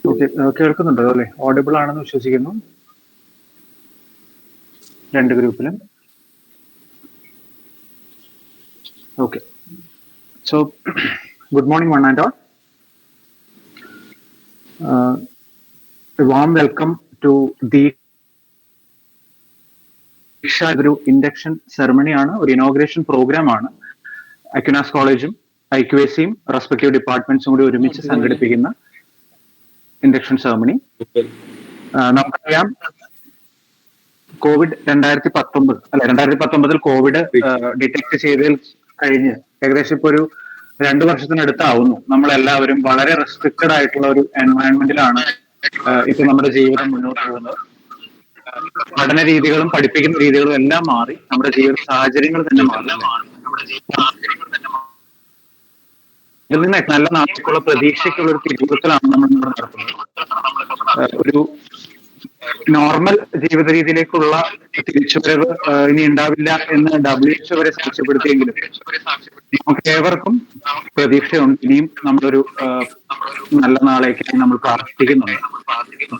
Okay, കേൾക്കുന്നുണ്ടോ അല്ലേ? Audible ആണെന്ന് വിശ്വസിക്കുന്നു രണ്ട് ഗ്രൂപ്പിലും. Okay, so good morning one and all. Warm welcome to Deeksha. ഒരു ഇൻഡക്ഷൻ സെറമണി ആണ്, ഒരു ഇനോഗ്രേഷൻ പ്രോഗ്രാം ആണ്. അക്യുനാസ് കോളേജും ഐക്യുഎസിയും റെസ്പെക്റ്റീവ് ഡിപ്പാർട്ട്മെന്റ്സും കൂടി ഒരുമിച്ച് സംഘടിപ്പിക്കുന്ന ഇൻഡക്ഷൻ സെറമണി. നമുക്കറിയാം, കോവിഡ് 2019 കോവിഡ് ഡിറ്റക്ട് ചെയ്തതിൽ കഴിഞ്ഞ് ഏകദേശം ഇപ്പൊ ഒരു 2 വർഷത്തിനടുത്താവുന്നു. നമ്മളെല്ലാവരും വളരെ റെസ്ട്രിക്റ്റഡ് ആയിട്ടുള്ള ഒരു എൻവയൺമെന്റിലാണ് ഇപ്പൊ നമ്മുടെ ജീവിതം മുന്നോട്ട് പോകുന്നത്. പഠന രീതികളും പഠിപ്പിക്കുന്ന രീതികളും എല്ലാം മാറി, നമ്മുടെ ജീവിത സാഹചര്യങ്ങൾ തന്നെ മാറി. ഇതിൽ നിന്ന് നല്ല നാളേക്കുള്ള പ്രതീക്ഷയ്ക്കുള്ള ഒരു തിരിച്ചുവിടലാണ് നമ്മൾ നടത്തുന്നത്. ഒരു നോർമൽ ജീവിത രീതിയിലേക്കുള്ള തിരിച്ചുവരവ് ഇനി ഉണ്ടാവില്ല എന്ന് WHO വരെ സാക്ഷ്യപ്പെടുത്തിയെങ്കിലും നമുക്ക് ഏവർക്കും പ്രതീക്ഷയുണ്ട്. ഇനിയും നമ്മളൊരു നല്ല നാളേക്കായി നമ്മൾ പ്രാർത്ഥിക്കുന്നുണ്ട്.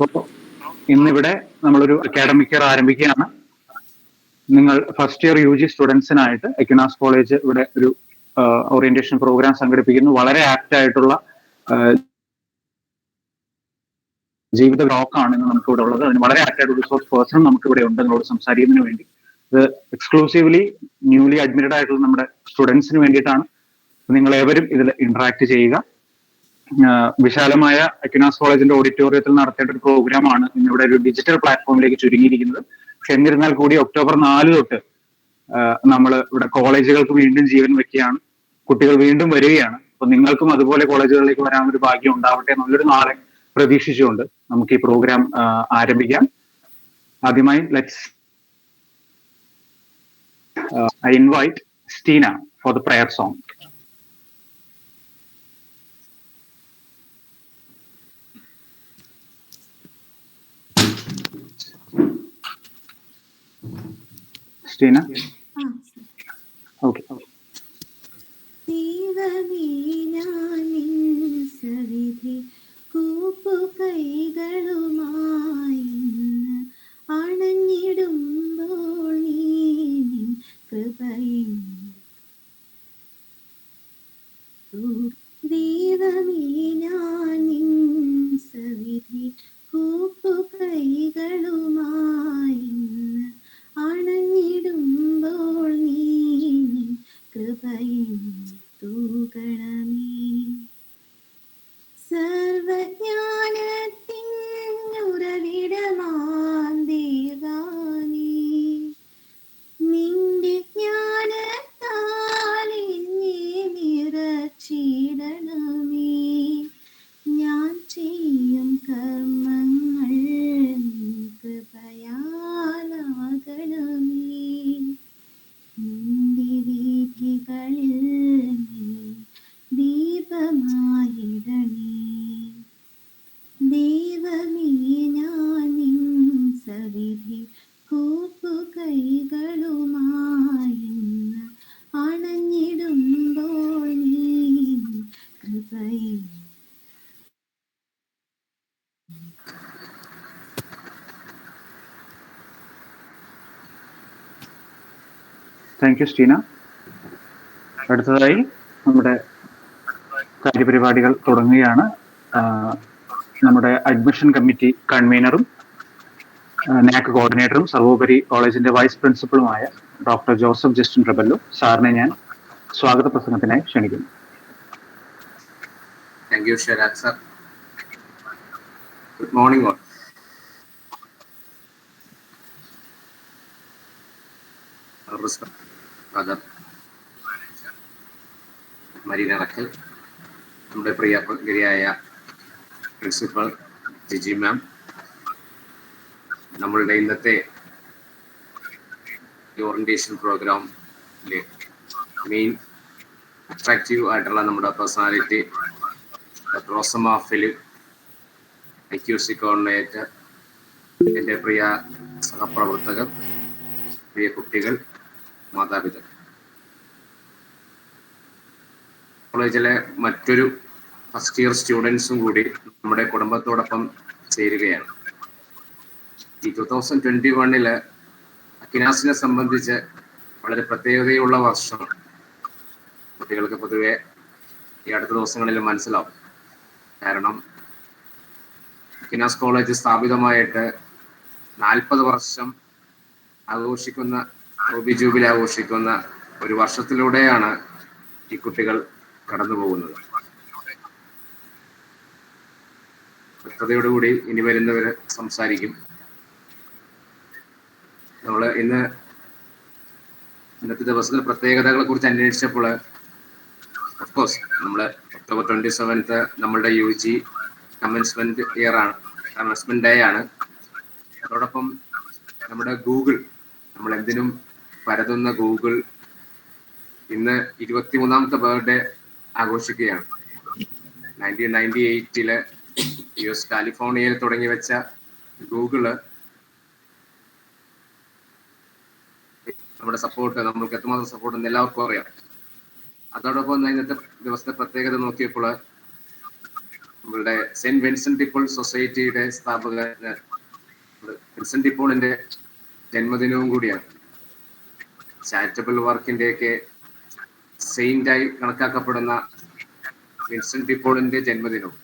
അപ്പോൾ ഇന്നിവിടെ നമ്മളൊരു അക്കാഡമിക് ഇയർ ആരംഭിക്കുകയാണ്. നിങ്ങൾ ഫസ്റ്റ് ഇയർ UG സ്റ്റുഡൻസിനായിട്ട് അക്യുനാസ് കോളേജ് ഇവിടെ ഒരു ഓറിയന്റേഷൻ പ്രോഗ്രാം സംഘടിപ്പിക്കുന്നു. വളരെ ആപ്റ്റ് ആയിട്ടുള്ള ജീവിത ബ്ലോക്കാണ് ഇന്ന് നമുക്ക് ഇവിടെ ഉള്ളത്. അതിന് വളരെ ആക്റ്റീവ് റിസോഴ്സ് പേഴ്സൺ നമുക്ക് ഇവിടെ ഉണ്ട് നിങ്ങളോട് സംസാരിക്കുന്നതിന് വേണ്ടി. ഇത് എക്സ്ക്ലൂസീവ്ലി ന്യൂലി അഡ്മിറ്റഡ് ആയിട്ടുള്ള നമ്മുടെ സ്റ്റുഡൻസിന് വേണ്ടിയിട്ടാണ്. നിങ്ങൾ ഏവരും ഇതിൽ ഇന്ററാക്ട് ചെയ്യുക. വിശാലമായ അക്യുനാസ് കോളേജിന്റെ ഓഡിറ്റോറിയത്തിൽ നടത്തേണ്ട ഒരു പ്രോഗ്രാമാണ് ഇന്നിവിടെ ഒരു ഡിജിറ്റൽ പ്ലാറ്റ്ഫോമിലേക്ക് ചുരുങ്ങിയിരിക്കുന്നത്. പക്ഷെ എന്നിരുന്നാൽ കൂടി ഒക്ടോബർ 4 തൊട്ട് നമ്മൾ ഇവിടെ കോളേജുകൾക്ക് വീണ്ടും ജീവൻ വെക്കുകയാണ്. കുട്ടികൾ വീണ്ടും വരികയാണ്. അപ്പൊ നിങ്ങൾക്കും അതുപോലെ കോളേജുകളിലേക്ക് വരാനൊരു ഭാഗ്യം ഉണ്ടാവട്ടെ എന്നുള്ളൊരു നാളെ പ്രതീക്ഷിച്ചുകൊണ്ട് നമുക്ക് ഈ പ്രോഗ്രാം ആരംഭിക്കാം. ആദ്യമായി I invite Stina for the prayer song. Stina? Okay. കൂപ്പുകൈകളുമായി അണഞ്ഞിടുമ്പോൾ നീ കൃപയും ദൈവമേ ഞാൻ സവിധി കൂപ്പുകൈകളുമായി അണഞ്ഞിടുമ്പോൾ നീ കൃപയും തൂകണമേ. സർവജ്ഞാനത്തിൻ ഉറവിടമാം ദേവാനീ, നിന്റെ ജ്ഞാനത്താൽ എന്നെ നിറച്ചിടണമേ. ഞാൻ ചെയ്യും കർമ്മങ്ങൾ കൃപയാലാകണമേ. നിന്റെ വീഥികളിൽ ദീപമായിടണേ. ദൈവമേ ഞാൻ സവിധി കൂപ്പുകൈകളുമായി അണഞ്ഞിടുമ്പോൾ നീ കൃപയും. Thank you Steena. അടുത്തതായി നമ്മുടെ കാര്യപരിപാടികൾ തുടങ്ങുകയാണ്. നമ്മുടെ അഡ്മിഷൻ കമ്മിറ്റി കൺവീനറും NAC കോർഡിനേറ്ററും സർവോപരി കോളേജിന്റെ വൈസ് പ്രിൻസിപ്പളുമായ ഡോക്ടർ ജോസഫ് ജസ്റ്റിൻ റബല്ലോ സാറിനെ ഞാൻ സ്വാഗത പ്രസംഗത്തിനായി ക്ഷണിക്കുന്നു. Thank you, Sharad sir. Good morning all. Father Marina Rakkal, നമ്മുടെ പ്രിയകരിയായ പ്രിൻസിപ്പൽ ജിജി മാം, നമ്മളുടെ ഇന്നത്തെ ഓറിയന്റേഷൻ പ്രോഗ്രാമിലെ മെയിൻ അട്രാക്റ്റീവ് ആയിട്ടുള്ള നമ്മുടെ personality Rosamma Philip, IQC coordinator, എൻ്റെ പ്രിയ സഹപ്രവർത്തകർ, പ്രിയ കുട്ടികൾ, മാതാപിതാക്കൾ, കോളേജിലെ മറ്റൊരു ഫസ്റ്റ് ഇയർ സ്റ്റുഡൻസും കൂടി നമ്മുടെ കുടുംബത്തോടൊപ്പം ചേരുകയാണ്. ഈ 2021 അക്കിനാസിനെ സംബന്ധിച്ച് വളരെ പ്രത്യേകതയുള്ള വർഷമാണ്. കുട്ടികൾക്ക് പൊതുവെ ഈ അടുത്ത ദിവസങ്ങളിൽ മനസ്സിലാവും. കാരണം അക്കിനാസ് കോളേജ് സ്ഥാപിതമായിട്ട് 40 വർഷം ആഘോഷിക്കുന്ന, റൂബി ജൂബിലി ആഘോഷിക്കുന്ന ഒരു വർഷത്തിലൂടെയാണ് ഈ കുട്ടികൾ കടന്നു പോകുന്നത്. വ്യക്തതയോടുകൂടി ഇനി വരുന്നവർ സംസാരിക്കും. നമ്മൾ ഇന്നത്തെ ദിവസത്തിലെ പ്രത്യേകതകളെ കുറിച്ച് അന്വേഷിച്ചപ്പോൾ ഓഫ്കോഴ്സ് നമ്മൾ October 27 നമ്മളുടെ UG കമൻസ്മെന്റ് ഇയർ ആണ്, കമൻസ്മെന്റ് ഡേ ആണ്. അതോടൊപ്പം നമ്മുടെ ഗൂഗിൾ, നമ്മൾ എന്തിനും പരതുന്ന ഗൂഗിൾ ഇന്ന് 23ാമത്തെ ബർത്ത്ഡേ ആഘോഷിക്കുകയാണ്. 1998 US കാലിഫോർണിയയിൽ തുടങ്ങി വെച്ച ഗൂഗിള് നമ്മുടെ സപ്പോർട്ട്, നമ്മൾക്ക് എത്രമാത്രം സപ്പോർട്ട് എന്ന് എല്ലാവർക്കും അറിയാം. അതോടൊപ്പം ഇന്നത്തെ ദിവസത്തെ പ്രത്യേകത നോക്കിയപ്പോൾ നമ്മളുടെ സെന്റ് വിൻസെന്റ് ഡി പോൾ സൊസൈറ്റിയുടെ സ്ഥാപകൻ വിൻസെന്റ് ഡി പോളിന്റെ ജന്മദിനവും കൂടിയാണ്. ചാരിറ്റബിൾ വർക്കിന്റെയൊക്കെ സെയിന്റായി കണക്കാക്കപ്പെടുന്ന വിൻസെന്റ് ഡി പോളിന്റെ ജന്മദിനവും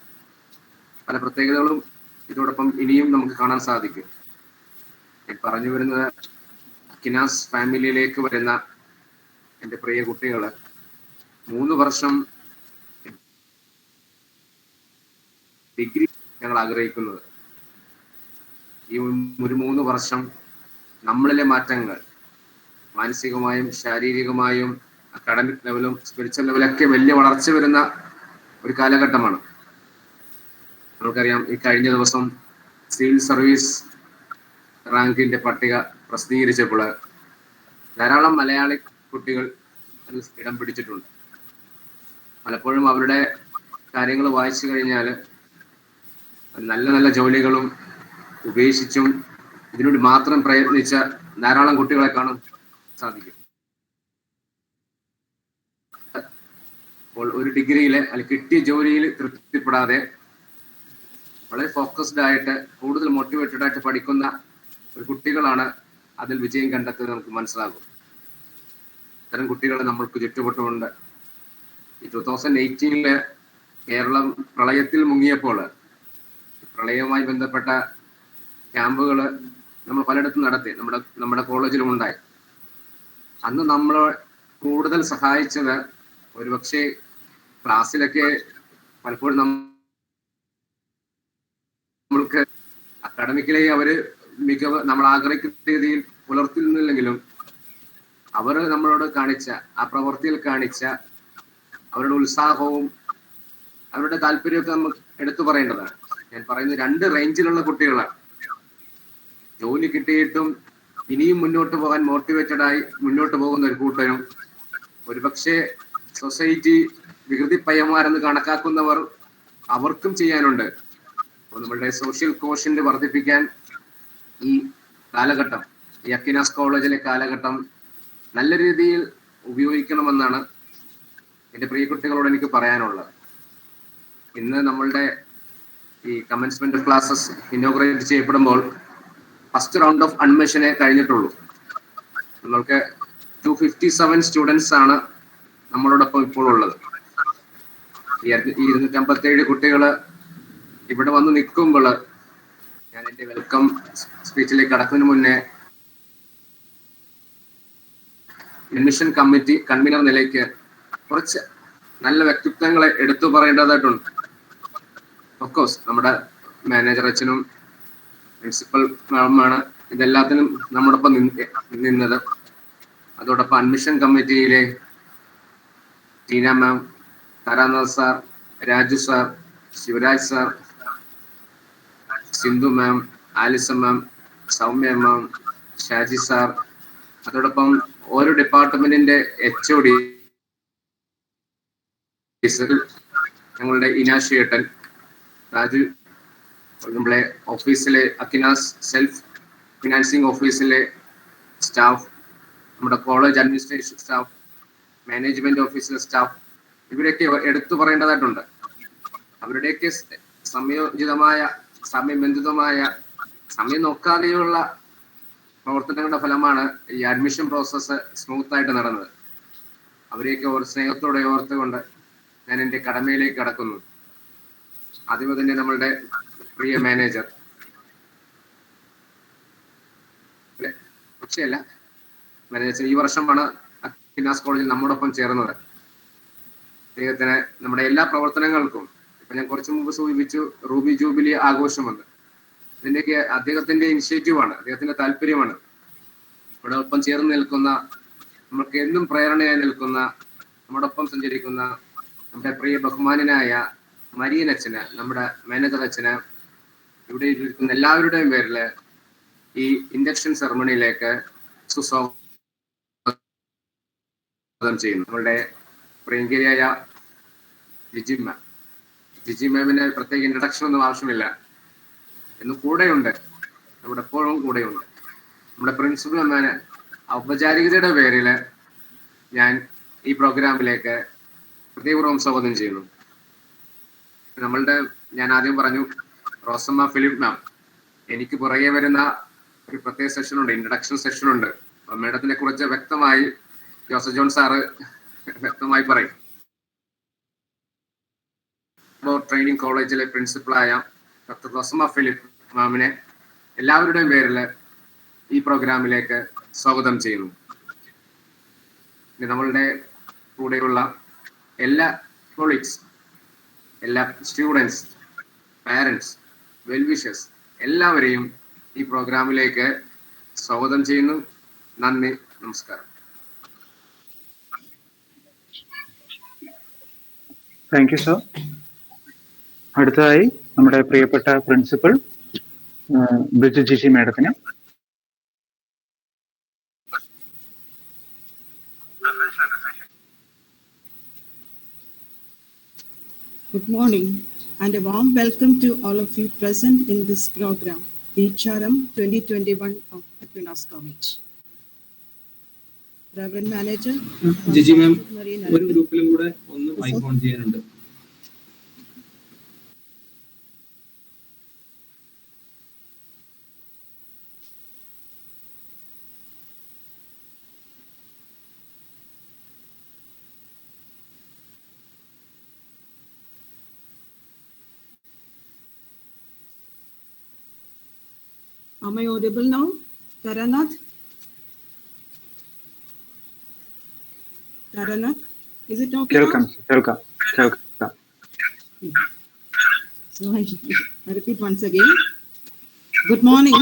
പല പ്രത്യേകതകളും ഇതോടൊപ്പം ഇനിയും നമുക്ക് കാണാൻ സാധിക്കും. ഞാൻ പറഞ്ഞു വരുന്നത്, അക്കിനാസ് ഫാമിലിയിലേക്ക് വരുന്ന എൻ്റെ പ്രിയ കുട്ടികള് 3 വർഷം ഡിഗ്രി ഞങ്ങൾ ആഗ്രഹിക്കുന്നത്. ഈ ഒരു 3 വർഷം നമ്മളിലെ മാറ്റങ്ങൾ മാനസികമായും ശാരീരികമായും അക്കാഡമിക് ലെവലും സ്പിരിച്വൽ ലെവലൊക്കെ വലിയ വളർച്ച വരുന്ന ഒരു കാലഘട്ടമാണ്. നമുക്കറിയാം, ഈ കഴിഞ്ഞ ദിവസം സിവിൽ സർവീസ് റാങ്കിന്റെ പട്ടിക പ്രസിദ്ധീകരിച്ചപ്പോൾ ധാരാളം മലയാളി കുട്ടികൾ അതിൽ ഇടം പിടിച്ചിട്ടുണ്ട്. പലപ്പോഴും അവരുടെ കാര്യങ്ങൾ വായിച്ചു കഴിഞ്ഞാൽ നല്ല നല്ല ജോലികളും ഉപേക്ഷിച്ചും ഇതിനോട് മാത്രം പ്രയത്നിച്ച ധാരാളം കുട്ടികളെ കാണാൻ സാധിക്കും. അപ്പോൾ ഒരു ഡിഗ്രിയില് അല്ലെങ്കിൽ കിട്ടിയ ജോലിയിൽ തൃപ്തിപ്പെടാതെ വളരെ ഫോക്കസ്ഡ് ആയിട്ട് കൂടുതൽ മോട്ടിവേറ്റഡ് ആയിട്ട് പഠിക്കുന്ന ഒരു കുട്ടികളാണ് അതിൽ വിജയം കണ്ടെത്തുന്നത് നമുക്ക് മനസ്സിലാകും. ഇത്തരം കുട്ടികൾ നമ്മൾക്ക് ചുറ്റുപെട്ടുകൊണ്ട് ഈ 2018 കേരളം പ്രളയത്തിൽ മുങ്ങിയപ്പോൾ പ്രളയവുമായി ബന്ധപ്പെട്ട ക്യാമ്പുകൾ നമ്മൾ പലയിടത്തും നടത്തി, നമ്മുടെ കോളേജിലും ഉണ്ടായി. അന്ന് നമ്മൾ കൂടുതൽ സഹായിച്ചത് ഒരുപക്ഷെ ക്ലാസ്സിലൊക്കെ പലപ്പോഴും നമ്മൾക്ക് അക്കാഡമിക്കലി അവര് മികവ് നമ്മൾ ആഗ്രഹിക്കുന്ന രീതിയിൽ പുലർത്തുന്നില്ലെങ്കിലും അവർ നമ്മളോട് കാണിച്ച ആ പ്രവൃത്തിയിൽ കാണിച്ച അവരുടെ ഉത്സാഹവും അവരുടെ താല്പര്യമൊക്കെ നമുക്ക് എടുത്തു പറയേണ്ടതാണ്. ഞാൻ പറയുന്നത് 2 റേഞ്ചിലുള്ള കുട്ടികളാണ്. ജോലി കിട്ടിയിട്ടും ഇനിയും മുന്നോട്ട് പോകാൻ മോട്ടിവേറ്റഡ് ആയി മുന്നോട്ട് പോകുന്ന ഒരു കൂട്ടരും, ഒരുപക്ഷെ സൊസൈറ്റി വികൃതി പയ്യന്മാരെന്ന് കണക്കാക്കുന്നവർ, അവർക്കും ചെയ്യാനുണ്ട്. അപ്പോൾ നമ്മളുടെ സോഷ്യൽ കോഷ്യന്റ് വർദ്ധിപ്പിക്കാൻ ഈ കാലഘട്ടം, ഈ അക്കിനാസ് കോളേജിലെ കാലഘട്ടം നല്ല രീതിയിൽ ഉപയോഗിക്കണമെന്നാണ് എൻ്റെ പ്രിയ കുട്ടികളോട് എനിക്ക് പറയാനുള്ളത്. ഇന്ന് നമ്മളുടെ ഈ കമൻസ്മെന്റ് ക്ലാസ്സസ് ഇനോഗ്രേറ്റ് ചെയ്യപ്പെടുമ്പോൾ ഫസ്റ്റ് റൗണ്ട് ഓഫ് അഡ്മിഷനെ കഴിഞ്ഞിട്ടുള്ളൂ. നമ്മൾക്ക് 257 സ്റ്റുഡൻസ് ആണ് നമ്മളോടൊപ്പം ഇപ്പോൾ ഉള്ളത്. ഈ 257 കുട്ടികൾ ഇവിടെ വന്ന് നിൽക്കുമ്പോൾ ഞാൻ എൻ്റെ വെൽക്കം സ്പീച്ചിലേക്ക് കടക്കുന്നതിന് മുന്നേ അഡ്മിഷൻ കമ്മിറ്റി കൺവീനർ നിലയ്ക്ക് കുറച്ച് നല്ല വ്യക്തിത്വങ്ങളെ എടുത്തു പറയേണ്ടതായിട്ടുണ്ട്. ഓഫ്കോഴ്സ് നമ്മുടെ മാനേജർ അച്ഛനും പ്രിൻസിപ്പൽ മാമാണ് ഇതെല്ലാത്തിനും നമ്മോടൊപ്പം നിന്നത്. അതോടൊപ്പം അഡ്മിഷൻ കമ്മിറ്റിയിലെ Teena ma'am, Taranath sir, Raju sir, Shivraj sir, Sindhu ma'am, Alisa ma'am, Soumya ma'am, Shaji sir, അതോടൊപ്പം ഓരോ ഡിപ്പാർട്ട്മെന്റിന്റെ HOD, ഞങ്ങളുടെ ഇനാഷിയേട്ടൻ രാജു, നമ്മളെ ഓഫീസിലെ അക്കിനാസ് സെൽഫ് ഫിനാൻസിങ് ഓഫീസിലെ സ്റ്റാഫ്, നമ്മുടെ കോളേജ് അഡ്മിനിസ്ട്രേഷൻ സ്റ്റാഫ്, മാനേജ്മെന്റ് ഓഫീസിലെ സ്റ്റാഫ്, ഇവരെയൊക്കെ എടുത്തു പറയേണ്ടതായിട്ടുണ്ട്. അവരുടെയൊക്കെ സമയോചിതമായ സമയബന്ധിതമായ സമയം നോക്കാതെയുള്ള പ്രവർത്തനങ്ങളുടെ ഫലമാണ് ഈ അഡ്മിഷൻ പ്രോസസ്സ് സ്മൂത്ത് ആയിട്ട് നടന്നത്. അവരെയൊക്കെ സ്നേഹത്തോടെ ഓർത്തുകൊണ്ട് ഞാൻ എൻ്റെ കടമയിലേക്ക് കടക്കുന്നു. ആദ്യമേ തന്നെ നമ്മളുടെ പ്രിയ മാനേജർ മാനേജർ ഈ വർഷമാണ് അക്വിനാസ് കോളേജിൽ നമ്മോടൊപ്പം ചേർന്നത്. അദ്ദേഹത്തിന് നമ്മുടെ എല്ലാ പ്രവർത്തനങ്ങൾക്കും ഇപ്പൊ ഞാൻ കുറച്ചു മുമ്പ് സൂചിപ്പിച്ചു റൂബി ജൂബിലി ആഘോഷമുണ്ട്. ഇതിന്റെയൊക്കെ അദ്ദേഹത്തിന്റെ ഇനിഷ്യേറ്റീവാണ്, അദ്ദേഹത്തിന്റെ താല്പര്യമാണ്. ഇവിടെ ഒപ്പം ചേർന്ന് നിൽക്കുന്ന, നമുക്ക് എന്നും പ്രേരണയായി നിൽക്കുന്ന, നമ്മോടൊപ്പം സഞ്ചരിക്കുന്ന നമ്മുടെ പ്രിയ ബഹുമാനനായ മരിയൻ അച്ഛന്, നമ്മുടെ മാനേജർ അച്ഛന്, ഇവിടെ ഇരിക്കുന്ന എല്ലാവരുടെയും പേരിൽ ഈ ഇൻഡക്ഷൻ സെറമണിയിലേക്ക് സുസ്വാഗതം ചെയ്യുന്നു. നമ്മളുടെ പ്രിയങ്കരിയായ ജിജി മാമിന് പ്രത്യേക ഇൻട്രഡക്ഷൻ ഒന്നും ആവശ്യമില്ല, എന്ന് കൂടെയുണ്ട്, നമ്മുടെ എപ്പോഴും കൂടെയുണ്ട്. നമ്മുടെ പ്രിൻസിപ്പൽ മാന് ഔപചാരികതയുടെ പേരിൽ ഞാൻ ഈ പ്രോഗ്രാമിലേക്ക് പ്രത്യേകപൂർവ്വം സ്വാഗതം ചെയ്യുന്നു. ഞാൻ ആദ്യം പറഞ്ഞു റോസമ്മ ഫിലിപ്പ് മാം, എനിക്ക് പുറകെ വരുന്ന ഒരു പ്രത്യേക സെഷനുണ്ട്, ഇൻട്രഡക്ഷൻ സെഷനുണ്ട്. മേഡത്തിനെ കുറിച്ച് വ്യക്തമായി ജോസഫ് ജോൺ സാറ് വ്യക്തമായി പറയും. ട്രെയിനിങ് കോളേജിലെ പ്രിൻസിപ്പളായ ഡോക്ടർ റോസമ്മ ഫിലിപ്പ് മാമിനെ എല്ലാവരുടെയും പേരിൽ ഈ പ്രോഗ്രാമിലേക്ക് സ്വാഗതം ചെയ്യുന്നു. നമ്മളുടെ കൂടെയുള്ള എല്ലാ കൊളീഗ്സ്, എല്ലാ സ്റ്റുഡൻസ്, പാരൻസ്, വെൽവിഷേഴ്സ് എല്ലാവരെയും ഈ പ്രോഗ്രാമിലേക്ക് സ്വാഗതം ചെയ്യുന്നു. നന്ദി, നമസ്കാരം. Thank you sir. അടുത്തതായി നമ്മുടെ പ്രിയപ്പെട്ട പ്രിൻസിപ്പൽ ബ്രിജ് ജിജി മാഡത്തിന്. Good morning and a warm welcome to all of you present in this program, HRM 2021 of Aquinas College. Reverend Manager, Jiji മാം ഒരു ഗ്രൂപ്പിലും കൂടെ ഒന്ന് മൈക്ക് ഓൺ ചെയ്യാനുണ്ട്. Am I audible now? Taranath? Taranath? Is it okay now? Welcome. So I repeat once again. Good morning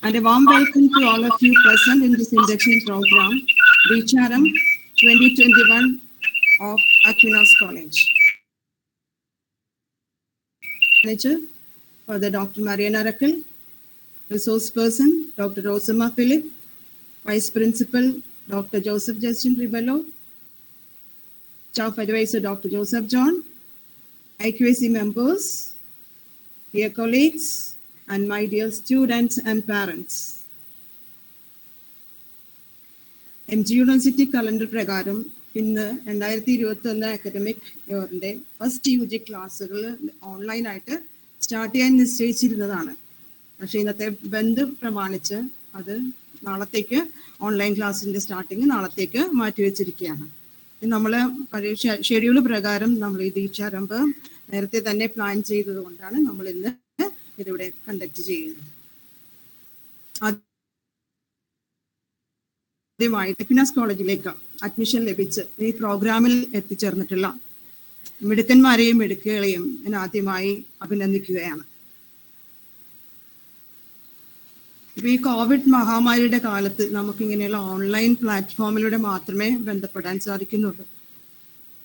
and a warm welcome to all of you present in this induction program, HRM 2021 of Aquinas College. Manager, Father Dr. Mariana Rakel, Resource Person, Dr. Rosamma Philip, Vice Principal, Dr. Joseph Justin Ribello, Staff Advisor, Dr. Joseph John, IQAC members, dear colleagues, and my dear students and parents. MG University calendar പ്രകാരം ഇന്ന് 2021 academic ഇയറിന്റെ first UG ക്ലാസ്സുകൾ ഓൺലൈനായിട്ട് start ചെയ്യാൻ നിശ്ചയിച്ചിരുന്നതാണ്. പക്ഷേ ഇന്നത്തെ ബന്ദ് പ്രമാണിച്ച് അത് നാളത്തേക്ക്, ഓൺലൈൻ ക്ലാസ്സിന്റെ സ്റ്റാർട്ടിങ് നാളത്തേക്ക് മാറ്റിവെച്ചിരിക്കുകയാണ്. നമ്മൾ പരീക്ഷ ഷെഡ്യൂൾ പ്രകാരം നമ്മൾ ഈ ദീക്ഷാരംഭ നേരത്തെ തന്നെ പ്ലാൻ ചെയ്തത് കൊണ്ടാണ് നമ്മൾ ഇന്ന് ഇതിവിടെ കണ്ടക്ട് ചെയ്യുന്നത്. ആദ്യമായി അക്വിനാസ് കോളേജിലേക്ക് അഡ്മിഷൻ ലഭിച്ച് ഈ പ്രോഗ്രാമിൽ എത്തിച്ചേർന്നിട്ടുള്ള മിടുക്കന്മാരെയും മിടുക്കുകളെയും ഞാൻ ആദ്യമായി അഭിനന്ദിക്കുകയാണ്. ഇപ്പൊ ഈ കോവിഡ് മഹാമാരിയുടെ കാലത്ത് നമുക്കിങ്ങനെയുള്ള ഓൺലൈൻ പ്ലാറ്റ്ഫോമിലൂടെ മാത്രമേ ബന്ധപ്പെടാൻ സാധിക്കുന്നുള്ളൂ.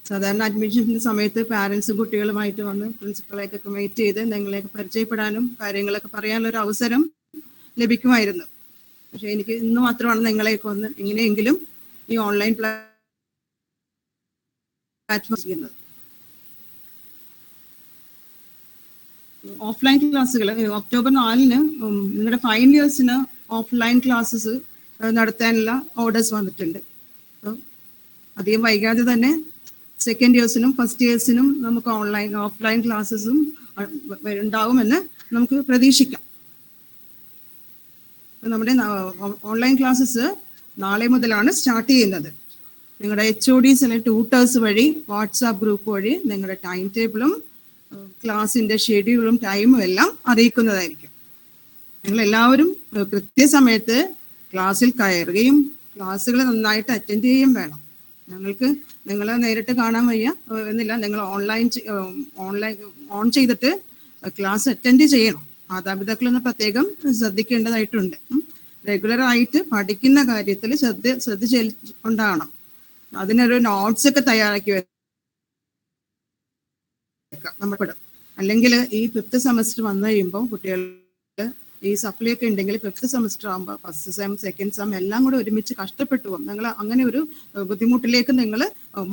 സാധാരണ അഡ്മിഷൻ്റെ സമയത്ത് പാരൻസും കുട്ടികളുമായിട്ട് വന്ന് പ്രിൻസിപ്പളെയൊക്കെ മീറ്റ് ചെയ്ത് നിങ്ങളെയൊക്കെ പരിചയപ്പെടാനും കാര്യങ്ങളൊക്കെ പറയാനുള്ള ഒരു അവസരം ലഭിക്കുമായിരുന്നു. പക്ഷെ എനിക്ക് ഇന്ന് മാത്രമാണ് നിങ്ങളെയൊക്കെ ഒന്ന് എങ്ങനെയെങ്കിലും ഈ ഓൺലൈൻ പ്ലാറ്റ്ഫോം ചെയ്യുന്നത്. ഓഫ്ലൈൻ ക്ലാസ്സുകൾ ഒക്ടോബർ 4 നിങ്ങളുടെ ഫൈനൽ ഇയേഴ്സിന് ഓഫ്ലൈൻ ക്ലാസ്സസ് നടത്താനുള്ള ഓർഡേഴ്സ് വന്നിട്ടുണ്ട്. അപ്പോൾ അധികം വൈകാതെ തന്നെ സെക്കൻഡ് ഇയേഴ്സിനും ഫസ്റ്റ് ഇയേഴ്സിനും നമുക്ക് ഓഫ്ലൈൻ ക്ലാസ്സസും ഉണ്ടാവുമെന്ന് നമുക്ക് പ്രതീക്ഷിക്കാം. നമ്മുടെ ഓൺലൈൻ ക്ലാസ്സസ് നാളെ മുതലാണ് സ്റ്റാർട്ട് ചെയ്യുന്നത്. നിങ്ങളുടെ HODs അല്ലെങ്കിൽ ട്യൂട്ടേഴ്സ് വഴി വാട്സാപ്പ് ഗ്രൂപ്പ് വഴി നിങ്ങളുടെ ടൈം ടേബിളും ക്ലാസിന്റെ ഷെഡ്യൂളും ടൈമും എല്ലാം അറിയിക്കുന്നതായിരിക്കും. നിങ്ങൾ എല്ലാവരും കൃത്യസമയത്ത് ക്ലാസ്സിൽ കയറുകയും ക്ലാസ്സുകൾ നന്നായിട്ട് അറ്റൻഡ് ചെയ്യുകയും വേണം. നിങ്ങളെ നേരിട്ട് കാണാൻ വയ്യ എന്നില്ല, നിങ്ങൾ ഓൺ ചെയ്തിട്ട് ക്ലാസ് അറ്റൻഡ് ചെയ്യണം. മാതാപിതാക്കളൊന്ന് പ്രത്യേകം ശ്രദ്ധിക്കേണ്ടതായിട്ടുണ്ട്. റെഗുലർ ആയിട്ട് പഠിക്കുന്ന കാര്യത്തിൽ ശ്രദ്ധ ഉണ്ടാകണം. അതിനൊരു നോട്ട്സ് ഒക്കെ തയ്യാറാക്കി വെക്കാം നമ്മൾ. അല്ലെങ്കിൽ ഈ 5th സെമസ്റ്റർ വന്നു കഴിയുമ്പോൾ കുട്ടികൾ ഈ സപ്ലി ഒക്കെ ഉണ്ടെങ്കിൽ 5th സെമസ്റ്റർ ആകുമ്പോൾ ഫസ്റ്റ് സെം സെക്കൻഡ് സെം എല്ലാം കൂടെ ഒരുമിച്ച് കഷ്ടപ്പെട്ടു പോകും. നിങ്ങൾ അങ്ങനെ ഒരു ബുദ്ധിമുട്ടിലേക്ക് നിങ്ങൾ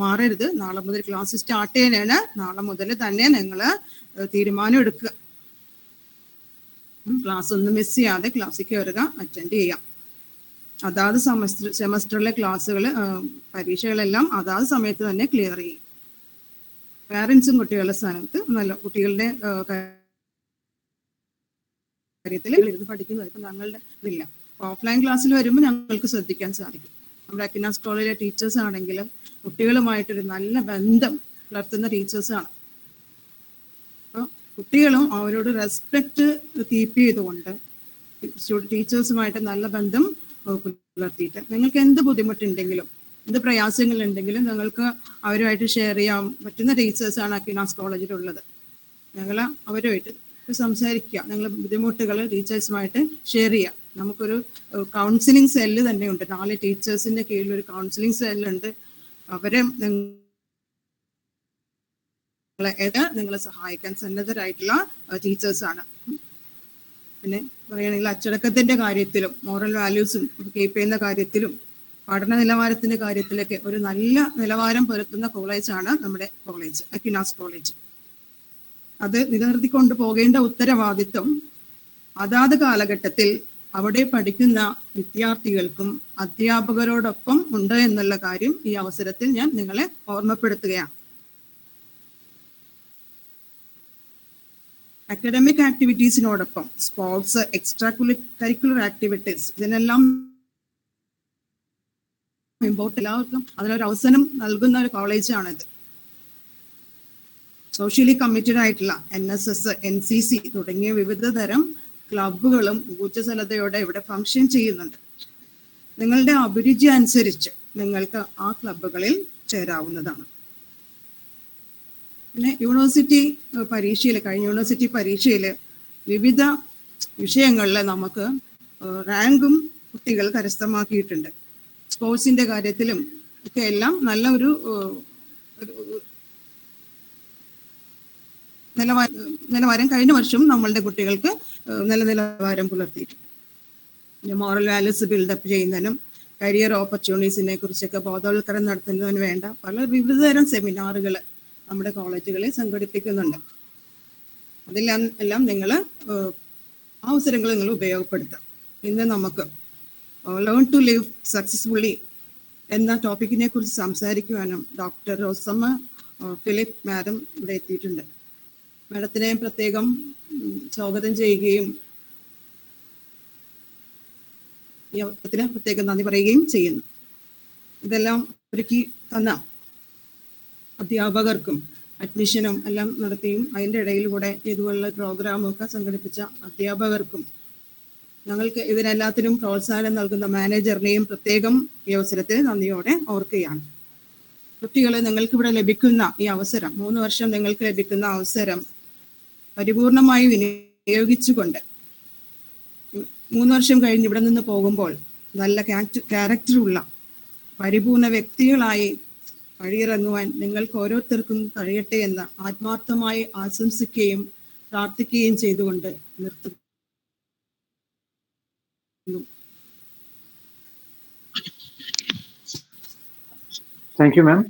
മാറരുത്. നാളെ മുതൽ ക്ലാസ് സ്റ്റാർട്ട് ചെയ്യാനാണ്. നാളെ മുതൽ തന്നെ നിങ്ങൾ തീരുമാനം എടുക്കുക. ക്ലാസ് ഒന്നും മിസ് ചെയ്യാതെ ക്ലാസ്സിൽ കയറുക, അറ്റൻഡ് ചെയ്യാം. അതാത് സെമസ്റ്ററിലെ ക്ലാസ്സുകൾ പരീക്ഷകളെല്ലാം അതാത് സമയത്ത് തന്നെ ക്ലിയർ ചെയ്യും. പാരൻസും കുട്ടികളുടെ സ്ഥാനത്ത് നല്ല കുട്ടികളുടെ കാര്യത്തിൽ ഇരുന്ന് പഠിക്കുന്നത് ഇപ്പം ഞങ്ങളുടെ ഇതില്ല. ഓഫ്ലൈൻ ക്ലാസ്സിൽ വരുമ്പോൾ ഞങ്ങൾക്ക് ശ്രദ്ധിക്കാൻ സാധിക്കും. നമ്മുടെ അക്വിനാസ് കോളേജിലെ ടീച്ചേഴ്സ് ആണെങ്കിലും കുട്ടികളുമായിട്ടൊരു നല്ല ബന്ധം പുലർത്തുന്ന ടീച്ചേഴ്സാണ്. അപ്പോൾ കുട്ടികളും അവരോട് റെസ്പെക്റ്റ് കീപ്പ് ചെയ്തുകൊണ്ട് ടീച്ചേഴ്സുമായിട്ട് നല്ല ബന്ധം പുലർത്തിയിട്ട് നിങ്ങൾക്ക് എന്ത് ബുദ്ധിമുട്ടുണ്ടെങ്കിലും എന്ത് പ്രയാസങ്ങളുണ്ടെങ്കിലും നിങ്ങൾക്ക് അവരുമായിട്ട് ഷെയർ ചെയ്യാൻ പറ്റുന്ന ടീച്ചേഴ്സാണ് അക്വിനാസ് കോളേജിലുള്ളത്. ഞങ്ങൾ അവരുമായിട്ട് സംസാരിക്കുക, നിങ്ങൾ ബുദ്ധിമുട്ടുകൾ ടീച്ചേഴ്സുമായിട്ട് ഷെയർ ചെയ്യുക. നമുക്കൊരു കൗൺസിലിംഗ് സെല്ല് തന്നെയുണ്ട്. 4 ടീച്ചേഴ്സിന്റെ കീഴിൽ ഒരു കൗൺസിലിംഗ് സെല്ലുണ്ട്. അവരെ നിങ്ങളെ സഹായിക്കാൻ സന്നദ്ധരായിട്ടുള്ള ടീച്ചേഴ്സാണ്. പിന്നെ പറയുകയാണെങ്കിൽ അച്ചടക്കത്തിന്റെ കാര്യത്തിലും മോറൽ വാല്യൂസും കീപ്പ് ചെയ്യുന്ന കാര്യത്തിലും പഠന നിലവാരത്തിന്റെ കാര്യത്തിലൊക്കെ ഒരു നല്ല നിലവാരം പുലർത്തുന്ന കോളേജാണ് നമ്മുടെ കോളേജ്, അക്വിനാസ് കോളേജ്. അത് നിലനിർത്തിക്കൊണ്ട് പോകേണ്ട ഉത്തരവാദിത്വം അതാത് കാലഘട്ടത്തിൽ അവിടെ പഠിക്കുന്ന വിദ്യാർത്ഥികൾക്കും അധ്യാപകരോടൊപ്പം ഉണ്ട് എന്നുള്ള കാര്യം ഈ അവസരത്തിൽ ഞാൻ നിങ്ങളെ ഓർമ്മപ്പെടുത്തുകയാണ്. അക്കാഡമിക് ആക്ടിവിറ്റീസിനോടൊപ്പം സ്പോർട്സ്, എക്സ്ട്രാ കരിക്കുലർ ആക്ടിവിറ്റീസ് ഇതിനെല്ലാം എല്ലാവർക്കും അതിനൊരു അവസരം നൽകുന്ന ഒരു കോളേജാണിത്. സോഷ്യലി കമ്മിറ്റഡ് ആയിട്ടുള്ള NSS, NCC തുടങ്ങിയ വിവിധ തരം ക്ലബുകളും ഊർജ്ജസ്വലതയോടെ ഇവിടെ ഫംഗ്ഷൻ ചെയ്യുന്നുണ്ട്. നിങ്ങളുടെ അഭിരുചി അനുസരിച്ച് നിങ്ങൾക്ക് ആ ക്ലബുകളിൽ ചേരാവുന്നതാണ്. പിന്നെ യൂണിവേഴ്സിറ്റി പരീക്ഷയിൽ കഴിഞ്ഞ യൂണിവേഴ്സിറ്റി പരീക്ഷയിൽ വിവിധ വിഷയങ്ങളിൽ നമുക്ക് റാങ്കും കുട്ടികൾ കരസ്ഥമാക്കിയിട്ടുണ്ട്. സ്പോർട്സിന്റെ കാര്യത്തിലും ഒക്കെ എല്ലാം നല്ല ഒരു നിലവാരം കഴിഞ്ഞ വർഷം നമ്മളുടെ കുട്ടികൾക്ക് നല്ല നിലവാരം പുലർത്തിയിട്ടുണ്ട്. പിന്നെ മോറൽ വാല്യൂസ് ബിൽഡപ്പ് ചെയ്യുന്നതിനും കരിയർ ഓപ്പർച്യൂണിറ്റീസിനെ കുറിച്ചൊക്കെ ബോധവൽക്കരണം നടത്തുന്നതിന് വേണ്ട വിവിധതരം സെമിനാറുകൾ നമ്മുടെ കോളേജുകളിൽ സംഘടിപ്പിക്കുന്നുണ്ട്. അതിലെല്ലാം നിങ്ങൾ അവസരങ്ങൾ നിങ്ങൾ ഉപയോഗപ്പെടുത്താം. ഇന്ന് നമുക്ക് ലേൺ ടു ലിവ് സക്സസ്ഫുള്ളി എന്ന ടോപ്പിക്കിനെ കുറിച്ച് സംസാരിക്കുവാനും ഡോക്ടർ റോസമ്മ ഫിലിപ്പ് മാഡം ഇവിടെ എത്തിയിട്ടുണ്ട്. മാഡത്തിനെ പ്രത്യേകം സ്വാഗതം ചെയ്യുകയും ഈ അവസരത്തിന് പ്രത്യേകം നന്ദി പറയുകയും ചെയ്യുന്നു. ഇതെല്ലാം ഒരുക്കി തന്ന അധ്യാപകർക്കും അഡ്മിഷനും എല്ലാം നടത്തിയും അതിൻ്റെ ഇടയിൽ കൂടെ ഇതുപോലുള്ള പ്രോഗ്രാമൊക്കെ സംഘടിപ്പിച്ച അധ്യാപകർക്കും ഞങ്ങൾക്ക് ഇതിനെല്ലാത്തിനും പ്രോത്സാഹനം നൽകുന്ന മാനേജറിനെയും പ്രത്യേകം ഈ അവസരത്തിൽ നന്ദിയോടെ ഓർക്കുകയാണ്. കുട്ടികളെ നിങ്ങൾക്കിവിടെ ലഭിക്കുന്ന ഈ അവസരം 3 വർഷം നിങ്ങൾക്ക് ലഭിക്കുന്ന അവസരം പരിപൂർണമായി വിനിയോഗിച്ചുകൊണ്ട് 3 വർഷം കഴിഞ്ഞ് ഇവിടെ നിന്ന് പോകുമ്പോൾ നല്ല ക്യാരക്ടറുള്ള പരിപൂർണ വ്യക്തികളായി വഴിയിറങ്ങുവാൻ നിങ്ങൾക്ക് ഓരോരുത്തർക്കും കഴിയട്ടെ എന്ന് ആത്മാർത്ഥമായി ആശംസിക്കുകയും പ്രാർത്ഥിക്കുകയും ചെയ്തുകൊണ്ട് നിർത്തുന്നു. Thank you ma'am.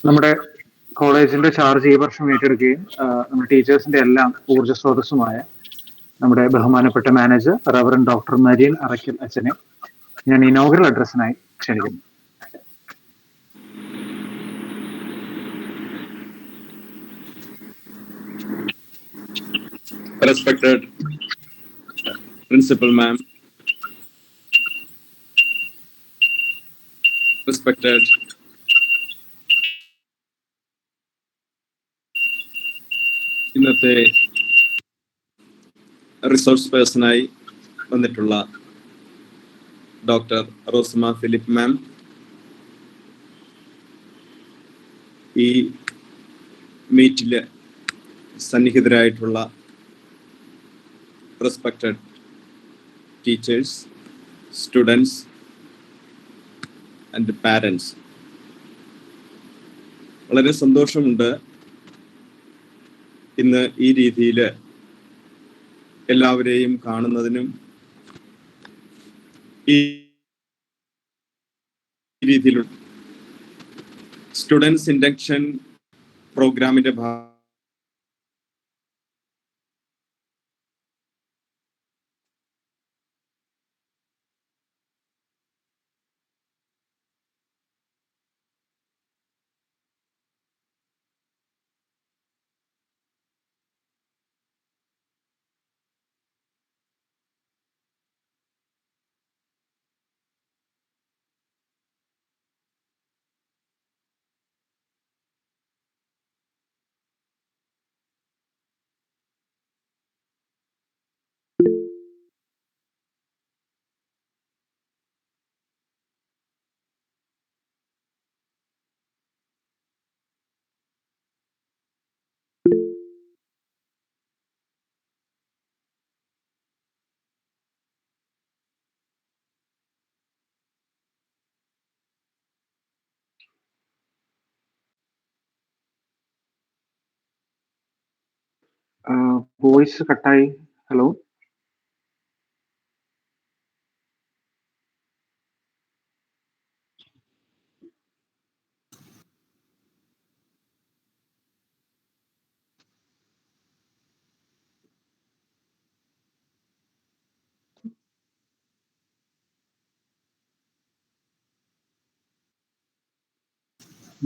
നമ്മുടെ കോളേജിന്റെ ചാർജ് ഈ വർഷം ഏറ്റെടുക്കുകയും നമ്മുടെ ടീച്ചേഴ്സിന്റെ എല്ലാം ഊർജ്ജസ്രോതസ്സുമായ നമ്മുടെ ബഹുമാനപ്പെട്ട manager reverend doctor Marian Arackal അച്ഛനെ ഞാൻ ഇനോഗ്രൽ അഡ്രസ്സിനായി ക്ഷണിക്കുന്നു. respected principal ma'am, respected ഇന്നത്തെ റിസോഴ്സ് പേഴ്സണായി വന്നിട്ടുള്ള ഡോക്ടർ റോസ്മ ഫിലിപ്പ് മാം, ഈ മീറ്റില് സന്നിഹിതരായിട്ടുള്ള respected teachers, students and parents, വളരെ സന്തോഷമുണ്ട് ഇന്ന് ഈ രീതിയിൽ എല്ലാവരെയും കാണുന്നതിനും ഈ രീതിയിലുള്ള സ്റ്റുഡൻസ് ഇൻഡക്ഷൻ പ്രോഗ്രാമിന്റെ വോയിസ് കട്ടായി. ഹലോ,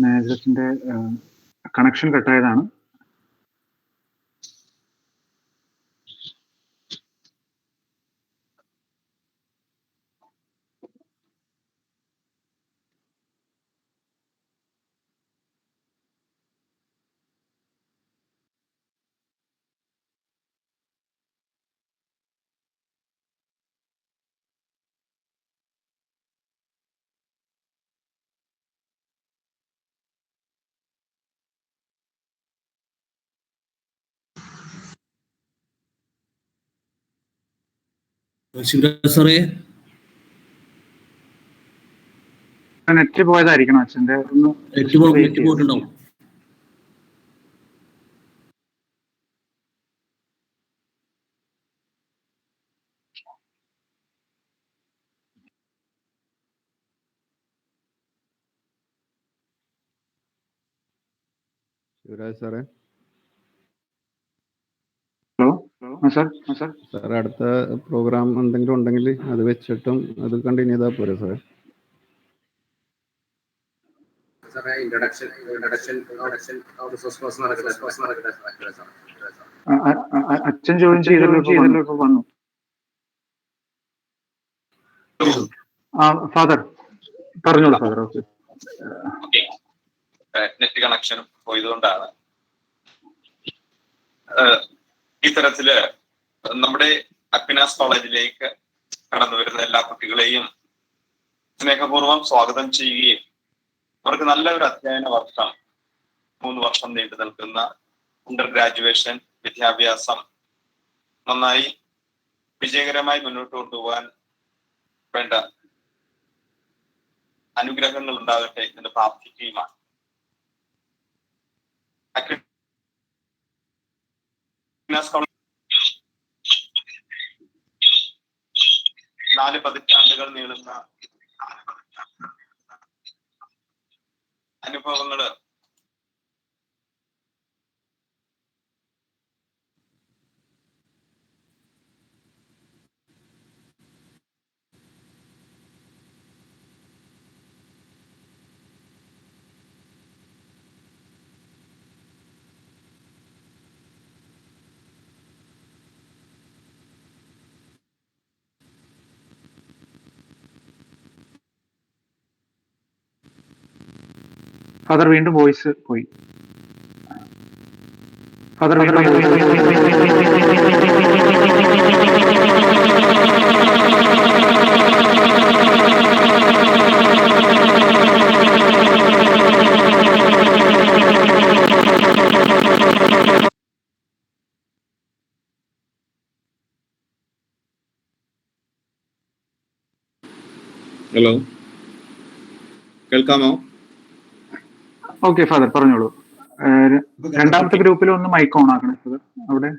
മാനേജേഴ്സിന്റെ കണക്ഷൻ കട്ടായതാണ്. ശിവരാജ് സാറേ, നെറ്റ് പോയതായിരിക്കണം അച്ഛൻ്റെ. ഒന്ന് നെറ്റ് പോയിട്ടുണ്ടാവും. ശിവരാജ് സാറേ, ഹലോ സാർ. സാർ അടുത്ത പ്രോഗ്രാം എന്തെങ്കിലും ഉണ്ടെങ്കിൽ അത് വെച്ചിട്ടും അത് കണ്ടിന്യൂ ചെയ്താൽ പോരെ സാറേ? സാറേ, ഇൻട്രൊഡക്ഷൻ റിസോഴ്സ് പേഴ്സൺ നടക്കട്ടെ. അച്ഛൻ ജോയിൻ ചെയ്തല്ലോ, ഇപ്പൊ വന്നു. ഫാദർ പറഞ്ഞോളൂ ഫാദർ. ഓക്കെ, നെറ്റ് കണക്ഷൻ പോയതുകൊണ്ടാണ്. ഇത്തരത്തില് നമ്മുടെ അക്വിനാസ് കോളേജിലേക്ക് കടന്നു വരുന്ന എല്ലാ കുട്ടികളെയും സ്നേഹപൂർവ്വം സ്വാഗതം ചെയ്യുകയും അവർക്ക് നല്ല ഒരു അധ്യയന വർഷം, 3 വർഷം നീണ്ടു നിൽക്കുന്ന അണ്ടർ ഗ്രാജുവേഷൻ വിദ്യാഭ്യാസം നന്നായി വിജയകരമായി മുന്നോട്ട് കൊണ്ടുപോകാൻ വേണ്ട അനുഗ്രഹങ്ങൾ ഉണ്ടാകട്ടെ എന്ന് പ്രാർത്ഥിക്കുകയുമാണ്. അക്വിനാസ് കോളേജ് 4 പതിറ്റാണ്ടുകൾ നീളുന്ന അനുഭവങ്ങള് ഫാദർ വീണ്ടും വോയിസ് പോയി. ഫാദർ വീണ്ടും ഹലോ, കേൾക്കാമോ? ഓക്കെ ഫാദർ പറഞ്ഞോളൂ. രണ്ടാമത്തെ ഗ്രൂപ്പിൽ ഒന്ന് മൈക്ക് ഓൺ ആക്കണം ഫാദർ അവിടെ.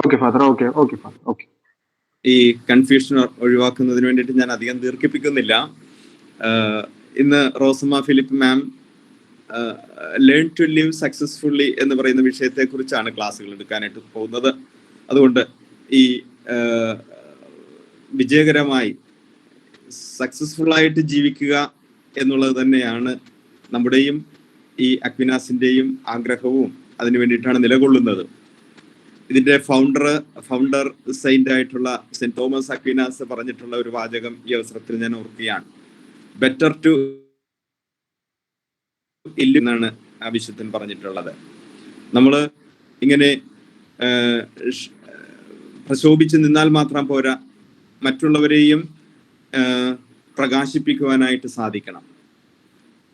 Okay father, okay okay father, okay. ഈ കൺഫ്യൂഷൻ ഒഴിവാക്കുന്നതിന് വേണ്ടിയിട്ട് ഞാൻ അധികം ദീർഘിപ്പിക്കുന്നില്ല. ഇന്ന് Rosamma Philip ma'am learn to live successfully എന്ന് പറയുന്ന വിഷയത്തെ കുറിച്ചാണ് ക്ലാസ്സുകൾ എടുക്കാനായിട്ട് പോകുന്നത്. അതുകൊണ്ട് ഈ വിജയകരമായി സക്സസ്ഫുൾ ആയിട്ട് ജീവിക്കുക എന്നുള്ളത് തന്നെയാണ് നമ്മുടെയും ഈ അക്വിനാസിന്റെയും ആഗ്രഹവും. അതിനു വേണ്ടിയിട്ടാണ് നിലകൊള്ളുന്നത്. ഇതിന്റെ ഫൗണ്ടർ സെയിന്റ് ആയിട്ടുള്ള സെന്റ് തോമസ് അക്വിനാസ് പറഞ്ഞിട്ടുള്ള ഒരു വാചകം ഈ അവസരത്തിൽ ഞാൻ ഓർക്കുകയാണ്. ബെറ്റർ ടു ഇല്ല എന്നാണ് ആ വിശുദ്ധൻ പറഞ്ഞിട്ടുള്ളത്. നമ്മൾ ഇങ്ങനെ പ്രശോഭിച്ച് നിന്നാൽ മാത്രം പോരാ, മറ്റുള്ളവരെയും പ്രകാശിപ്പിക്കുവാനായിട്ട് സാധിക്കണം.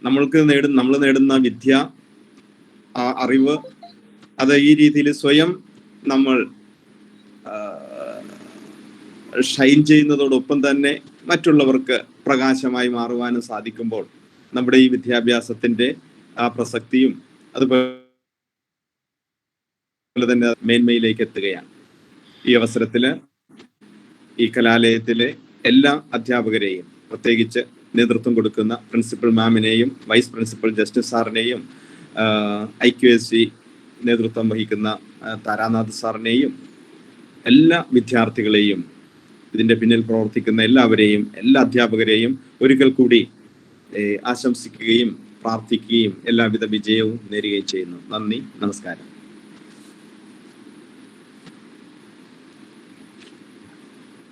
നമ്മൾ നേടുന്ന വിദ്യ, അറിവ്, അത് ഈ രീതിയിൽ സ്വയം നമ്മൾ ഷൈൻ ചെയ്യുന്നതോടൊപ്പം തന്നെ മറ്റുള്ളവർക്ക് പ്രകാശമായി മാറുവാനും സാധിക്കുമ്പോൾ നമ്മുടെ ഈ വിദ്യാഭ്യാസത്തിന്റെ ആ പ്രസക്തിയും അതുപോലെ തന്നെ മേന്മയിലേക്ക് എത്തുകയാണ്. ഈ അവസരത്തില് ഈ കലാലയത്തിലെ എല്ലാ അധ്യാപകരെയും, പ്രത്യേകിച്ച് നേതൃത്വം കൊടുക്കുന്ന പ്രിൻസിപ്പൽ മാമിനെയും വൈസ് പ്രിൻസിപ്പൽ ജസ്റ്റിസ് സാറിനെയും IQSC നേതൃത്വം വഹിക്കുന്ന താരാനാഥ് സാറിനെയും എല്ലാ വിദ്യാർത്ഥികളെയും, ഇതിന്റെ പിന്നിൽ പ്രവർത്തിക്കുന്ന എല്ലാവരെയും, എല്ലാ അധ്യാപകരെയും ഒരിക്കൽ കൂടി ആശംസിക്കുകയും പ്രാർത്ഥിക്കുകയും എല്ലാവിധ വിജയവും നേരുകയും ചെയ്യുന്നു. നന്ദി, നമസ്കാരം.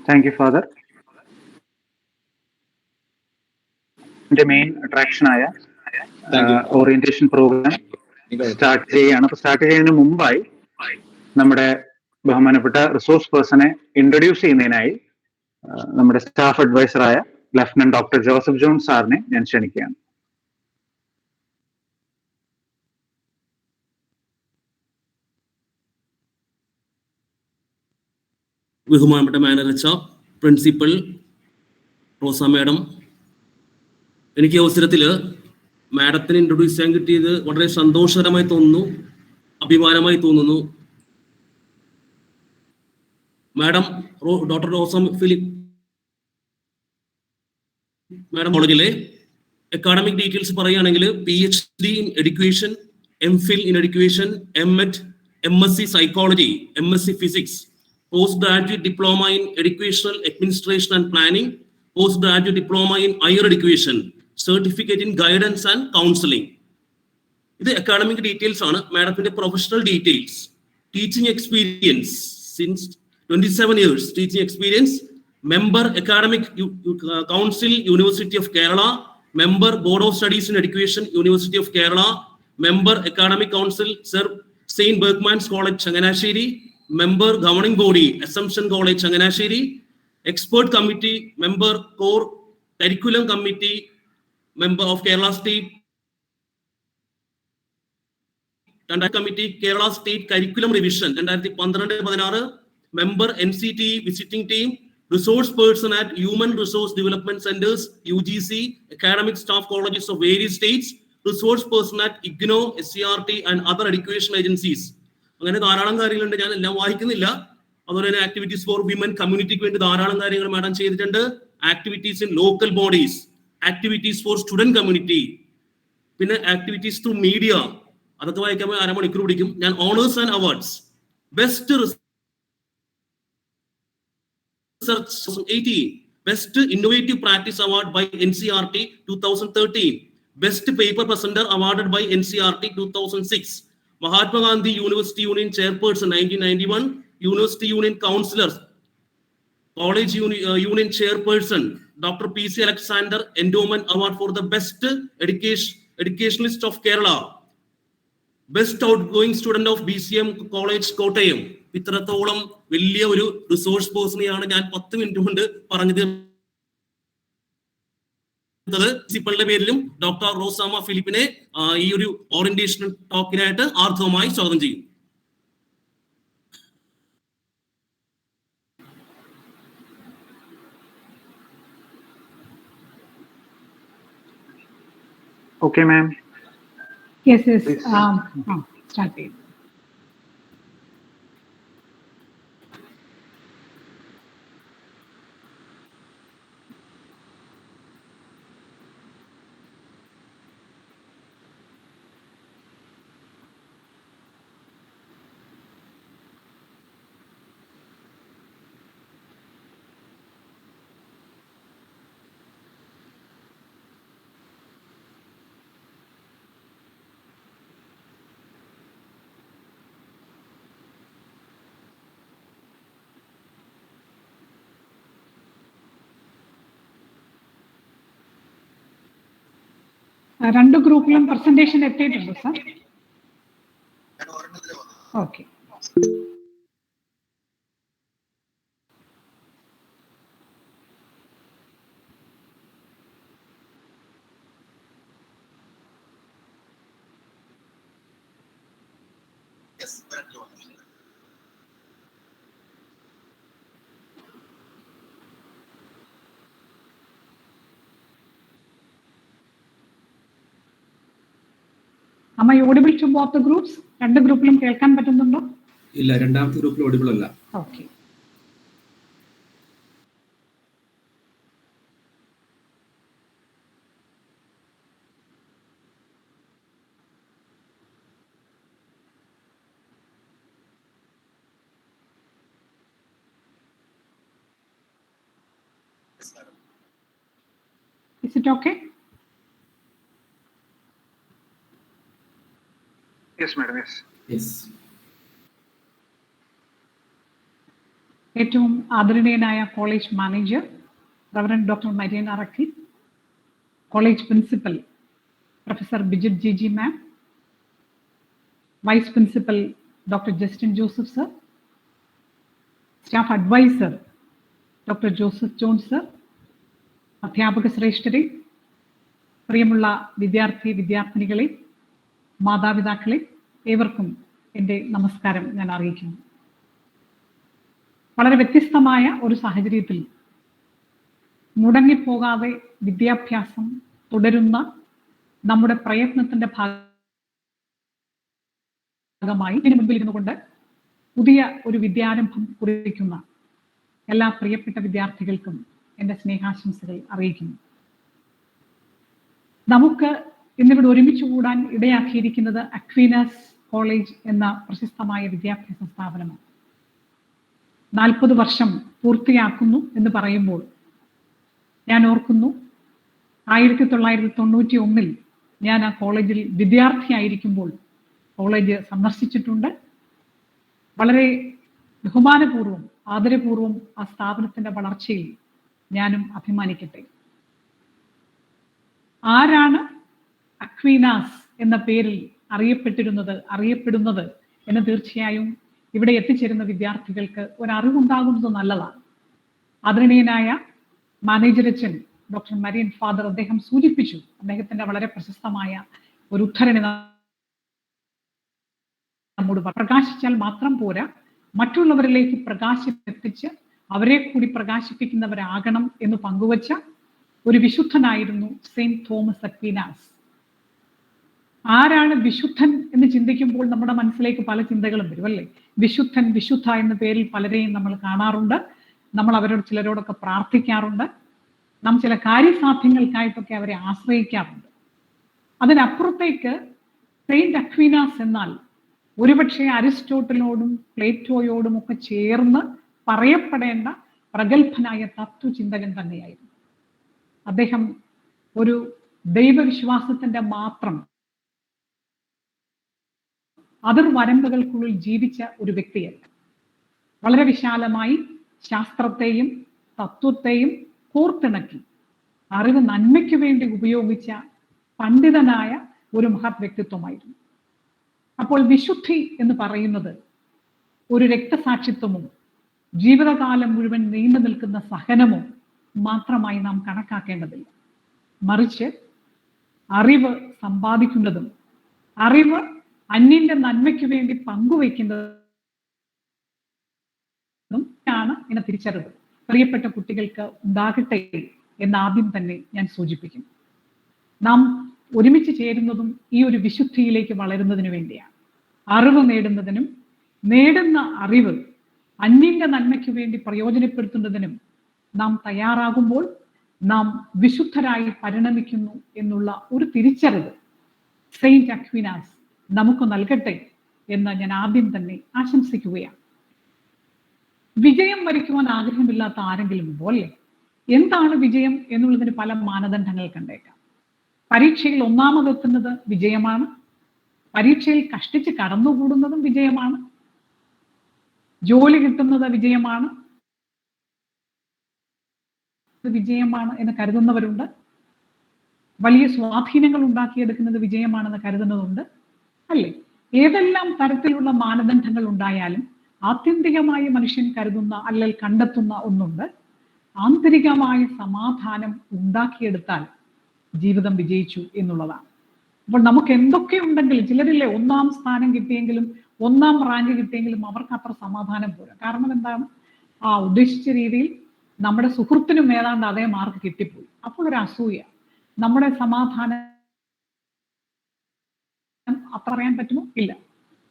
Thank you father. എന്റെ മെയിൻ അട്രാക്ഷനായ ഓറിയന്റേഷൻ പ്രോഗ്രാം സ്റ്റാർട്ട് ചെയ്യുകയാണ്. അപ്പൊ സ്റ്റാർട്ട് ചെയ്യുന്നതിന് മുമ്പായി നമ്മുടെ ബഹുമാനപ്പെട്ട റിസോഴ്സ് പേഴ്സണെ ഇൻട്രൊഡ്യൂസ് ചെയ്യുന്നതിനായി നമ്മുടെ സ്റ്റാഫ് അഡ്വൈസറായ ലഫ്റ്റനന്റ് ഡോക്ടർ ജോസഫ് ജോൺ സാറിനെ ഞാൻ ക്ഷണിക്കുകയാണ്. ബഹുമാനപ്പെട്ട മാനേജർ, പ്രിൻസിപ്പൽ റോസ മാഡം, എനിക്ക് അവസരത്തിൽ മാഡത്തിനെ ഇൻട്രൊഡ്യൂസ് ചെയ്യാൻ കിട്ടിയത് വളരെ സന്തോഷകരമായി തോന്നുന്നു, അഭിമാനമായി തോന്നുന്നു. മാഡം ഡോക്ടർ റോസ ഫിലിപ്പ് മാഡം കോളേജിലെ അക്കാഡമിക് ഡീറ്റെയിൽസ് പറയുകയാണെങ്കിൽ PhD in education, MPhil in education, M.Ed, MSc psychology, MSc physics, postgraduate diploma in educational administration and planning, postgraduate diploma in higher education, certificate in guidance and counseling. ഇത് academic details ആണ്. മാഡത്തിന്റെ professional details: teaching experience since 27 years teaching experience, member academic council university of Kerala, member board of studies in education university of Kerala, member academic council sir Saint Berchmans college Changanassery, member governing body Assumption College Changanasheri, expert committee member, core curriculum committee member of Kerala State committee, Kerala State curriculum revision 2012-16, member NCT visiting team, resource person at Human Resource Development Centers UGC, academic staff colleges of various states, resource person at IGNO, SCRT and other education agencies. അങ്ങനെ ധാരാളം കാര്യങ്ങളുണ്ട്, ഞാൻ എല്ലാം വായിക്കുന്നില്ല. അതുപോലെ തന്നെ activities for women കമ്മ്യൂണിറ്റിക്ക് വേണ്ടി ധാരാളം കാര്യങ്ങൾ മാഡം ചെയ്തിട്ടുണ്ട്. Activities in local bodies, activities for student community, പിന്നെ ആക്ടിവിറ്റീസ് ത്രൂ മീഡിയ, അതൊക്കെ വായിക്കുമ്പോൾ അരമണിക്കൂർ പിടിക്കും. ഞാൻ honours and awards, best research 2018, best innovative practice award by NCERT 2013, best paper presenter awarded by NCERT 2006, Mahatma Gandhi University Union Chairperson 1991, University Union Councillors, College Union Chairperson Dr. P.C. Alexander Endowment Award for the Best Educationalist of Kerala, Best Outgoing Student of BCM College Kottayam. ഇത്രത്തോളം വലിയ ഒരു resource പേഴ്സണെയാണ് ഞാൻ 10 minute കൊണ്ട് പറഞ്ഞത്. പ്രിൻസിപ്പലിന്റെ പേരിലും doctor റോസാമ ഫിലിപ്പിനെ ഈ ഒരു orientation ടോക്കിനായിട്ട് ആർദ്രമായി സ്വാഗതം ചെയ്യും. Okay, ma'am. Yes. Please. Start it. രണ്ട് ഗ്രൂപ്പിലും പ്രസന്റേഷൻ എത്തിയിട്ടുണ്ടോ sir? Okay. Am I audible to both the groups? രണ്ട് ഗ്രൂപ്പിലും കേൾക്കാൻ പറ്റുന്നുണ്ടോ? ഇല്ല, രണ്ടാമത്തെ ഗ്രൂപ്പിൽ ഓഡിബിൾ അല്ല. Okay. Is it okay? Yes, madam. Yes. ഏറ്റവും ആദരണീയനായ college manager reverend doctor Marian Arakkal, college principal professor Bijith G ma'am, vice principal doctor Justin Joseph sir, staff adviser doctor Joseph John sir, അധ്യാപക ശ്രേഷ്ഠരെ, പ്രിയമുള്ള വിദ്യാർത്ഥിനികളെ, മാതാപിതാക്കളെ, ഏവർക്കും എൻ്റെ നമസ്കാരം ഞാൻ അറിയിക്കുന്നു. വളരെ വ്യത്യസ്തമായ ഒരു സാഹചര്യത്തിൽ മുടങ്ങിപ്പോകാതെ വിദ്യാഭ്യാസം തുടരുന്ന നമ്മുടെ പ്രയത്നത്തിന്റെ ഭാഗമായി ഇതിനു മുൻപിൽ ഇരുന്നു കൊണ്ട് പുതിയ ഒരു വിദ്യാരംഭം കുറിക്കുന്ന എല്ലാ പ്രിയപ്പെട്ട വിദ്യാർത്ഥികൾക്കും എൻ്റെ സ്നേഹാശംസകൾ അറിയിക്കുന്നു. നമുക്ക് ഇന്നിവിടെ ഒരുമിച്ച് കൂടാൻ ഇടയാക്കിയിരിക്കുന്നത് അക്വീനാസ് കോളേജ് എന്ന പ്രശസ്തമായ വിദ്യാഭ്യാസ സ്ഥാപനമാണ്. 40 വർഷം പൂർത്തിയാക്കുന്നു എന്ന് പറയുമ്പോൾ ഞാൻ ഓർക്കുന്നു, 1991 ഞാൻ ആ കോളേജിൽ വിദ്യാർത്ഥിയായിരിക്കുമ്പോൾ കോളേജ് സന്ദർശിച്ചിട്ടുണ്ട്. വളരെ ബഹുമാനപൂർവ്വം ആദരപൂർവ്വം ആ സ്ഥാപനത്തിന്റെ വളർച്ചയിൽ ഞാനും അഭിമാനിക്കട്ടെ. ആരാണ് അക്വീനാസ് എന്ന പേരിൽ അറിയപ്പെടുന്നത് എന്ന് തീർച്ചയായും ഇവിടെ എത്തിച്ചേരുന്ന വിദ്യാർത്ഥികൾക്ക് ഒരറിവുണ്ടാകുന്നത് നല്ലതാണ്. ആദരണീയനായ മാനേജരച്ചൻ ഡോക്ടർ മരിയൻ ഫാദർ അദ്ദേഹം സൂചിപ്പിച്ചു, അദ്ദേഹത്തിന്റെ വളരെ പ്രശസ്തമായ ഒരു ഉദ്ധരണി നമ്മോട് പ്രകാശിച്ചാൽ മാത്രം പോരാ, മറ്റുള്ളവരിലേക്ക് പ്രകാശം എത്തിച്ച് അവരെ കൂടി പ്രകാശിപ്പിക്കുന്നവരാകണം എന്ന് പങ്കുവച്ച ഒരു വിശുദ്ധനായിരുന്നു സെയിന്റ് തോമസ് അക്വീനാസ്. ആരാണ് വിശുദ്ധൻ എന്ന് ചിന്തിക്കുമ്പോൾ നമ്മുടെ മനസ്സിലേക്ക് പല ചിന്തകളും വരും അല്ലേ? വിശുദ്ധൻ, വിശുദ്ധ എന്ന പേരിൽ പലരെയും നമ്മൾ കാണാറുണ്ട്. നമ്മൾ ചിലരോടൊക്കെ പ്രാർത്ഥിക്കാറുണ്ട്. നാം ചില കാര്യസാധ്യങ്ങൾക്കായിട്ടൊക്കെ അവരെ ആശ്രയിക്കാറുണ്ട്. അതിനപ്പുറത്തേക്ക് സെയിന്റ് അക്വീനാസ് എന്നാൽ ഒരുപക്ഷെ അരിസ്റ്റോട്ടലിനോടും പ്ലേറ്റോയോടും ഒക്കെ ചേർന്ന് പറയപ്പെടേണ്ട പ്രഗത്ഭനായ തത്വചിന്തകൻ തന്നെയായിരുന്നു. അദ്ദേഹം ഒരു ദൈവവിശ്വാസത്തിന്റെ മാത്രം അതിർവരമ്പുകൾക്കുള്ളിൽ ജീവിച്ച ഒരു വ്യക്തിയല്ല. വളരെ വിശാലമായി ശാസ്ത്രത്തെയും തത്വത്തെയും കോർത്തിണക്കി അറിവ് നന്മയ്ക്ക് വേണ്ടി ഉപയോഗിച്ച പണ്ഡിതനായ ഒരു മഹത് വ്യക്തിത്വമായിരുന്നു. അപ്പോൾ വിശുദ്ധി എന്ന് പറയുന്നത് ഒരു രക്തസാക്ഷിത്വമോ ജീവിതകാലം മുഴുവൻ നീണ്ടു നിൽക്കുന്ന സഹനമോ മാത്രമായി നാം കണക്കാക്കേണ്ടതില്ല. മറിച്ച് അറിവ് സമ്പാദിക്കുന്നതും അറിവ് അന്യന്റെ നന്മയ്ക്ക് വേണ്ടി പങ്കുവയ്ക്കുന്നതും ആണ് എന്ന തിരിച്ചറിവ് പ്രിയപ്പെട്ട കുട്ടികൾക്ക് ഉണ്ടാകട്ടെ എന്ന് ആദ്യം തന്നെ ഞാൻ സൂചിപ്പിക്കുന്നു. നാം ഒരുമിച്ച് ചേരുന്നതും ഈ ഒരു വിശുദ്ധിയിലേക്ക് വളരുന്നതിനു വേണ്ടിയാണ്. അറിവ് നേടുന്നതിനും നേടുന്ന അറിവ് അന്യന്റെ നന്മയ്ക്ക് വേണ്ടി പ്രയോജനപ്പെടുത്തുന്നതിനും നാം തയ്യാറാകുമ്പോൾ നാം വിശുദ്ധരായി പരിണമിക്കുന്നു എന്നുള്ള ഒരു തിരിച്ചറിവ് സെയിന്റ് അക്വിനാസ് നമുക്ക് നൽകട്ടെ എന്ന് ഞാൻ ആദ്യം തന്നെ ആശംസിക്കുകയാണ്. വിജയം വരിക്കുവാൻ ആഗ്രഹമില്ലാത്ത ആരെങ്കിലും പോലെ എന്താണ് വിജയം എന്നുള്ളതിന് പല മാനദണ്ഡങ്ങൾ കണ്ടേക്കാം. പരീക്ഷയിൽ ഒന്നാമതെത്തുന്നത് വിജയമാണ്. പരീക്ഷയിൽ കഷ്ടിച്ച് കടന്നുകൂടുന്നതും വിജയമാണ്. ജോലി കിട്ടുന്നത് വിജയമാണ് എന്ന് കരുതുന്നവരുണ്ട്. വലിയ സ്വാധീനങ്ങൾ ഉണ്ടാക്കിയെടുക്കുന്നത് വിജയമാണെന്ന് കരുതുന്നതുണ്ട്. അല്ലേ? ഏതെല്ലാം തരത്തിലുള്ള മാനദണ്ഡങ്ങൾ ഉണ്ടായാലും ആത്യന്തികമായി മനുഷ്യൻ കരുതുന്ന അല്ലെങ്കിൽ കണ്ടെത്തുന്ന ഒന്നുണ്ട്: ആന്തരികമായ സമാധാനം ഉണ്ടാക്കിയെടുത്താൽ ജീവിതം വിജയിച്ചു എന്നുള്ളതാണ്. അപ്പോൾ നമുക്ക് എന്തൊക്കെ ഉണ്ടെങ്കിലും, ചിലരില്ലേ 1ാം സ്ഥാനം കിട്ടിയെങ്കിലും 1ാം റാങ്ക് കിട്ടിയെങ്കിലും അവർക്ക് അത്ര സമാധാനം പോരാ. കാരണം എന്താണ്? ആ ഉദ്ദേശിച്ച രീതിയിൽ നമ്മുടെ സുഹൃത്തിനും ഏതാണ്ട് അതേ മാർക്ക് കിട്ടിപ്പോയി. അപ്പോൾ ഒരു അസൂയ. നമ്മുടെ സമാധാനം അത്ര അറിയാൻ പറ്റുമോ? ഇല്ല.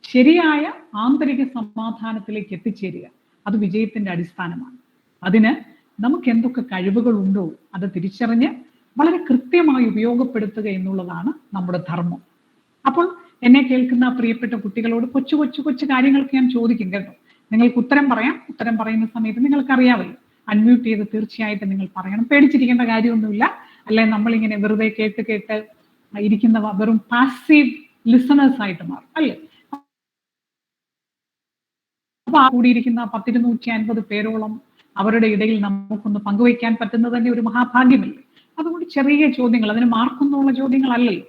ശരിയായ ആന്തരിക സമാധാനത്തിലേക്ക് എത്തിച്ചേരുക, അത് വിജയത്തിന്റെ അടിസ്ഥാനമാണ്. അതിന് നമുക്ക് എന്തൊക്കെ കഴിവുകൾ ഉണ്ടോ അത് തിരിച്ചറിഞ്ഞ് വളരെ കൃത്യമായി ഉപയോഗപ്പെടുത്തുക എന്നുള്ളതാണ് നമ്മുടെ ധർമ്മം. അപ്പോൾ എന്നെ കേൾക്കുന്ന പ്രിയപ്പെട്ട കുട്ടികളോട് കൊച്ചു കൊച്ചു കൊച്ചു കാര്യങ്ങൾക്ക് ഞാൻ ചോദിക്കും കേട്ടോ. നിങ്ങൾക്ക് ഉത്തരം പറയാം. ഉത്തരം പറയുന്ന സമയത്ത് നിങ്ങൾക്ക് അറിയാമല്ലോ, അൺമ്യൂട്ട് ചെയ്ത് തീർച്ചയായിട്ടും നിങ്ങൾ പറയണം. പേടിച്ചിരിക്കേണ്ട കാര്യമൊന്നുമില്ല. അല്ലെ നമ്മളിങ്ങനെ വെറുതെ കേട്ട് കേട്ട് ഇരിക്കുന്ന വെറും പാസീവ് ലിസണേഴ്സ് ആയിട്ട് മാറും, അല്ലേ? അപ്പൊ ആ കൂടിയിരിക്കുന്ന 1,250 പേരോളം അവരുടെ ഇടയിൽ നമുക്കൊന്ന് പങ്കുവയ്ക്കാൻ പറ്റുന്നത് തന്നെ ഒരു മഹാഭാഗ്യമല്ലേ. അതുകൊണ്ട് ചെറിയ ചോദ്യങ്ങൾ, അതിന് മാർക്കൊന്നുമുള്ള ചോദ്യങ്ങളല്ലല്ലോ.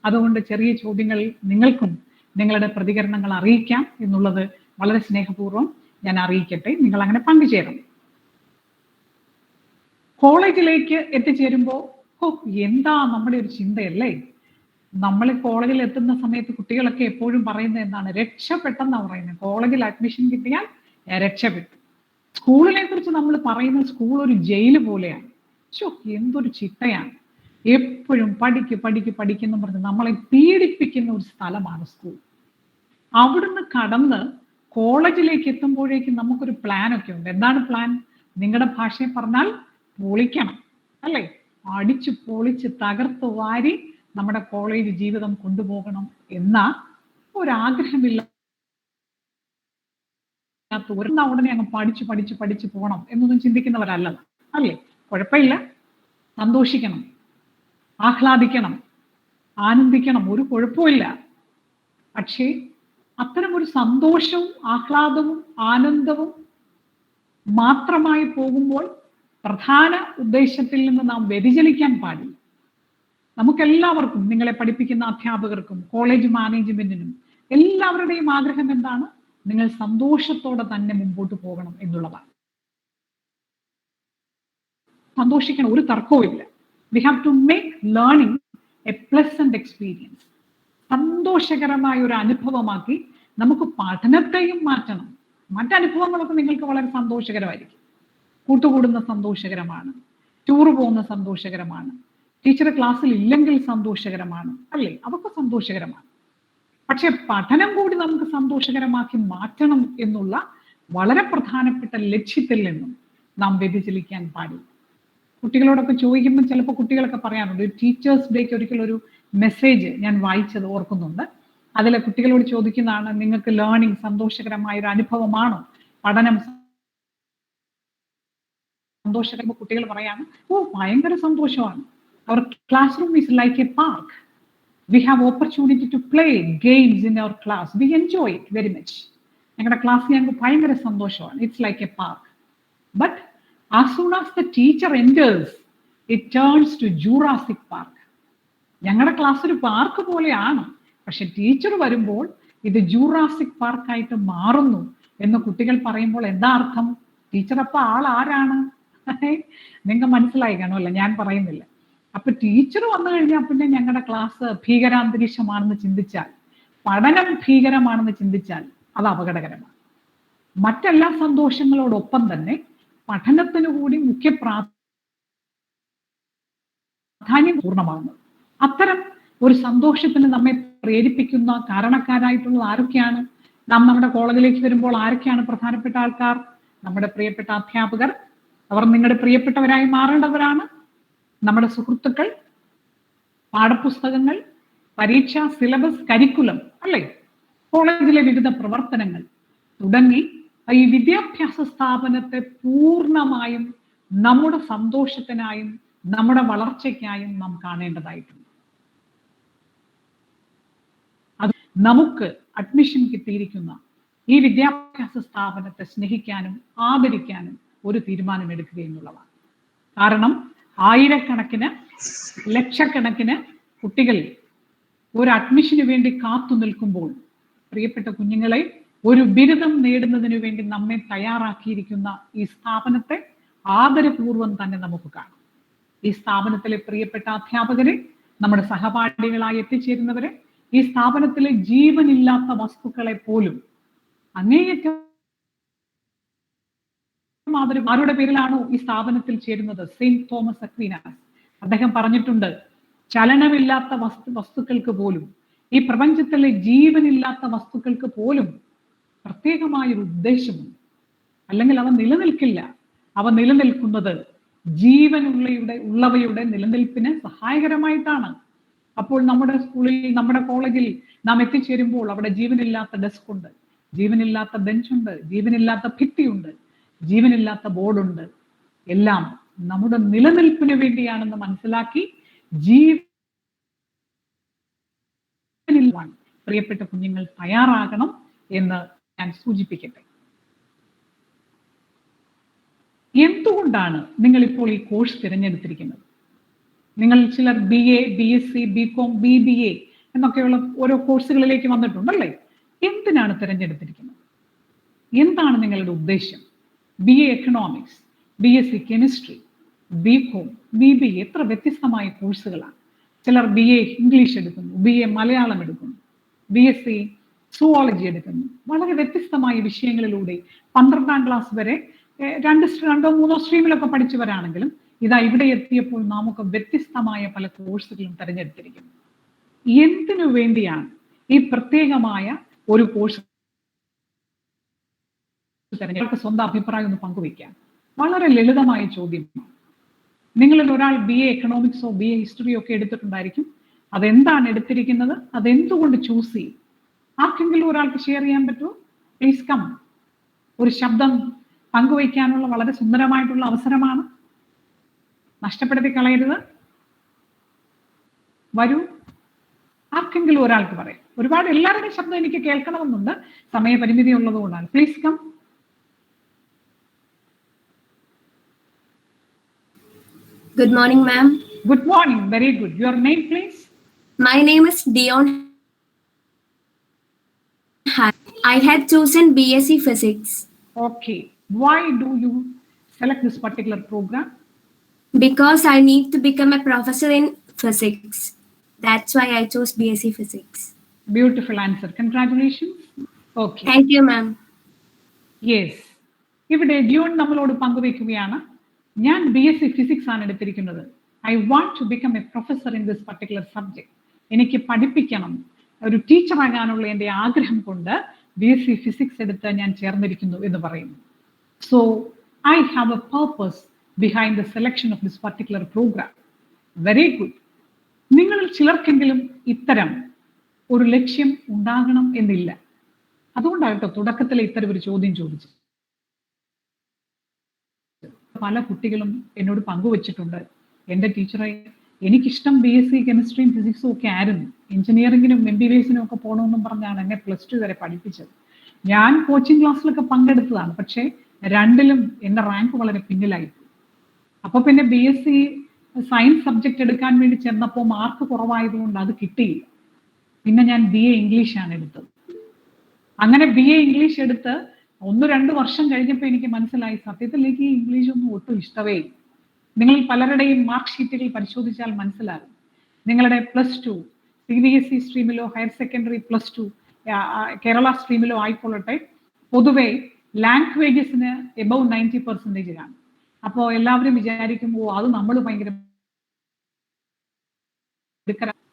അതുകൊണ്ട് ചെറിയ ചോദ്യങ്ങൾ നിങ്ങൾക്കും നിങ്ങളുടെ പ്രതികരണങ്ങൾ അറിയിക്കാം എന്നുള്ളത് വളരെ സ്നേഹപൂർവ്വം ഞാൻ അറിയിക്കട്ടെ. നിങ്ങൾ അങ്ങനെ പങ്കുചേരണം. കോളേജിലേക്ക് എത്തിച്ചേരുമ്പോൾ എന്താ നമ്മുടെ ഒരു ചിന്തയല്ലേ? നമ്മൾ കോളേജിൽ എത്തുന്ന സമയത്ത് കുട്ടികളൊക്കെ എപ്പോഴും പറയുന്നത് എന്താണ്? രക്ഷപ്പെട്ടെന്നാ പറയുന്നത്. കോളേജിൽ അഡ്മിഷൻ കിട്ടിയാൽ രക്ഷപ്പെട്ടു. സ്കൂളിനെ കുറിച്ച് നമ്മൾ പറയുന്നത് സ്കൂൾ ഒരു ജയില് പോലെയാണ്. എന്തൊരു ചിട്ടയാണ്! എപ്പോഴും പഠിക്കുന്നു പറഞ്ഞ് നമ്മളെ പീഡിപ്പിക്കുന്ന ഒരു സ്ഥലമാണ് സ്കൂൾ. അവിടുന്ന് കടന്ന് കോളേജിലേക്ക് എത്തുമ്പോഴേക്കും നമുക്കൊരു പ്ലാനൊക്കെ ഉണ്ട്. എന്താണ് പ്ലാൻ? നിങ്ങളുടെ ഭാഷയിൽ പറഞ്ഞാൽ പൊളിക്കണം, അല്ലേ? അടിച്ചു പൊളിച്ച് തകർത്ത് വാരി നമ്മുടെ കോളേജ് ജീവിതം കൊണ്ടുപോകണം എന്ന ഒരാഗ്രഹമില്ല. ഉടനെ അങ്ങ് പഠിച്ചു പോകണം എന്നൊന്നും ചിന്തിക്കുന്നവരല്ല, അല്ലേ? കുഴപ്പമില്ല, സന്തോഷിക്കണം, ആഹ്ലാദിക്കണം, ആനന്ദിക്കണം, ഒരു കുഴപ്പമില്ല. പക്ഷേ അത്തരമൊരു സന്തോഷവും ആഹ്ലാദവും ആനന്ദവും മാത്രമായി പോകുമ്പോൾ പ്രധാന ഉദ്ദേശത്തിൽ നിന്ന് നാം വ്യതിചലിക്കാൻ പാടില്ല. നമുക്കെല്ലാവർക്കും, നിങ്ങളെ പഠിപ്പിക്കുന്ന അധ്യാപകർക്കും കോളേജ് മാനേജ്മെന്റിനും എല്ലാവരുടെയും ആഗ്രഹം എന്താണ്? നിങ്ങൾ സന്തോഷത്തോടെ തന്നെ മുമ്പോട്ട് പോകണം എന്നുള്ളതാണ്. സന്തോഷിക്കണം, ഒരു തർക്കവുമില്ല. We have to make learning a pleasant experience. സന്തോഷകരമായ ഒരു അനുഭവമാക്കി നമുക്ക് പഠനത്തെയും മാറ്റണം. മറ്റനുഭവങ്ങളൊക്കെ നിങ്ങൾക്ക് വളരെ സന്തോഷകരമായിരിക്കും. കൂട്ടുകൂടുന്ന സന്തോഷകരമാണ്, ടൂർ പോകുന്ന സന്തോഷകരമാണ്, ടീച്ചർ ക്ലാസ്സിൽ ഇല്ലെങ്കിൽ സന്തോഷകരമാണ്, അല്ലേ? അതൊക്കെ സന്തോഷകരമാണ്. പക്ഷെ പഠനം കൂടി നമുക്ക് സന്തോഷകരമാക്കി മാറ്റണം എന്നുള്ള വളരെ പ്രധാനപ്പെട്ട ലക്ഷ്യത്തിൽ നിന്നും നാം വ്യതിചലിക്കാൻ പാടില്ല. കുട്ടികളോടൊക്കെ ചോദിക്കുമ്പോൾ ചിലപ്പോൾ കുട്ടികളൊക്കെ പറയാറുണ്ട്. ഒരു ടീച്ചേഴ്സ് ഡേക്ക് ഒരിക്കലൊരു മെസ്സേജ് ഞാൻ വായിച്ചത് ഓർക്കുന്നുണ്ട്. അതിലെ കുട്ടികളോട് ചോദിക്കുന്നതാണ്, നിങ്ങൾക്ക് ലേണിംഗ് സന്തോഷകരമായ ഒരു അനുഭവമാണോ? പഠനം സന്തോഷകരമായ? കുട്ടികൾ പറയാണ്, ഭയങ്കര സന്തോഷമാണ്. അവർ class room is like a park. We have opportunity to play games in our class. We enjoy it very much. ഞങ്ങളുടെ ക്ലാസ് ഞങ്ങൾക്ക് ഭയങ്കര സന്തോഷമാണ്. It's like a park. But As soon as the teacher enters, it turns to Jurassic Park. ഞങ്ങളുടെ class ഒരു park പോലെയാണ്, പക്ഷെ teacher വരുമ്പോൾ ഇത് ജൂറാസിക് പാർക്കായിട്ട് മാറുന്നു എന്ന് കുട്ടികൾ പറയുമ്പോൾ എന്താ അർത്ഥം? ടീച്ചർ അപ്പൊ ആരാണ്? നിങ്ങൾക്ക് മനസ്സിലായി കാണുമല്ലോ, ഞാൻ പറയുന്നില്ല. അപ്പൊ ടീച്ചർ വന്നു കഴിഞ്ഞാൽ പിന്നെ ഞങ്ങളുടെ ക്ലാസ് ഭീകരാന്തരീക്ഷമാണെന്ന് ചിന്തിച്ചാൽ, പഠനം ഭീകരമാണെന്ന് ചിന്തിച്ചാൽ അത് അപകടകരമാണ്. മറ്റെല്ലാ സന്തോഷങ്ങളോടൊപ്പം തന്നെ പഠനത്തിന് കൂടി മുഖ്യ പ്രാധാന്യം പൂർണ്ണമാകുന്നത്. അത്തരം ഒരു സന്തോഷത്തിന് നമ്മെ പ്രേരിപ്പിക്കുന്ന കാരണക്കാരായിട്ടുള്ളത് ആരൊക്കെയാണ്? നാം നമ്മുടെ കോളേജിലേക്ക് വരുമ്പോൾ ആരൊക്കെയാണ് പ്രധാനപ്പെട്ട ആൾക്കാർ? നമ്മുടെ പ്രിയപ്പെട്ട അധ്യാപകർ, അവർ നിങ്ങളുടെ പ്രിയപ്പെട്ടവരായി മാറേണ്ടവരാണ്. നമ്മുടെ സുഹൃത്തുക്കൾ, പാഠപുസ്തകങ്ങൾ, പരീക്ഷ, സിലബസ്, കരിക്കുലം, അല്ലേ, കോളേജിലെ വിവിധ പ്രവർത്തനങ്ങൾ തുടങ്ങി ഈ വിദ്യാഭ്യാസ സ്ഥാപനത്തെ പൂർണ്ണമായും നമ്മുടെ സന്തോഷത്തിനായും നമ്മുടെ വളർച്ചയ്ക്കായും നാം കാണേണ്ടതായിട്ടുണ്ട്. അത് നമുക്ക് അഡ്മിഷൻ കിട്ടിയിരിക്കുന്ന ഈ വിദ്യാഭ്യാസ സ്ഥാപനത്തെ സ്നേഹിക്കാനും ആദരിക്കാനും ഒരു തീരുമാനം എടുക്കുക എന്നുള്ളതാണ്. കാരണം ആയിരക്കണക്കിന് ലക്ഷക്കണക്കിന് കുട്ടികൾ ഒരു അഡ്മിഷന് വേണ്ടി കാത്തു നിൽക്കുമ്പോൾ, പ്രിയപ്പെട്ട കുഞ്ഞുങ്ങളെ, ഒരു ബിരുദം നേടുന്നതിന് വേണ്ടി നമ്മെ തയ്യാറാക്കിയിരിക്കുന്ന ഈ സ്ഥാപനത്തെ ആദരപൂർവ്വം തന്നെ നമുക്ക് കാണാം. ഈ സ്ഥാപനത്തിലെ പ്രിയപ്പെട്ട അധ്യാപകരെ, നമ്മുടെ സഹപാഠികളായി എത്തിച്ചേരുന്നവരെ, ഈ സ്ഥാപനത്തിലെ ജീവനില്ലാത്ത വസ്തുക്കളെ പോലും അങ്ങേയറ്റം ആരുടെ പേരിലാണോ ഈ സ്ഥാപനത്തിൽ ചേരുന്നത്? Saint Thomas Aquinas. അദ്ദേഹം പറഞ്ഞിട്ടുണ്ട്, ചലനമില്ലാത്ത വസ്തുക്കൾക്ക് പോലും, ഈ പ്രപഞ്ചത്തിലെ ജീവനില്ലാത്ത വസ്തുക്കൾക്ക് പോലും പ്രത്യേകമായൊരു ഉദ്ദേശമുണ്ട്. അല്ലെങ്കിൽ അവ നിലനിൽക്കില്ല. അവ നിലനിൽക്കുന്നത് ജീവനുള്ളവയുടെ നിലനിൽപ്പിന് സഹായകരമായിട്ടാണ്. അപ്പോൾ നമ്മുടെ സ്കൂളിൽ, നമ്മുടെ കോളേജിൽ നാം എത്തിച്ചേരുമ്പോൾ അവിടെ ജീവനില്ലാത്ത ഡെസ്ക് ഉണ്ട്, ജീവനില്ലാത്ത ബെഞ്ചുണ്ട്, ജീവനില്ലാത്ത ഭിത്തിയുണ്ട്, ജീവനില്ലാത്ത ബോർഡുണ്ട്. എല്ലാം നമ്മുടെ നിലനിൽപ്പിന് വേണ്ടിയാണെന്ന് മനസ്സിലാക്കി ജീവനിൽ പ്രിയപ്പെട്ട കുഞ്ഞുങ്ങൾ തയ്യാറാകണം എന്ന് ഞാൻ സൂചിപ്പിക്കട്ടെ. എന്തുകൊണ്ടാണ് നിങ്ങൾ ഇപ്പോൾ ഈ കോഴ്സ് തിരഞ്ഞെടുത്തിരിക്കുന്നത്? നിങ്ങൾ ചിലർ BA, BSc, BCom, BBA എന്നൊക്കെയുള്ള ഓരോ കോഴ്സുകളിലേക്ക് വന്നിട്ടുണ്ടല്ലേ? എന്തിനാണ് തിരഞ്ഞെടുത്തിരിക്കുന്നത്? എന്താണ് നിങ്ങളുടെ ഉദ്ദേശം? BA economics, BSc chemistry, BCom, BBA, എത്ര വ്യത്യസ്തമായ കോഴ്സുകളാണ്. ചിലർ BA ഇംഗ്ലീഷ് എടുക്കുന്നു, BA മലയാളം എടുക്കുന്നു, BSc സുവോളജി എടുക്കുന്നു. വളരെ വ്യത്യസ്തമായ വിഷയങ്ങളിലൂടെ 12ാം ക്ലാസ് വരെ രണ്ടോ മൂന്നോ സ്ട്രീമിലൊക്കെ പഠിച്ചവരാണെങ്കിലും ഇതാ ഇവിടെ എത്തിയപ്പോൾ നമുക്ക് വ്യത്യസ്തമായ പല കോഴ്സുകളും തിരഞ്ഞെടുത്തിരിക്കുന്നു. എന്തിനു വേണ്ടിയാണ് ഈ പ്രത്യേകമായ ഒരു കോഴ്സ് തിരഞ്ഞെടുപ്പ്? സ്വന്തം അഭിപ്രായം ഒന്ന് പങ്കുവയ്ക്കാം. വളരെ ലളിതമായ ചോദ്യമാണ്. നിങ്ങളിൽ ഒരാൾ BA എക്കണോമിക്സോ BA ഹിസ്റ്ററിയോ ഒക്കെ എടുത്തിട്ടുണ്ടായിരിക്കും. അതെന്താണ് എടുത്തിരിക്കുന്നത്? അതെന്തുകൊണ്ട് ചൂസ് ചെയ്യും? ആർക്കെങ്കിലും ഒരാൾക്ക് ഷെയർ ചെയ്യാൻ പറ്റുമോ? Please come. ഒരു ശബ്ദം പങ്കുവയ്ക്കാനുള്ള വളരെ സുന്ദരമായിട്ടുള്ള അവസരമാണ്, നഷ്ടപ്പെടുത്തി കളയരുത്. വരൂ, ആർക്കെങ്കിലും ഒരാൾക്ക് പറയാം. ഒരുപാട് എല്ലാവരുടെയും ശബ്ദം എനിക്ക് കേൾക്കണമെന്നുണ്ട്, സമയപരിമിതി ഉള്ളതുകൊണ്ടാണ്. Please come. Good morning, ma'am. Good morning. Very good. Your name, please? My name is Dion. I had chosen BSc Physics. Okay. Why do you select this particular program? Because I need to become a professor in physics. That's why I chose BSc Physics. Beautiful answer. Congratulations. Okay. Thank you, ma'am. Yes. ഇവിടെ ജിയോൺ നമ്മളോട് പങ്കുവയ്ക്കുകയാണ്, ഞാൻ BSc physics ആണ് എടുത്തിരിക്കുന്നത്. I want to become a professor in this particular subject. എനിക്ക് പഠിപ്പിക്കണം, ഒരു teacher ആകാനുള്ള എൻ്റെ ആഗ്രഹം കൊണ്ട് BSc ഫിസിക്സ് എടുത്ത് ഞാൻ ചേർന്നിരിക്കുന്നു എന്ന് പറയുന്നു. So I have a purpose behind the selection of this particular programme. Very good. നിങ്ങളിൽ ചിലർക്കെങ്കിലും ഇത്തരം ഒരു ലക്ഷ്യം ഉണ്ടാകണം എന്നില്ല. അതുകൊണ്ടാകട്ടോ തുടക്കത്തിൽ ഇത്തരം ഒരു ചോദ്യം ചോദിച്ചു. പല കുട്ടികളും എന്നോട് പങ്കുവച്ചിട്ടുണ്ട്, എൻ്റെ ടീച്ചറെ, എനിക്കിഷ്ടം BSc കെമിസ്ട്രിയും ഫിസിക്സും ഒക്കെ ആയിരുന്നു, എഞ്ചിനീയറിങ്ങിനും MBBSനും ഒക്കെ പോകണമെന്നും പറഞ്ഞാണ് എന്നെ +2 വരെ പഠിപ്പിച്ചത്. ഞാൻ കോച്ചിങ് ക്ലാസ്സിലൊക്കെ പങ്കെടുത്തതാണ്, പക്ഷേ രണ്ടിലും എൻ്റെ റാങ്ക് വളരെ പിന്നിലായി. അപ്പൊ പിന്നെ BSc സയൻസ് സബ്ജക്ട് എടുക്കാൻ വേണ്ടി ചെന്നപ്പോൾ മാർക്ക് കുറവായതുകൊണ്ട് അത് കിട്ടിയില്ല. പിന്നെ ഞാൻ BA ഇംഗ്ലീഷാണ് എടുത്തത്. അങ്ങനെ BA ഇംഗ്ലീഷ് എടുത്ത് 1-2 വർഷം കഴിഞ്ഞപ്പോൾ എനിക്ക് മനസ്സിലായി സത്യത്തിലേക്ക് ഇംഗ്ലീഷ് ഒന്നും ഒട്ടും ഇഷ്ടമേ ഇല്ല. നിങ്ങൾ പലരുടെയും മാർക്ക് ഷീറ്റുകൾ പരിശോധിച്ചാൽ മനസ്സിലാകും. നിങ്ങളുടെ +2 CBSE സ്ട്രീമിലോ ഹയർ സെക്കൻഡറി +2 കേരള സ്ട്രീമിലോ ആയിക്കൊള്ളട്ടെ, പൊതുവെ ലാംഗ്വേജസിന് എബവ് 90% ആണ്. അപ്പോൾ എല്ലാവരും വിചാരിക്കുമ്പോൾ അത് നമ്മൾ ഭയങ്കര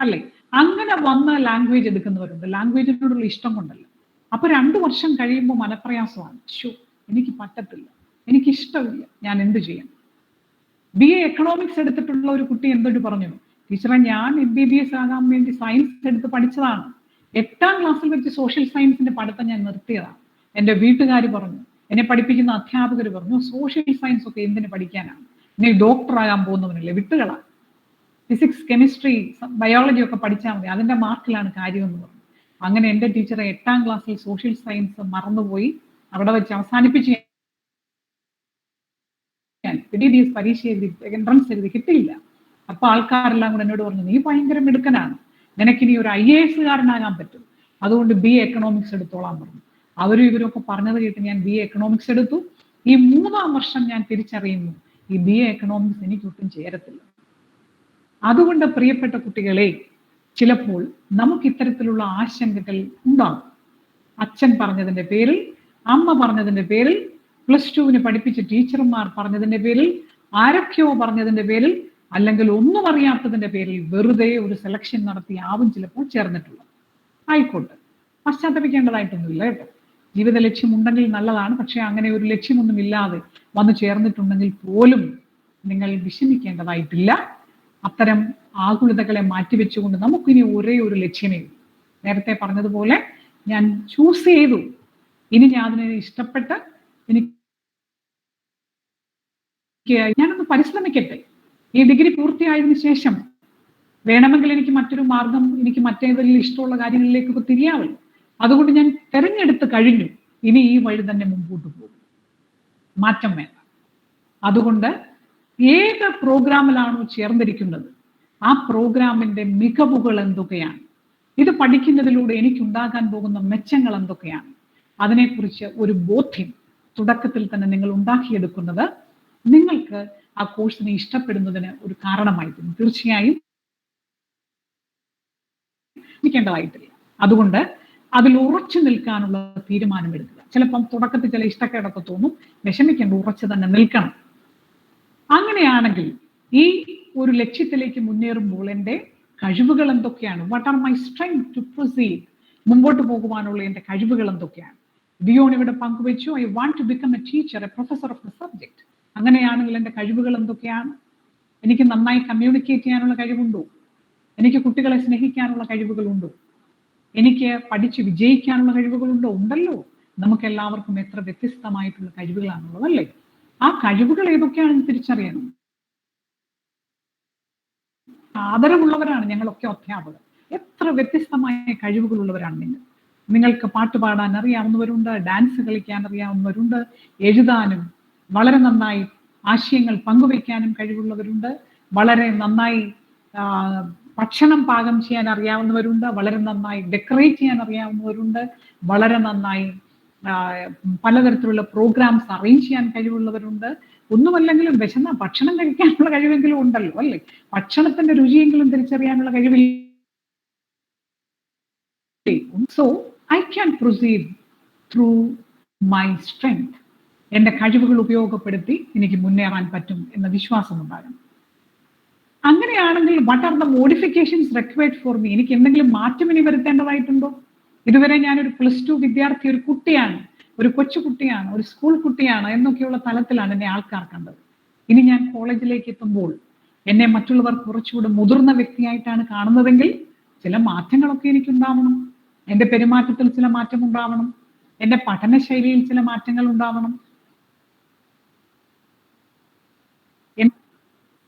അല്ലേ, അങ്ങനെ വന്ന ലാംഗ്വേജ് എടുക്കുന്നവരുണ്ട്, ലാംഗ്വേജിനോടുള്ള ഇഷ്ടം കൊണ്ടല്ല. അപ്പൊ 2 വർഷം കഴിയുമ്പോൾ മനപ്രയാസമാണ്, എനിക്ക് പറ്റത്തില്ല, എനിക്ക് ഇഷ്ടമില്ല, ഞാൻ എന്ത് ചെയ്യണം. BA എക്കണോമിക്സ് എടുത്തിട്ടുള്ള ഒരു കുട്ടി എന്തൊരു പറഞ്ഞു, ടീച്ചറെ ഞാൻ MBBS ആകാൻ വേണ്ടി സയൻസ് എടുത്ത് പഠിച്ചതാണ്, 8ാം ക്ലാസ്സിൽ വെച്ച് സോഷ്യൽ സയൻസിന്റെ പഠിത്തം ഞാൻ നിർത്തിയതാണ്. എൻ്റെ വീട്ടുകാർ പറഞ്ഞു, എന്നെ പഠിപ്പിക്കുന്ന അധ്യാപകർ പറഞ്ഞു, സോഷ്യൽ സയൻസ് ഒക്കെ എന്തിനു പഠിക്കാനാണ്, നീ ഡോക്ടർ ആകാൻ പോകുന്നവനല്ലേ, വിട്ടുകളാണ്, ഫിസിക്സ് കെമിസ്ട്രി ബയോളജി ഒക്കെ പഠിച്ചാൽ മതി, അതിന്റെ മാർക്കിലാണ് കാര്യമെന്ന് പറഞ്ഞു. അങ്ങനെ എൻ്റെ ടീച്ചറെ 8ാം ക്ലാസ്സിൽ സോഷ്യൽ സയൻസ് മറന്നുപോയി, അവിടെ വെച്ച് അവസാനിപ്പിച്ച് MBBS പരീക്ഷ എഴുതി എൻട്രൻസ് എഴുതി കിട്ടിയില്ല. അപ്പൊ ആൾക്കാരെല്ലാം കൂടെ എന്നോട് പറഞ്ഞു, നീ ഭയങ്കര മിടുക്കനാണ്, നിനക്കിനി ഒരു IAS കാരനാകാൻ പറ്റും, അതുകൊണ്ട് BA എക്കണോമിക്സ് എടുത്തോളാൻ പറഞ്ഞു. അവരും ഇവരൊക്കെ പറഞ്ഞത് കേട്ട് ഞാൻ BA എക്കണോമിക്സ് എടുത്തു. ഈ 3ാം വർഷം ഞാൻ തിരിച്ചറിയുന്നു ഈ BA എക്കണോമിക്സ് എനിക്കൊട്ടും ചേരത്തില്ല. അതുകൊണ്ട് പ്രിയപ്പെട്ട കുട്ടികളെ, ചിലപ്പോൾ നമുക്ക് ഇത്തരത്തിലുള്ള ആശങ്കകൾ ഉണ്ടാകും. അച്ഛൻ പറഞ്ഞതിന്റെ പേരിൽ, അമ്മ പറഞ്ഞതിന്റെ പേരിൽ, +2 പഠിപ്പിച്ച ടീച്ചർമാർ പറഞ്ഞതിന്റെ പേരിൽ, ആരൊക്കെയോ പറഞ്ഞതിന്റെ പേരിൽ, അല്ലെങ്കിൽ ഒന്നും അറിയാത്തതിന്റെ പേരിൽ വെറുതെ ഒരു സെലക്ഷൻ നടത്തി ആവും ചിലപ്പോൾ ചേർന്നിട്ടുള്ളത്. ആയിക്കോട്ടെ, പശ്ചാത്തപിക്കേണ്ടതായിട്ടൊന്നുമില്ല കേട്ടോ. ജീവിത ലക്ഷ്യമുണ്ടെങ്കിൽ നല്ലതാണ്. പക്ഷെ അങ്ങനെ ഒരു ലക്ഷ്യമൊന്നും ഇല്ലാതെ വന്നു ചേർന്നിട്ടുണ്ടെങ്കിൽ പോലും നിങ്ങൾ വിഷമിക്കേണ്ടതായിട്ടില്ല. അത്തരം ആകുലതകളെ മാറ്റിവെച്ചുകൊണ്ട് നമുക്കിനി ഒരേ ഒരു ലക്ഷ്യമേ ഉള്ളൂ. നേരത്തെ പറഞ്ഞതുപോലെ ഞാൻ ചൂസ് ചെയ്തു, ഇനി ഞാൻ അതിനെ ഇഷ്ടപ്പെട്ട് ഞാനൊന്ന് പരിശ്രമിക്കട്ടെ. ഈ ഡിഗ്രി പൂർത്തിയായതിനു ശേഷം വേണമെങ്കിൽ എനിക്ക് മറ്റൊരു മാർഗം, എനിക്ക് മറ്റേതെങ്കിലും ഇഷ്ടമുള്ള കാര്യങ്ങളിലേക്കൊക്കെ തിരിയാവല്ലോ. അതുകൊണ്ട് ഞാൻ തെരഞ്ഞെടുത്ത് കഴിഞ്ഞു, ഇനി ഈ വഴി തന്നെ മുമ്പോട്ട് പോകും, മാറ്റം വേണ്ട. അതുകൊണ്ട് ഏത് പ്രോഗ്രാമിലാണോ ചേർന്നിരിക്കുന്നത് ആ പ്രോഗ്രാമിന്റെ മികവുകൾ എന്തൊക്കെയാണ്, ഇത് പഠിക്കുന്നതിലൂടെ എനിക്കുണ്ടാകാൻ പോകുന്ന മെച്ചങ്ങൾ എന്തൊക്കെയാണ്, അതിനെക്കുറിച്ച് ഒരു ബോധ്യം തുടക്കത്തിൽ തന്നെ നിങ്ങൾ ഉണ്ടാക്കിയെടുക്കുന്നത് നിങ്ങൾക്ക് ആ കോഴ്സിനെ ഇഷ്ടപ്പെടുന്നതിന് ഒരു കാരണമായിട്ടുണ്ട്. തീർച്ചയായും ഇരിക്കേണ്ടതായിട്ടില്ല. അതുകൊണ്ട് അതിൽ ഉറച്ചു നിൽക്കാനുള്ള തീരുമാനമെടുക്കുക. ചിലപ്പം തുടക്കത്തിൽ ചില ഇഷ്ടക്കേടൊക്കെ തോന്നും, വിഷമിക്കേണ്ട, ഉറച്ചു തന്നെ നിൽക്കണം. അങ്ങനെയാണെങ്കിൽ ഈ ഒരു ലക്ഷ്യത്തിലേക്ക് മുന്നേറുമ്പോൾ എൻ്റെ കഴിവുകൾ എന്തൊക്കെയാണ്, what are my strength to proceed, മുമ്പോട്ട് പോകുവാനുള്ള എൻ്റെ കഴിവുകൾ എന്തൊക്കെയാണ്. ബിയോൺ ഇവിടെ പങ്കുവെച്ചു, I want to become a teacher, a professor of the subject. അങ്ങനെയാണെങ്കിൽ എൻ്റെ കഴിവുകൾ എന്തൊക്കെയാണ്? എനിക്ക് നന്നായി കമ്മ്യൂണിക്കേറ്റ് ചെയ്യാനുള്ള കഴിവുണ്ടോ? എനിക്ക് കുട്ടികളെ സ്നേഹിക്കാനുള്ള കഴിവുകളുണ്ടോ? എനിക്ക് പഠിച്ച് വിജയിക്കാനുള്ള കഴിവുകളുണ്ടോ? ഉണ്ടല്ലോ. നമുക്ക് എല്ലാവർക്കും എത്ര വ്യത്യസ്തമായിട്ടുള്ള കഴിവുകളാണുള്ളത് അല്ലേ? ആ കഴിവുകൾ ഏതൊക്കെയാണെന്ന് തിരിച്ചറിയണം. ആദരവുള്ളവരാണ് ഞങ്ങളൊക്കെ അധ്യാപകർ. എത്ര വ്യത്യസ്തമായ കഴിവുകളുള്ളവരാണ് നിങ്ങൾ. നിങ്ങൾക്ക് പാട്ട് പാടാൻ അറിയാവുന്നവരുണ്ട്, ഡാൻസ് കളിക്കാൻ അറിയാവുന്നവരുണ്ട്, എഴുതാനും വളരെ നന്നായി ആശയങ്ങൾ പങ്കുവയ്ക്കാനും കഴിവുള്ളവരുണ്ട്, വളരെ നന്നായി ഭക്ഷണം പാകം ചെയ്യാൻ അറിയാവുന്നവരുണ്ട്, വളരെ നന്നായി ഡെക്കറേറ്റ് ചെയ്യാൻ അറിയാവുന്നവരുണ്ട്, വളരെ നന്നായി പലതരത്തിലുള്ള പ്രോഗ്രാംസ് അറേഞ്ച് ചെയ്യാൻ കഴിവുള്ളവരുണ്ട്. ഒന്നുമല്ലെങ്കിലും വിശന്ന ഭക്ഷണം കഴിക്കാനുള്ള കഴിവെങ്കിലും ഉണ്ടല്ലോ അല്ലേ? ഭക്ഷണത്തിന്റെ രുചിയെങ്കിലും തിരിച്ചറിയാനുള്ള കഴിവില്ല. So I can proceed through my strength. എൻ്റെ കഴിവുകൾ ഉപയോഗപ്പെടുത്തി എനിക്ക് മുന്നേറാൻ പറ്റും എന്ന വിശ്വാസം ഉണ്ടാകണം. അങ്ങനെയാണെങ്കിൽ what are the modifications required for me? എനിക്ക് എന്തെങ്കിലും മാറ്റം ഇനി വരുത്തേണ്ടതായിട്ടുണ്ടോ? ഇതുവരെ ഞാനൊരു +2 വിദ്യാർത്ഥി, ഒരു കുട്ടിയാണ്, ഒരു കൊച്ചുകുട്ടിയാണ്, ഒരു സ്കൂൾ കുട്ടിയാണ് എന്നൊക്കെയുള്ള തലത്തിലാണ് എന്നെ ആൾക്കാർ കണ്ടത്. ഇനി ഞാൻ കോളേജിലേക്ക് എത്തുമ്പോൾ എന്നെ മറ്റുള്ളവർ കുറച്ചുകൂടെ മുതിർന്ന വ്യക്തിയായിട്ടാണ് കാണുന്നതെങ്കിൽ ചില മാറ്റങ്ങളൊക്കെ എനിക്കുണ്ടാവണം. എൻ്റെ പെരുമാറ്റത്തിൽ ചില മാറ്റം ഉണ്ടാവണം, എൻ്റെ പഠനശൈലിയിൽ ചില മാറ്റങ്ങൾ ഉണ്ടാവണം.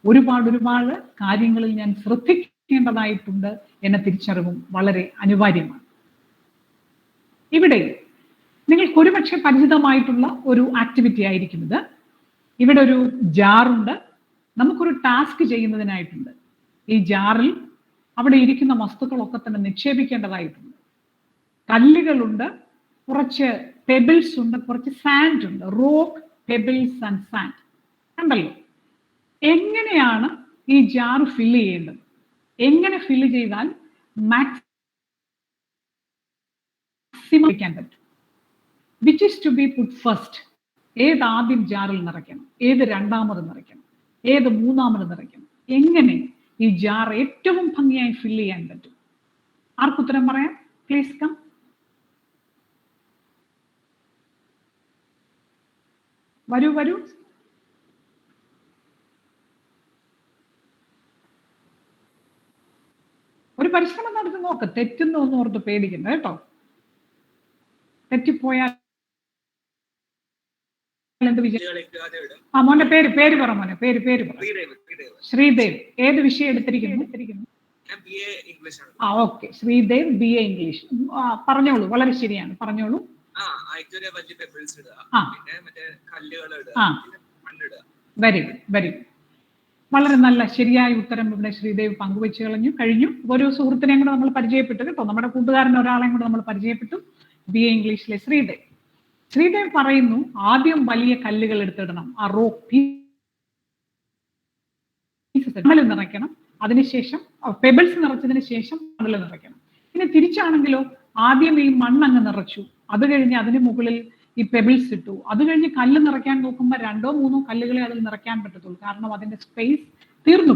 ഒരുപാട് കാര്യങ്ങളിൽ ഞാൻ ശ്രദ്ധിക്കേണ്ടതായിട്ടുണ്ട് എന്ന തിരിച്ചറിവും വളരെ അനിവാര്യമാണ്. ഇവിടെ നിങ്ങൾക്ക് ഒരുപക്ഷെ പരിചിതമായിട്ടുള്ള ഒരു ആക്ടിവിറ്റി ആയിരിക്കും ഇത്. ഇവിടെ ഒരു ജാറുണ്ട്, നമുക്കൊരു ടാസ്ക് ചെയ്യുന്നതിനായിട്ടുണ്ട്. ഈ ജാറിൽ അവിടെ ഇരിക്കുന്ന വസ്തുക്കളൊക്കെ തന്നെ നിക്ഷേപിക്കേണ്ടതായിട്ടുണ്ട്. കല്ലുകളുണ്ട്, കുറച്ച് പെബിൾസ് ഉണ്ട്, കുറച്ച് സാൻഡ് ഉണ്ട്. റോക്ക്, പെബിൾസ് ആൻഡ് സാൻഡ് കണ്ടല്ലോ. എങ്ങനെയാണ് ഈ ജാർ ഫില്ല് ചെയ്യേണ്ടത്? എങ്ങനെ ഫില്ല് ചെയ്താൽ മാക്സിമം വയ്ക്കാൻ പറ്റും? Which is to be put first? ഏത് ആദ്യം ജാറിൽ നിറയ്ക്കണം, ഏത് രണ്ടാമത് നിറയ്ക്കണം, ഏത് മൂന്നാമത് നിറയ്ക്കണം, എങ്ങനെ ഈ ജാർ ഏറ്റവും ഭംഗിയായി ഫില്ല് ചെയ്യാൻ പറ്റും? ആർക്കുത്തരം പറയാം? Please come. വരൂ വരൂ. ഒരു പരിശ്രമം നടത്തി നോക്ക്. തെറ്റുന്ന ഒന്നും ഓർത്ത് പേടിക്കണ്ട കേട്ടോ. തെറ്റിപ്പോയാൽ എന്ത് വിജയം? ആ മോന്റെ പേര് പറ മോനെ, പേര് പറ. ശ്രീദേവ്. ഏത് വിഷയം എടുത്തിരിക്കുന്നു? ആ ഓക്കെ, ശ്രീദേവ് BA ഇംഗ്ലീഷ്. പറഞ്ഞോളൂ, വളരെ ശരിയാണ്, പറഞ്ഞോളൂ. Very good, very good. വളരെ നല്ല ശരിയായ ഉത്തരം ഇവിടെ ശ്രീദേവ് പങ്കുവെച്ച് കഴിഞ്ഞു. ഒരു സുഹൃത്തിനെയും കൂടെ നമ്മൾ പരിചയപ്പെട്ടു കേട്ടോ, നമ്മുടെ കൂട്ടുകാരൻ ഒരാളെയും കൂടെ നമ്മൾ പരിചയപ്പെട്ടു, BA ഇംഗ്ലീഷിലെ ശ്രീദേവ് പറയുന്നു ആദ്യം വലിയ കല്ലുകൾ എടുത്തിടണം, ആ റോക്ക് പീസസ് നിറയ്ക്കണം, അതിനുശേഷം പെബിൾസ് നിറച്ചതിന് ശേഷം മണൽ നിറയ്ക്കണം. പിന്നെ തിരിച്ചാണെങ്കിലോ, ആദ്യം ഈ മണ്ണങ്ങ് നിറച്ചു, അത് കഴിഞ്ഞ് അതിന് മുകളിൽ ഈ പെബിൾസ് ഇട്ടു, അത് കഴിഞ്ഞ് കല്ല് നിറയ്ക്കാൻ നോക്കുമ്പോൾ 2 or 3 കല്ലുകളെ അതിൽ നിറയ്ക്കാൻ പറ്റത്തുള്ളൂ, കാരണം അതിന്റെ സ്പേസ് തീർന്നു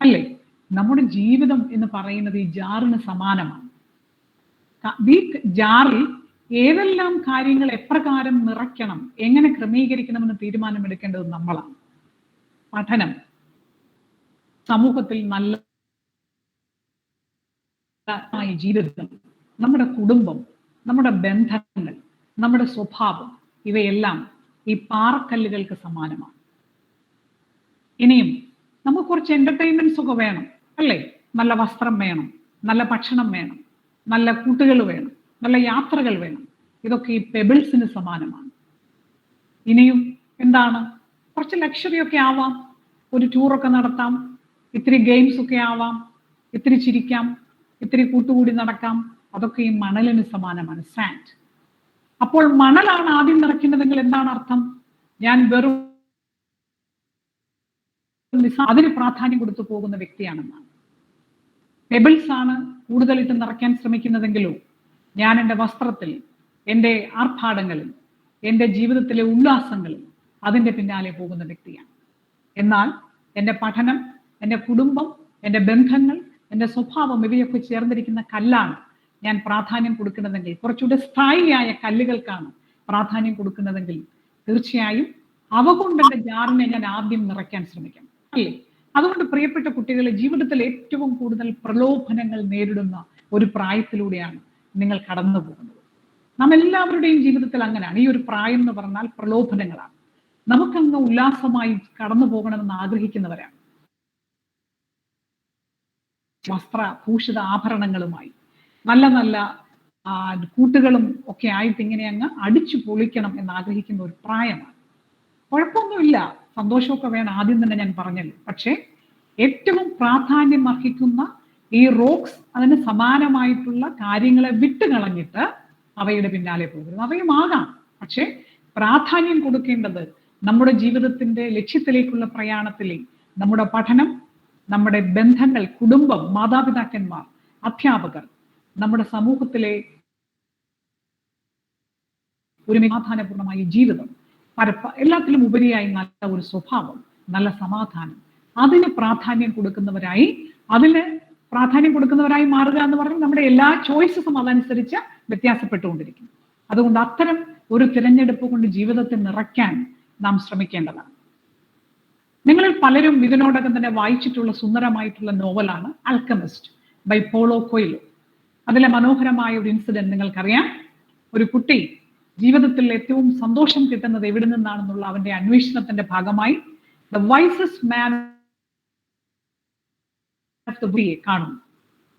അല്ലേ? നമ്മുടെ ജീവിതം എന്ന് പറയുന്നത് ഈ ജാറിന് സമാനമാണ്. ഈ ജാറിൽ ഏതെല്ലാം കാര്യങ്ങൾ എപ്രകാരം നിറയ്ക്കണം, എങ്ങനെ ക്രമീകരിക്കണമെന്ന് തീരുമാനമെടുക്കേണ്ടത് നമ്മളാണ്. പഠനം, സമൂഹത്തിൽ നല്ല ജീവിതം, നമ്മുടെ കുടുംബം, നമ്മുടെ ബന്ധങ്ങൾ, നമ്മുടെ സ്വഭാവം, ഇവയെല്ലാം ഈ പാറക്കല്ലുകൾക്ക് സമാനമാണ്. ഇനിയും നമുക്ക് കുറച്ച് എന്റർടൈൻമെന്റ്സ് ഒക്കെ വേണം അല്ലേ? നല്ല വസ്ത്രം വേണം, നല്ല ഭക്ഷണം വേണം, നല്ല കൂട്ടുകൾ വേണം, നല്ല യാത്രകൾ വേണം. ഇതൊക്കെ ഈ പെബിൾസിന് സമാനമാണ്. ഇനിയും എന്താണ്? കുറച്ച് ലക്ഷറി ഒക്കെ ആവാം, ഒരു ടൂറൊക്കെ നടത്താം, ഇത്തിരി ഗെയിംസ് ഒക്കെ ആവാം, ഇത്തിരി ചിരിക്കാം, ഇത്തിരി കൂട്ടുകൂടി നടക്കാം. അതൊക്കെ ഈ മണലിന് സമാനമാണ്, സാൻഡ്. അപ്പോൾ മണലാണ് ആദ്യം നിറയ്ക്കുന്നതെങ്കിൽ എന്താണ് അർത്ഥം? ഞാൻ വെറും അതിന് പ്രാധാന്യം കൊടുത്തു പോകുന്ന വ്യക്തിയാണെന്നാണ്. പെബിൾസ് ആണ് കൂടുതലിട്ട് നിറയ്ക്കാൻ ശ്രമിക്കുന്നതെങ്കിലോ, ഞാൻ എൻ്റെ വസ്ത്രത്തിൽ, എൻ്റെ ആർഭാടങ്ങളിൽ, എൻ്റെ ജീവിതത്തിലെ ഉല്ലാസങ്ങളിൽ അതിൻ്റെ പിന്നാലെ പോകുന്ന വ്യക്തിയാണ്. എന്നാൽ എൻ്റെ പഠനം, എൻ്റെ കുടുംബം, എൻ്റെ ബന്ധങ്ങൾ, എൻ്റെ സ്വഭാവം, ഇവയൊക്കെ ചേർന്നിരിക്കുന്ന കല്ലാണ് ഞാൻ പ്രാധാന്യം കൊടുക്കുന്നതെങ്കിൽ, കുറച്ചുകൂടെ സ്ഥായിയായ കല്ലുകൾക്കാണ് പ്രാധാന്യം കൊടുക്കുന്നതെങ്കിൽ, തീർച്ചയായും അവ കൊണ്ട് എൻ്റെ ജാറിനെ ഞാൻ ആദ്യം നിറയ്ക്കാൻ ശ്രമിക്കണം അല്ലേ? അതുകൊണ്ട് പ്രിയപ്പെട്ട കുട്ടികളെ, ജീവിതത്തിൽ ഏറ്റവും കൂടുതൽ പ്രലോഭനങ്ങൾ നേരിടുന്ന ഒരു പ്രായത്തിലൂടെയാണ് നിങ്ങൾ കടന്നു പോകുന്നത്. നാം എല്ലാവരുടെയും ജീവിതത്തിൽ അങ്ങനെയാണ്. ഈ ഒരു പ്രായം എന്ന് പറഞ്ഞാൽ പ്രലോഭനങ്ങളാണ്. നമുക്കങ്ങ് ഉല്ലാസമായി കടന്നു പോകണമെന്ന് ആഗ്രഹിക്കുന്നവരാണ്. വസ്ത്രഭൂഷിത ആഭരണങ്ങളുമായി നല്ല നല്ല കൂട്ടുകളും ഒക്കെ ആയിട്ട് ഇങ്ങനെ അങ്ങ് അടിച്ചു പൊളിക്കണം എന്ന് ആഗ്രഹിക്കുന്ന ഒരു പ്രായമാണ്. കുഴപ്പമൊന്നുമില്ല, സന്തോഷമൊക്കെ വേണം, ആദ്യം തന്നെ ഞാൻ പറഞ്ഞല്ലോ. പക്ഷേ ഏറ്റവും പ്രാധാന്യം അർഹിക്കുന്ന ഈ റോക്സ്, അതിന് സമാനമായിട്ടുള്ള കാര്യങ്ങളെ വിട്ടുകളഞ്ഞിട്ട് അവയുടെ പിന്നാലെ പോകരുത്. അവയും ആകാം, പക്ഷെ പ്രാധാന്യം കൊടുക്കേണ്ടത് നമ്മുടെ ജീവിതത്തിന്റെ ലക്ഷ്യത്തിലേക്കുള്ള പ്രയാണത്തിലെ നമ്മുടെ പഠനം, നമ്മുടെ ബന്ധങ്ങൾ, കുടുംബം, മാതാപിതാക്കന്മാർ, അധ്യാപകർ, നമ്മുടെ സമൂഹത്തിലെ ഒരു സമാധാനപൂർണമായ ജീവിതം, എല്ലാത്തിലും ഉപരിയായി നല്ല ഒരു സ്വഭാവം, നല്ല സമാധാനം, അതിന് പ്രാധാന്യം കൊടുക്കുന്നവരായി മാറുക എന്ന് പറഞ്ഞാൽ നമ്മുടെ എല്ലാ ചോയ്സസും അതനുസരിച്ച് വ്യത്യാസപ്പെട്ടുകൊണ്ടിരിക്കും. അതുകൊണ്ട് അത്തരം ഒരു തിരഞ്ഞെടുപ്പ് കൊണ്ട് ജീവിതത്തെ നിറയ്ക്കാൻ നാം ശ്രമിക്കേണ്ടതാണ്. നിങ്ങളിൽ പലരും ഇതിനോടകം തന്നെ വായിച്ചിട്ടുള്ള സുന്ദരമായിട്ടുള്ള നോവലാണ് ആൽക്കമിസ്റ്റ് ബൈ പോളോ കൊയ്ലോ. അതിലെ മനോഹരമായ ഒരു ഇൻസിഡന്റ് നിങ്ങൾക്കറിയാം. ഒരു കുട്ടി ജീവിതത്തിൽ ഏറ്റവും സന്തോഷം കിട്ടുന്നത് എവിടെ നിന്നാണെന്നുള്ള അവന്റെ അന്വേഷണത്തിന്റെ ഭാഗമായി ദ വൈസസ്റ്റ് മാൻ കാണുന്നു.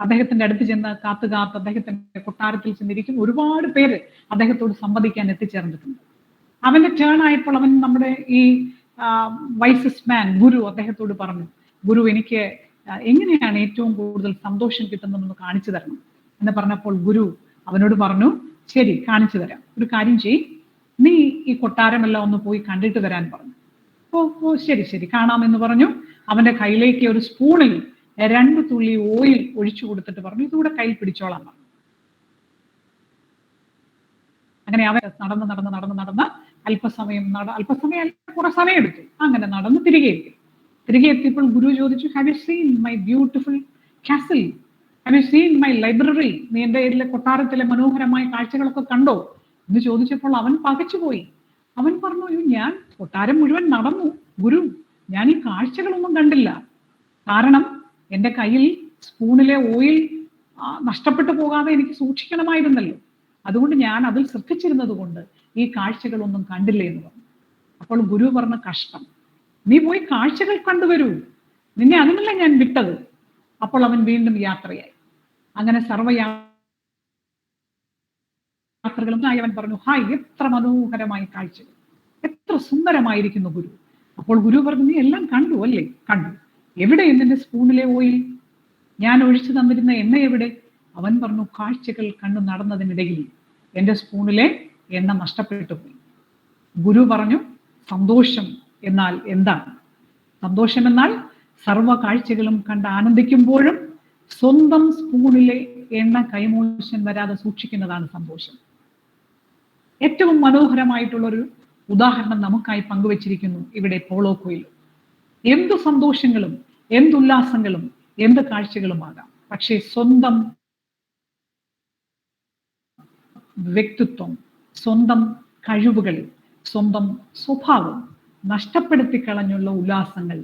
അദ്ദേഹത്തിന്റെ അടുത്ത് ചെന്ന് കാത്തു അദ്ദേഹത്തിന്റെ കൊട്ടാരത്തിൽ ചെന്നിരിക്കും. ഒരുപാട് പേര് അദ്ദേഹത്തോട് സംവദിക്കാൻ എത്തിച്ചേർന്നിട്ടുണ്ട്. അവന്റെ ടേൺ ആയപ്പോൾ അവൻ നമ്മുടെ ഈ വൈസസ് മാൻ ഗുരു അദ്ദേഹത്തോട് പറഞ്ഞു, ഗുരു എനിക്ക് എങ്ങനെയാണ് ഏറ്റവും കൂടുതൽ സന്തോഷം കിട്ടുന്നതെന്ന് കാണിച്ചു തരണം എന്ന് പറഞ്ഞപ്പോൾ ഗുരു അവനോട് പറഞ്ഞു, ശരി കാണിച്ചു തരാം, ഒരു കാര്യം ചെയ്, നീ ഈ കൊട്ടാരമെല്ലാം ഒന്ന് പോയി കണ്ടിട്ട് വരാൻ പറഞ്ഞു. ഓ ശരി ശരി കാണാമെന്ന് പറഞ്ഞു. അവന്റെ കയ്യിലേക്ക് ഒരു സ്പൂണിൽ 2 തുള്ളി ഓയിൽ ഒഴിച്ചു കൊടുത്തിട്ട് പറഞ്ഞു, ഇതുകൂടെ കയ്യിൽ പിടിച്ചോളാൻ പറഞ്ഞു. അങ്ങനെ അവൻ നടന്ന് അല്പസമയം കുറെ സമയം എടുത്തു. അങ്ങനെ നടന്ന് തിരികെ എത്തിയപ്പോൾ ഗുരു ചോദിച്ചു, have you seen my beautiful castle, have you seen my library, നീ എന്റെ കൊട്ടാരത്തിലെ മനോഹരമായ കാഴ്ചകളൊക്കെ കണ്ടോ എന്ന് ചോദിച്ചപ്പോൾ അവൻ പകച്ചുപോയി. അവൻ പറഞ്ഞു, ഞാൻ കൊട്ടാരം മുഴുവൻ നടന്നു ഗുരു, ഞാൻ ഈ കാഴ്ചകളൊന്നും കണ്ടില്ല. കാരണം എന്റെ കയ്യിൽ സ്പൂണിലെ ഓയിൽ നഷ്ടപ്പെട്ടു പോകാതെ എനിക്ക് സൂക്ഷിക്കണമായിരുന്നല്ലോ, അതുകൊണ്ട് ഞാൻ അതിൽ ശ്രദ്ധിച്ചിരുന്നത് കൊണ്ട് ഈ കാഴ്ചകളൊന്നും കണ്ടില്ലേ എന്ന് പറഞ്ഞു. അപ്പോൾ ഗുരു പറഞ്ഞ, കഷ്ടം, നീ പോയി കാഴ്ചകൾ കണ്ടുവരൂ, നിന്നെ അതിനല്ല ഞാൻ വിട്ടത്. അപ്പോൾ അവൻ വീണ്ടും യാത്രയായി. അങ്ങനെ യാത്രകളും അവൻ പറഞ്ഞു, ഹായ്, എത്ര മനോഹരമായ കാഴ്ചകൾ, എത്ര സുന്ദരമായിരിക്കുന്നു ഗുരു. അപ്പോൾ ഗുരു പറഞ്ഞു, നീ എല്ലാം കണ്ടു അല്ലേ? കണ്ടു. എവിടെ നിന്റെ സ്പൂണിലെ ഓയിൽ? ഞാൻ ഒഴിച്ചു തന്നിരുന്ന എണ്ണ എവിടെ? അവൻ പറഞ്ഞു, കാഴ്ചകൾ കണ്ടു നടന്നതിനിടയിൽ എന്റെ സ്പൂണിലെ എണ്ണ നഷ്ടപ്പെട്ടു പോയി. ഗുരു പറഞ്ഞു, സന്തോഷം എന്നാൽ എന്താണ്? സന്തോഷം എന്നാൽ സർവ്വ കാഴ്ചകളും കണ്ട് ആനന്ദിക്കുമ്പോഴും സ്വന്തം സ്പൂണിലെ എണ്ണ കൈമോശം വരാതെ സൂക്ഷിക്കുന്നതാണ് സന്തോഷം. ഏറ്റവും മനോഹരമായിട്ടുള്ളൊരു ഉദാഹരണം നമുക്കായി പങ്കുവച്ചിരിക്കുന്നു ഇവിടെ പോളോ കൊയ്ലോ. എന്തു സന്തോഷങ്ങളും എന്തുല്ലാസങ്ങളും എന്ത് കാഴ്ചകളുമാകാം, പക്ഷേ സ്വന്തം വ്യക്തിത്വം, സ്വന്തം കഴിവുകൾ, സ്വന്തം സ്വഭാവം നഷ്ടപ്പെടുത്തി കളഞ്ഞുള്ള ഉല്ലാസങ്ങൾ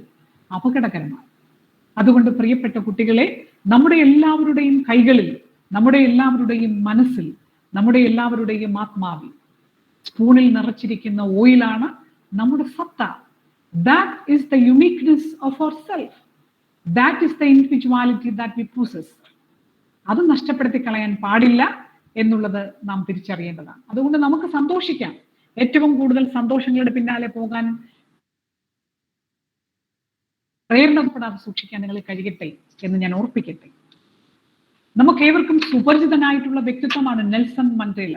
അപകടകരമാണ്. അതുകൊണ്ട് പ്രിയപ്പെട്ട കുട്ടികളെ, നമ്മുടെ എല്ലാവരുടെയും കൈകളിൽ, നമ്മുടെ എല്ലാവരുടെയും മനസ്സിൽ, നമ്മുടെ എല്ലാവരുടെയും ആത്മാവിൽ സ്പൂണിൽ നിറച്ചിരിക്കുന്ന ഓയിലാണ് നമ്മുടെ സത്ത. That is the uniqueness of ourself. That is the individuality that we possess. അത് നഷ്ടപ്പെടുത്തി കളയാൻ പാടില്ല എന്നുള്ളത് നാം തിരിച്ചറിയേണ്ടതാണ്. അതുകൊണ്ട് നമുക്ക് സന്തോഷിക്കാം. ഏറ്റവും കൂടുതൽ സന്തോഷങ്ങളുടെ പിന്നാലെ പോകാൻ പ്രേരണപ്പെടാതെ സൂക്ഷിക്കാൻ നിങ്ങൾ കഴിയട്ടെ എന്ന് ഞാൻ ഓർപ്പിക്കട്ടെ. നമുക്ക് ഏവർക്കും സുപരിചിതനായിട്ടുള്ള വ്യക്തിത്വമാണ് നെൽസൺ മണ്ടേല.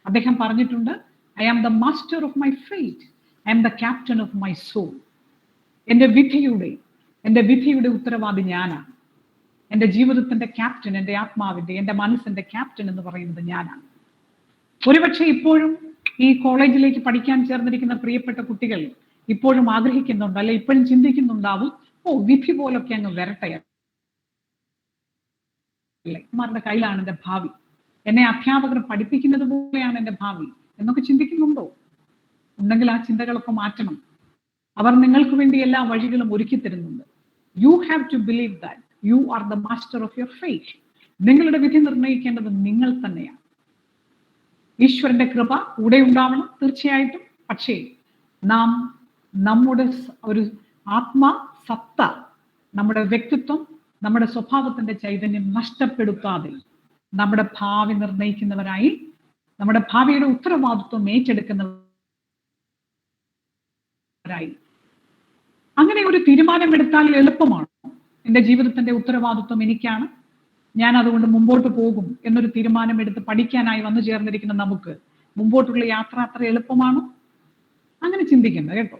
അദ്ദേഹം പറഞ്ഞിട്ടുണ്ട്, I am the master of my fate, I am the captain of my soul. എൻ്റെ വിധിയുടെ ഉത്തരവാദി ഞാനാണ്. എൻ്റെ ജീവിതത്തിന്റെ ക്യാപ്റ്റൻ, എൻ്റെ ആത്മാവിന്റെ, എൻ്റെ മനസ്സിന്റെ ക്യാപ്റ്റൻ എന്ന് പറയുന്നത് ഞാനാണ്. ഒരുപക്ഷെ ഇപ്പോഴും ഈ കോളേജിലേക്ക് പഠിക്കാൻ ചേർന്നിരിക്കുന്ന പ്രിയപ്പെട്ട കുട്ടികൾ ഇപ്പോഴും ആഗ്രഹിക്കുന്നുണ്ട്, അല്ലെ ഇപ്പോഴും ചിന്തിക്കുന്നുണ്ടാവും, വിധി പോലൊക്കെ അങ്ങ് വരട്ടെ, അമ്മമാരുടെ കയ്യിലാണ് എൻ്റെ ഭാവി, എന്നെ അധ്യാപകർ പഠിപ്പിക്കുന്നത് പോലെയാണ് എൻ്റെ ഭാവി എന്നൊക്കെ ചിന്തിക്കുന്നുണ്ടോ? ഉണ്ടെങ്കിൽ ആ ചിന്തകളൊക്കെ മാറ്റണം. അവർ നിങ്ങൾക്ക് വേണ്ടി എല്ലാ വഴികളും ഒരുക്കി തരുന്നുണ്ട്. You have to believe that you are the master of your fate. നിങ്ങളുടെ വിധി നിർണ്ണയിക്കേണ്ടത് നിങ്ങൾ തന്നെയാണ്. ഈശ്വരന്റെ കൃപ കൂടെ ഉണ്ടാവണം തീർച്ചയായിട്ടും. പക്ഷേ നാം നമ്മുടെ ഒരു ആത്മസത്ത, നമ്മുടെ വ്യക്തിത്വം, നമ്മുടെ സ്വഭാവത്തിന്റെ ചൈതന്യം നഷ്ടപ്പെടുത്താതെ നമ്മുടെ ഭാവി നിർണ്ണയിക്കുന്നവരായി, നമ്മുടെ ഭാവിയുടെ ഉത്തരവാദിത്വം ഏറ്റെടുക്കുന്നവരായി അങ്ങനെ ഒരു തീരുമാനമെടുത്താൽ എളുപ്പമാണ്. എൻ്റെ ജീവിതത്തിന്റെ ഉത്തരവാദിത്വം എനിക്കാണ്, ഞാൻ അതുകൊണ്ട് മുമ്പോട്ട് പോകും എന്നൊരു തീരുമാനമെടുത്ത് പഠിക്കാനായി വന്നു ചേർന്നിരിക്കുന്ന നമുക്ക് മുമ്പോട്ടുള്ള യാത്ര അത്ര എളുപ്പമാണോ? അങ്ങനെ ചിന്തിക്കണ്ട കേട്ടോ.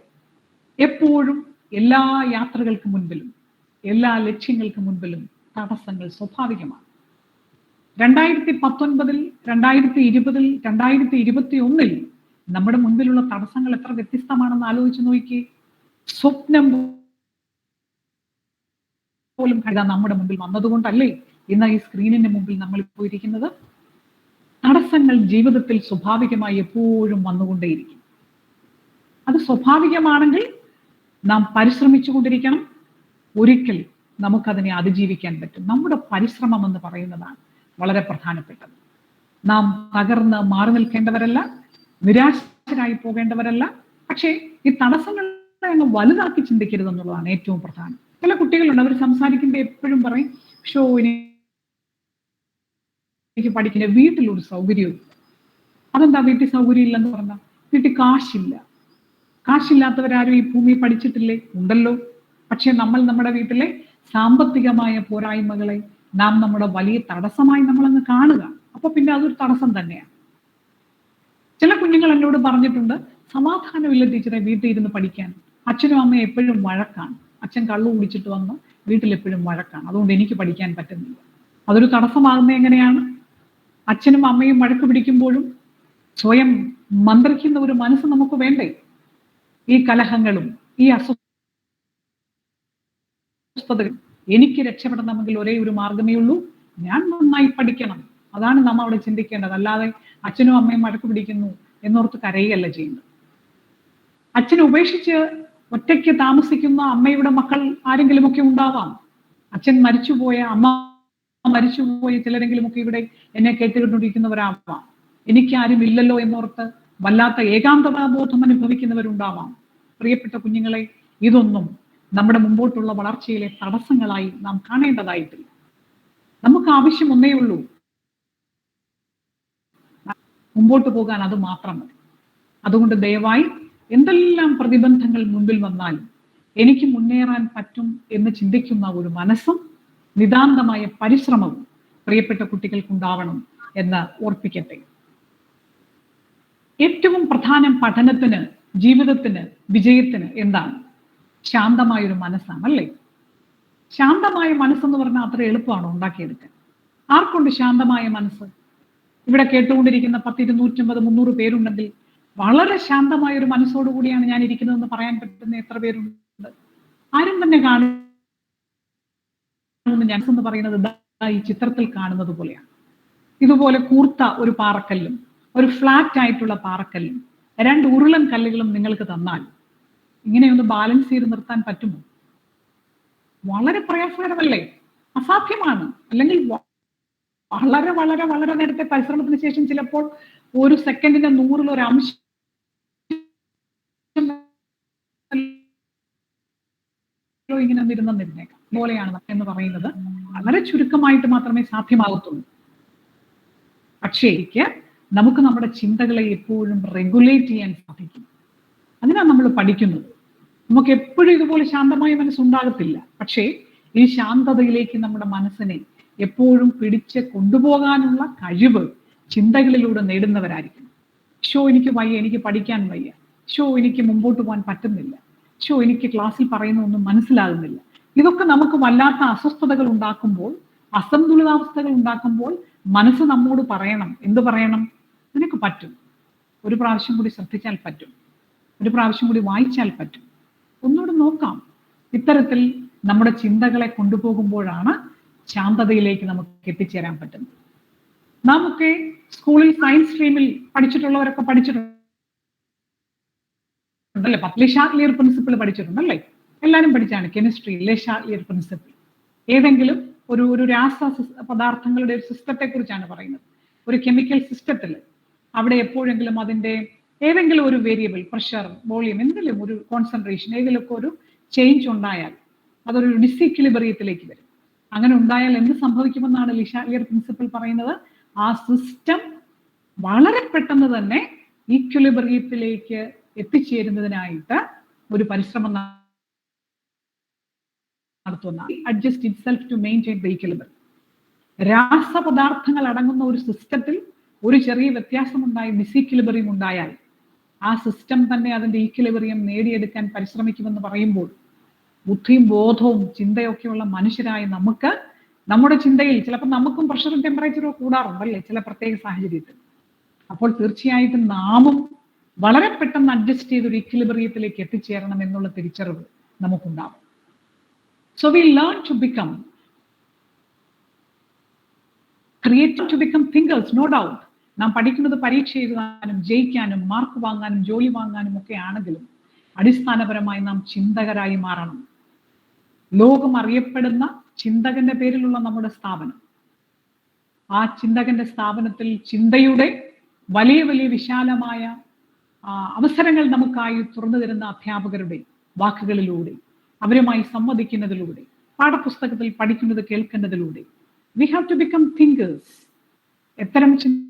എപ്പോഴും എല്ലാ യാത്രകൾക്ക് മുൻപിലും, എല്ലാ ലക്ഷ്യങ്ങൾക്ക് മുൻപിലും തടസ്സങ്ങൾ സ്വാഭാവികമാണ്. 2019, 2020, 2021 നമ്മുടെ മുൻപിലുള്ള തടസ്സങ്ങൾ എത്ര വ്യത്യസ്തമാണെന്ന് ആലോചിച്ച് നോക്കിയേ. സ്വപ്നം പോലും കരുതാൻ നമ്മുടെ മുമ്പിൽ വന്നതുകൊണ്ടല്ലേ ഇന്ന് ഈ സ്ക്രീനിന്റെ മുമ്പിൽ നമ്മൾ ഇപ്പോൾ ഇരിക്കുന്നത്. തടസ്സങ്ങൾ ജീവിതത്തിൽ സ്വാഭാവികമായി എപ്പോഴും വന്നുകൊണ്ടേയിരിക്കും. അത് സ്വാഭാവികമാണെങ്കിൽ നാം പരിശ്രമിച്ചു കൊണ്ടിരിക്കണം. ഒരിക്കൽ നമുക്കതിനെ അതിജീവിക്കാൻ പറ്റും. നമ്മുടെ പരിശ്രമം എന്ന് പറയുന്നതാണ് വളരെ പ്രധാനപ്പെട്ടത്. നാം തകർന്ന് മാറി നിൽക്കേണ്ടവരല്ല, നിരാശരായി പോകേണ്ടവരല്ല. പക്ഷേ ഈ തടസ്സങ്ങളെ അങ്ങ് വലുതാക്കി ചിന്തിക്കരുതെന്നുള്ളതാണ് ഏറ്റവും പ്രധാനം. ചില കുട്ടികളുണ്ട്, അവർ സംസാരിക്കുമ്പോൾ എപ്പോഴും പറയും, ഷോ ഇനി എനിക്ക് പഠിക്കുന്ന വീട്ടിലൊരു സൗകര്യവും. അതെന്താ വീട്ടിൽ സൗകര്യം ഇല്ലെന്ന് പറഞ്ഞാൽ? വീട്ടിൽ കാശില്ല. കാശില്ലാത്തവരാരും ഈ ഭൂമി പഠിച്ചിട്ടില്ലേ? ഉണ്ടല്ലോ. പക്ഷെ നമ്മൾ നമ്മുടെ വീട്ടിലെ സാമ്പത്തികമായ പോരായ്മകളെ നാം നമ്മുടെ വലിയ തടസ്സമായി നമ്മളങ്ങ് കാണുക. അപ്പൊ പിന്നെ അതൊരു തടസ്സം തന്നെയാണ്. ചില കുഞ്ഞുങ്ങൾ എന്നോട് പറഞ്ഞിട്ടുണ്ട്, സമാധാനമില്ല ടീച്ചറെ വീട്ടിൽ ഇരുന്ന് പഠിക്കാൻ. അച്ഛനും അമ്മയും എപ്പോഴും വഴക്കാണ്. അച്ഛൻ കള്ളു കുടിച്ചിട്ട് വന്ന് വീട്ടിൽ എപ്പോഴും വഴക്കാണ്, അതുകൊണ്ട് എനിക്ക് പഠിക്കാൻ പറ്റുന്നില്ല. അതൊരു തടസ്സമാകുന്നത് എങ്ങനെയാണ്? അച്ഛനും അമ്മയും വഴക്ക് പിടിക്കുമ്പോഴും സ്വയം മന്ത്രിക്കുന്ന ഒരു മനസ്സ് നമുക്ക് വേണ്ടേ? ഈ കലഹങ്ങളും ഈ അസ്വസ്ഥതകളും എനിക്ക് രക്ഷപ്പെടണമെങ്കിൽ ഒരേ ഒരു മാർഗമേ ഉള്ളൂ, ഞാൻ നന്നായി പഠിക്കണം. അതാണ് നാം അവിടെ ചിന്തിക്കേണ്ടത്. അല്ലാതെ അച്ഛനും അമ്മയും വഴക്ക് പിടിക്കുന്നു എന്നോർത്ത് കരയുകയല്ല ചെയ്യുന്നത്. അച്ഛനെ ഉപേക്ഷിച്ച് ഒറ്റയ്ക്ക് താമസിക്കുന്ന അമ്മയുടെ മക്കൾ ആരെങ്കിലുമൊക്കെ ഉണ്ടാവാം. അച്ഛൻ മരിച്ചുപോയ, അമ്മ മരിച്ചുപോയ ചിലരെങ്കിലുമൊക്കെ ഇവിടെ എന്നെ കേട്ടുകൊണ്ടിരിക്കുന്നവരാവാം. എനിക്ക് ആരും ഇല്ലല്ലോ എന്നോർത്ത് വല്ലാത്ത ഏകാന്തതാബോധം അനുഭവിക്കുന്നവരുണ്ടാവാം. പ്രിയപ്പെട്ട കുഞ്ഞുങ്ങളെ, ഇതൊന്നും നമ്മുടെ മുമ്പോട്ടുള്ള വളർച്ചയിലെ തടസ്സങ്ങളായി നാം കാണേണ്ടതായിട്ടില്ല. നമുക്ക് ആവശ്യം ഒന്നേ ഉള്ളൂ, മുമ്പോട്ട് പോകാൻ അത് മാത്രം മതി. അതുകൊണ്ട് ദയവായി എന്തെല്ലാം പ്രതിബന്ധങ്ങൾ മുൻപിൽ വന്നാലും എനിക്ക് മുന്നേറാൻ പറ്റും എന്ന് ചിന്തിക്കുന്ന ഒരു മനസ്സും നിതാന്തമായ പരിശ്രമവും പ്രിയപ്പെട്ട കുട്ടികൾക്കുണ്ടാവണം എന്ന് ഓർപ്പിക്കട്ടെ. ഏറ്റവും പ്രധാനം പഠനത്തിന്, ജീവിതത്തിന്, വിജയത്തിന് എന്താണ്? ശാന്തമായൊരു മനസ്സാണ്, അല്ലേ? ശാന്തമായ മനസ്സെന്ന് പറഞ്ഞാൽ അത്ര എളുപ്പമാണോ ഉണ്ടാക്കിയെടുക്കാൻ? ആർക്കുണ്ട് ശാന്തമായ മനസ്സ്? ഇവിടെ കേട്ടുകൊണ്ടിരിക്കുന്ന 10, 250, 300 പേരുണ്ടെങ്കിൽ വളരെ ശാന്തമായ ഒരു മനസ്സോടുകൂടിയാണ് ഞാൻ ഇരിക്കുന്നതെന്ന് പറയാൻ പറ്റുന്ന എത്ര പേരുണ്ട്? ആരും തന്നെ കാണുമെന്ന് ഞാൻ എന്ന് പറയുന്നത് ഈ ചിത്രത്തിൽ കാണുന്നത് പോലെയാണ്. ഇതുപോലെ കൂർത്ത ഒരു പാറക്കല്ലും ഒരു ഫ്ലാറ്റ് ആയിട്ടുള്ള പാറക്കല്ലും 2 ഉരുളൻ കല്ലുകളും നിങ്ങൾക്ക് തന്നാൽ ഇങ്ങനെയൊന്ന് ബാലൻസ് ചെയ്ത് നിർത്താൻ പറ്റുമോ? വളരെ പ്രയാസകരമല്ലേ? അസാധ്യമാണ്. അല്ലെങ്കിൽ വളരെ വളരെ വളരെ നേരത്തെ പരിശ്രമത്തിന് ശേഷം ചിലപ്പോൾ ഒരു സെക്കൻഡിന്റെ 100ൽ ഒരു അംശം ഇങ്ങനെ ഇരുന്നേക്കാം. പോലെയാണ് എന്ന് പറയുന്നത് വളരെ ചുരുക്കമായിട്ട് മാത്രമേ സാധ്യമാകത്തുള്ളൂ. പക്ഷേ നമുക്ക് നമ്മുടെ ചിന്തകളെ എപ്പോഴും റെഗുലേറ്റ് ചെയ്യാൻ സാധിക്കും. അതിനാണ് നമ്മൾ പഠിക്കുന്നത്. നമുക്ക് എപ്പോഴും ഇതുപോലെ ശാന്തമായ മനസ്സുണ്ടാകത്തില്ല. പക്ഷേ ഈ ശാന്തതയിലേക്ക് നമ്മുടെ മനസ്സിനെ എപ്പോഴും പിടിച്ച് കൊണ്ടുപോകാനുള്ള കഴിവ് ചിന്തകളിലൂടെ നേടുന്നവരായിരിക്കും. എനിക്ക് വയ്യ, എനിക്ക് പഠിക്കാൻ വയ്യ, എനിക്ക് മുമ്പോട്ട് പോകാൻ പറ്റുന്നില്ല, എനിക്ക് ക്ലാസ്സിൽ പറയുന്നതൊന്നും മനസ്സിലാകുന്നില്ല. ഇതൊക്കെ നമുക്ക് വല്ലാത്ത അസ്വസ്ഥതകൾ ഉണ്ടാക്കുമ്പോൾ, അസന്തുലിതാവസ്ഥകൾ ഉണ്ടാക്കുമ്പോൾ മനസ്സ് നമ്മോട് പറയണം. എന്ത് പറയണം? നിനക്ക് പറ്റും, ഒരു പ്രാവശ്യം കൂടി ശ്രദ്ധിച്ചാൽ പറ്റും, ഒരു പ്രാവശ്യം കൂടി വായിച്ചാൽ പറ്റും, ഒന്നുകൂടെ നോക്കാം. ഇത്തരത്തിൽ നമ്മുടെ ചിന്തകളെ കൊണ്ടുപോകുമ്പോഴാണ് ശാന്തതയിലേക്ക് നമുക്ക് എത്തിച്ചേരാൻ പറ്റുന്നത്. നാമൊക്കെ സ്കൂളിൽ സയൻസ് സ്ട്രീമിൽ പഠിച്ചിട്ടുള്ളവരൊക്കെ പഠിച്ചിട്ടുണ്ടല്ലേ? ലെഷാർലിയർ പ്രിൻസിപ്പിൾ പഠിച്ചിട്ടുണ്ടല്ലേ? എല്ലാവരും പഠിച്ചാണ് കെമിസ്ട്രി, ലെഷാർലിയർ പ്രിൻസിപ്പിൾ. ഏതെങ്കിലും ഒരു രാസ പദാർത്ഥങ്ങളുടെ ഒരു സിസ്റ്റത്തെ കുറിച്ചാണ് പറയുന്നത്. ഒരു കെമിക്കൽ സിസ്റ്റത്തിൽ അവിടെ എപ്പോഴെങ്കിലും അതിന്റെ ഏതെങ്കിലും ഒരു വേരിയബിൾ, പ്രഷർ, വോളിയം, എന്തെങ്കിലും ഒരു കോൺസെൻട്രേഷൻ, ഏതെങ്കിലുമൊക്കെ ഒരു ചേഞ്ച് ഉണ്ടായാൽ അതൊരു ഡിസിക്വിലിബ്രിയത്തിലേക്ക് വരും. അങ്ങനെ ഉണ്ടായാൽ എന്ത് സംഭവിക്കുമെന്നാണ് ലെഷാർലിയർ പ്രിൻസിപ്പിൾ പറയുന്നത്? ആ സിസ്റ്റം വളരെ പെട്ടെന്ന് തന്നെ ഈക്വിലിബ്രിയത്തിലേക്ക് എത്തിച്ചേരുന്നതിനായിട്ട് ഒരു പരിശ്രമം നടത്തുന്ന adjust itself to maintain the equilibrium. രാസപദാർത്ഥങ്ങൾ അടങ്ങുന്ന ഒരു സിസ്റ്റത്തിൽ ഒരു ചെറിയ വ്യത്യാസം ഉണ്ടായി, ഡിസിക്വിലിബ്രിയം ഉണ്ടായാൽ ആ സിസ്റ്റം തന്നെ അതിന്റെ ഈക്വിലിബ്രിയം നേടിയെടുക്കാൻ പരിശ്രമിക്കുമെന്ന് പറയുമ്പോൾ ബുദ്ധിയും ബോധവും ചിന്തയൊക്കെയുള്ള മനുഷ്യരായ നമുക്ക് നമ്മുടെ ചിന്തയിൽ ചിലപ്പോൾ നമുക്കും പ്രഷറും ടെമ്പറേച്ചറും കൂടാറുണ്ടല്ലേ ചില പ്രത്യേക സാഹചര്യത്തിൽ. അപ്പോൾ തീർച്ചയായിട്ടും നാമും വളരെ പെട്ടെന്ന് അഡ്ജസ്റ്റ് ചെയ്ത് ഒരു ഈക്വിലിബ്രിയത്തിലേക്ക് എത്തിച്ചേരണം എന്നുള്ള തിരിച്ചറിവ് നമുക്കുണ്ടാവും. So we learn to become creative, to become thinkers, no doubt. നാം പഠിക്കുന്നത് പരീക്ഷ എഴുതാനും ജയിക്കാനും മാർക്ക് വാങ്ങാനും ജോലി വാങ്ങാനും ഒക്കെ ആണെങ്കിലും അടിസ്ഥാനപരമായി നാം ചിന്തകരായി മാറണം. ലോകം അറിയപ്പെടുന്ന ചിന്തകന്റെ പേരിലുള്ള നമ്മുടെ സ്ഥാപനം, ആ ചിന്തകന്റെ സ്ഥാപനത്തിൽ ചിന്തയുടെ വലിയ വലിയ വിശാലമായ അവസരങ്ങൾ നമുക്കായി തുറന്നു തരുന്ന അധ്യാപകരുടെ വാക്കുകളിലൂടെ, അവരുമായി സംവദിക്കുന്നതിലൂടെ, പാഠപുസ്തകത്തിൽ പഠിക്കുന്നത് കേൾക്കുന്നതിലൂടെ we have to become thinkers. എത്തരം ചിന്തകരായ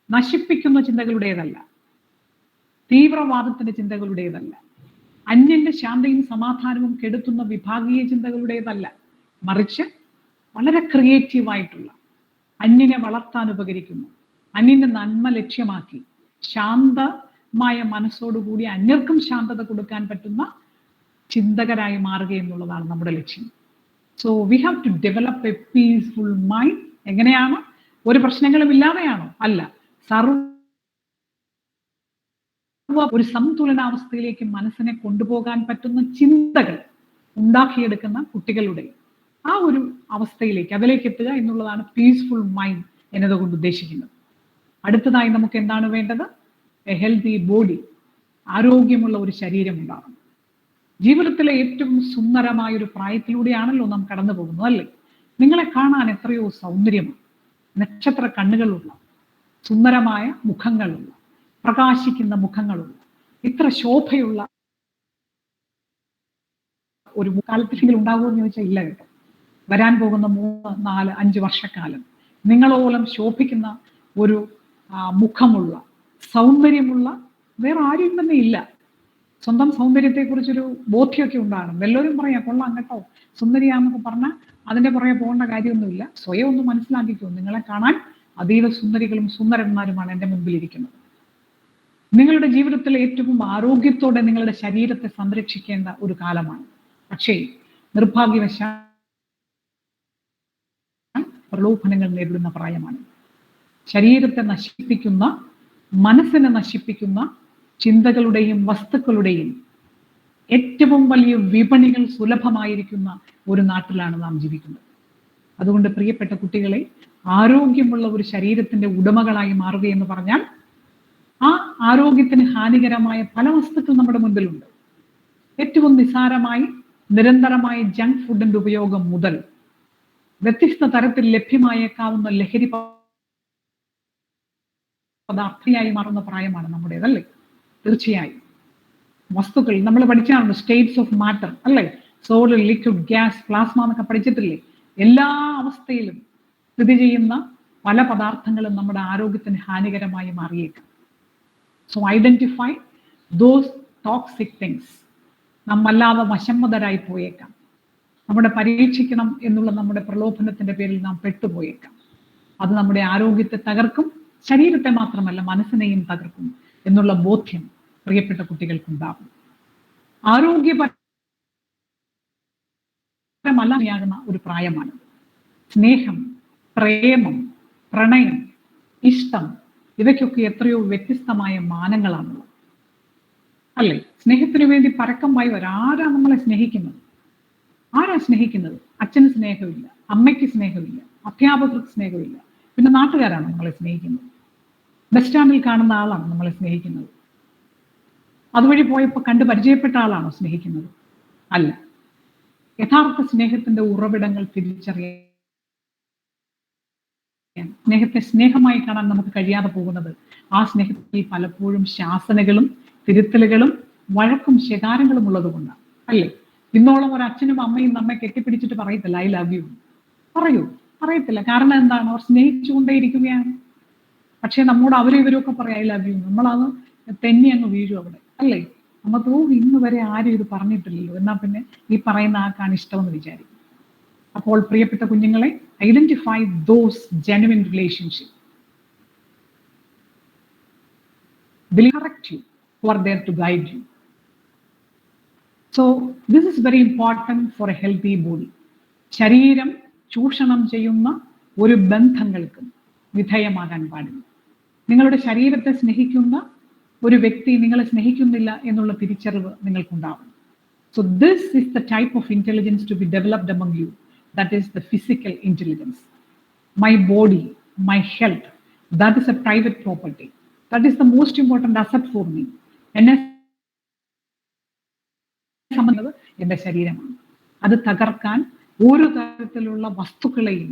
നശിപ്പിക്കുന്ന ചിന്തകളുടേതല്ല, തീവ്രവാദത്തിന്റെ ചിന്തകളുടേതല്ല, അന്യന്റെ ശാന്തിയും സമാധാനവും കെടുത്തുന്ന വിഭാഗീയ ചിന്തകളുടേതല്ല, മറിച്ച് വളരെ ക്രിയേറ്റീവായിട്ടുള്ള, അന്യനെ വളർത്താൻ ഉപകരിക്കുന്നു, അന്യന്റെ നന്മ ലക്ഷ്യമാക്കി ശാന്തമായ മനസ്സോടുകൂടി അന്യർക്കും ശാന്തത കൊടുക്കാൻ പറ്റുന്ന ചിന്തകരായി മാറുക എന്നുള്ളതാണ് നമ്മുടെ ലക്ഷ്യം. So we have to develop a peaceful mind. എങ്ങനെയാണ്? ഒരു പ്രശ്നങ്ങളും ഇല്ലാതെയാണോ? അല്ല, ഒരു സന്തുലനാവസ്ഥയിലേക്ക് മനസ്സിനെ കൊണ്ടുപോകാൻ പറ്റുന്ന ചിന്തകൾ ഉണ്ടാക്കിയെടുക്കുന്ന കുട്ടികളുടെ ആ ഒരു അവസ്ഥയിലേക്ക്, അതിലേക്ക് എത്തുക എന്നുള്ളതാണ് പീസ്ഫുൾ മൈൻഡ് എന്നതുകൊണ്ട് ഉദ്ദേശിക്കുന്നത്. അടുത്തതായി നമുക്ക് എന്താണ് വേണ്ടത്? എ ഹെൽത്തി ബോഡി, ആരോഗ്യമുള്ള ഒരു ശരീരം ഉണ്ടാകും. ജീവിതത്തിലെ ഏറ്റവും സുന്ദരമായ ഒരു പ്രായത്തിലൂടെയാണല്ലോ നാം കടന്നു പോകുന്നത്, അല്ലേ? നിങ്ങളെ കാണാൻ എത്രയോ സൗന്ദര്യമാണ്, നക്ഷത്ര കണ്ണുകളുള്ള, സുന്ദരമായ മുഖങ്ങളുള്ള, പ്രകാശിക്കുന്ന മുഖങ്ങളുള്ള, ഇത്ര ശോഭയുള്ള ഒരു കാലത്തിലെങ്കിലും ഉണ്ടാകുമെന്ന് ചോദിച്ചാൽ ഇല്ല കേട്ടോ. വരാൻ പോകുന്ന 3, 4, 5 വർഷക്കാലം നിങ്ങളോളം ശോഭിക്കുന്ന ഒരു മുഖമുള്ള, സൗന്ദര്യമുള്ള വേറെ ആരും തന്നെ ഇല്ല. സ്വന്തം സൗന്ദര്യത്തെക്കുറിച്ചൊരു ബോധ്യമൊക്കെ ഉണ്ടാകണം. എല്ലാവരും പറയാം കൊള്ളാം കേട്ടോ, സുന്ദരിയാന്നൊക്കെ പറഞ്ഞാൽ അതിന്റെ പുറകെ പോകേണ്ട കാര്യമൊന്നുമില്ല. സ്വയം ഒന്ന് മനസ്സിലാക്കിക്കോ, നിങ്ങളെ കാണാൻ അതീവ സുന്ദരികളും സുന്ദരന്മാരുമാണ് എൻ്റെ മുമ്പിലിരിക്കുന്നത്. നിങ്ങളുടെ ജീവിതത്തിൽ ഏറ്റവും ആരോഗ്യത്തോടെ നിങ്ങളുടെ ശരീരത്തെ സംരക്ഷിക്കേണ്ട ഒരു കാലമാണ്. പക്ഷേ നിർഭാഗ്യവശാൽ പ്രലോഭനങ്ങൾ നേരിടുന്ന പ്രായമാണ്. ശരീരത്തെ നശിപ്പിക്കുന്ന, മനസ്സിനെ നശിപ്പിക്കുന്ന ചിന്തകളുടെയും വസ്തുക്കളുടെയും ഏറ്റവും വലിയ വിപണികൾ സുലഭമായിരിക്കുന്ന ഒരു നാട്ടിലാണ് നാം ജീവിക്കുന്നത്. അതുകൊണ്ട് പ്രിയപ്പെട്ട കുട്ടികളെ, ആരോഗ്യമുള്ള ഒരു ശരീരത്തിന്റെ ഉടമകളായി മാറുക എന്ന് പറഞ്ഞാൽ ആ ആരോഗ്യത്തിന് ഹാനികരമായ പല വസ്തുക്കൾ നമ്മുടെ മുൻപിലുണ്ട്. ഏറ്റവും നിസ്സാരമായി നിരന്തരമായ ജങ്ക് ഫുഡിന്റെ ഉപയോഗം മുതൽ വ്യത്യസ്ത തരത്തിൽ ലഭ്യമായേക്കാവുന്ന ലഹരി പദാർത്ഥയായി മാറുന്ന പ്രായമാണ് നമ്മുടേതല്ലേ? തീർച്ചയായും വസ്തുക്കൾ നമ്മൾ പഠിച്ചാണ്, സ്റ്റേറ്റ്സ് ഓഫ് മാറ്റർ അല്ലേ? സോളിഡ്, ലിക്വിഡ്, ഗ്യാസ്, പ്ലാസ്മ എന്നൊക്കെ പഠിച്ചിട്ടില്ലേ? എല്ലാ അവസ്ഥയിലും സ്ഥിതി ചെയ്യുന്ന പല പദാർത്ഥങ്ങളും നമ്മുടെ ആരോഗ്യത്തിന് ഹാനികരമായി മാറിയേക്കാം. So identify those toxic things. നാം വല്ലാതെ വശംവദരായി പോയേക്കാം. നമ്മുടെ പരീക്ഷിക്കണം എന്നുള്ള നമ്മുടെ പ്രലോഭനത്തിന്റെ പേരിൽ നാം പെട്ടുപോയേക്കാം. അത് നമ്മുടെ ആരോഗ്യത്തെ തകർക്കും, ശരീരത്തെ മാത്രമല്ല മനസ്സിനെയും തകർക്കും എന്നുള്ള ബോധ്യം പ്രിയപ്പെട്ട കുട്ടികൾക്കുണ്ടാകും. ആരോഗ്യപരമല്ലാതെയാകുന്ന ഒരു പ്രായമാണ്. സ്നേഹം, പ്രേമം, പ്രണയം, ഇഷ്ടം ഇവയ്ക്കൊക്കെ എത്രയോ വ്യത്യസ്തമായ മാനങ്ങളാണുള്ളത് അല്ലേ? സ്നേഹത്തിനു വേണ്ടി പരക്കം പായി ആരാ നമ്മളെ സ്നേഹിക്കുന്നത്? ആരാ സ്നേഹിക്കുന്നത്? അച്ഛന് സ്നേഹമില്ല, അമ്മയ്ക്ക് സ്നേഹമില്ല, അധ്യാപകർക്ക് സ്നേഹമില്ല, പിന്നെ നാട്ടുകാരാണ് നമ്മളെ സ്നേഹിക്കുന്നത്. ബസ് സ്റ്റാൻഡിൽ കാണുന്ന ആളാണ് നമ്മളെ സ്നേഹിക്കുന്നത്. അതുവഴി പോയപ്പോൾ കണ്ട് പരിചയപ്പെട്ട ആളാണോ സ്നേഹിക്കുന്നത്? അല്ല. യഥാർത്ഥ സ്നേഹത്തിന്റെ ഉറവിടങ്ങൾ തിരിച്ചറിയാൻ, സ്നേഹത്തെ സ്നേഹമായി കാണാൻ നമുക്ക് കഴിയാതെ പോകുന്നത് ആ സ്നേഹത്തിൽ പലപ്പോഴും ശാസനകളും തിരുത്തലുകളും വഴക്കും ശകാരങ്ങളും ഉള്ളതുകൊണ്ടാണ് അല്ലേ? ഇന്നോളം ഒരു അച്ഛനും അമ്മയും നമ്മെ കെട്ടിപ്പിടിച്ചിട്ട് പറയത്തില്ല ഐ ലവ് യു. പറയത്തില്ല. കാരണം എന്താണ്? അവർ സ്നേഹിച്ചുകൊണ്ടേയിരിക്കുകയാണ്. പക്ഷെ നമ്മോട് അവരും ഇവരൊക്കെ പറയാം ഐ ലവ് യു. നമ്മളത് തെന്നി അങ്ങ് വീഴും അവിടെ അല്ലേ? നമുക്ക് ഇന്ന് വരെ ആരും ഇത് പറഞ്ഞിട്ടില്ലല്ലോ, എന്നാൽ പിന്നെ ഈ പറയുന്ന ആൾക്കാണ് ഇഷ്ടമെന്ന് വിചാരിക്കും. അപ്പോൾ പ്രിയപ്പെട്ട കുഞ്ഞുങ്ങളെ, identify those genuine relationship. Will correct you, who are there to guide you. So this is very important for a healthy body. ശരീരം ചൂഷണം ചെയ്യുന്ന ഒരു ബന്ധങ്ങൾക്കും വിധേയമാകാൻ പാടില്ല. നിങ്ങളുടെ ശരീരത്തെ സ്നേഹിക്കുന്ന ഒരു വ്യക്തി നിങ്ങളെ സ്നേഹിക്കുന്നില്ല എന്നുള്ള തിരിച്ചറിവ് നിങ്ങൾക്കുണ്ടാവും. So this is the type of intelligence to be developed among you. That is the physical intelligence. My body, my health, that is a private property. That is the most important asset for me. എന്നെ സംബന്ധിച്ചത് എൻ്റെ ശരീരമാണ്. അത് തകർക്കാൻ ഒരു തരത്തിലുള്ള വസ്തുക്കളെയും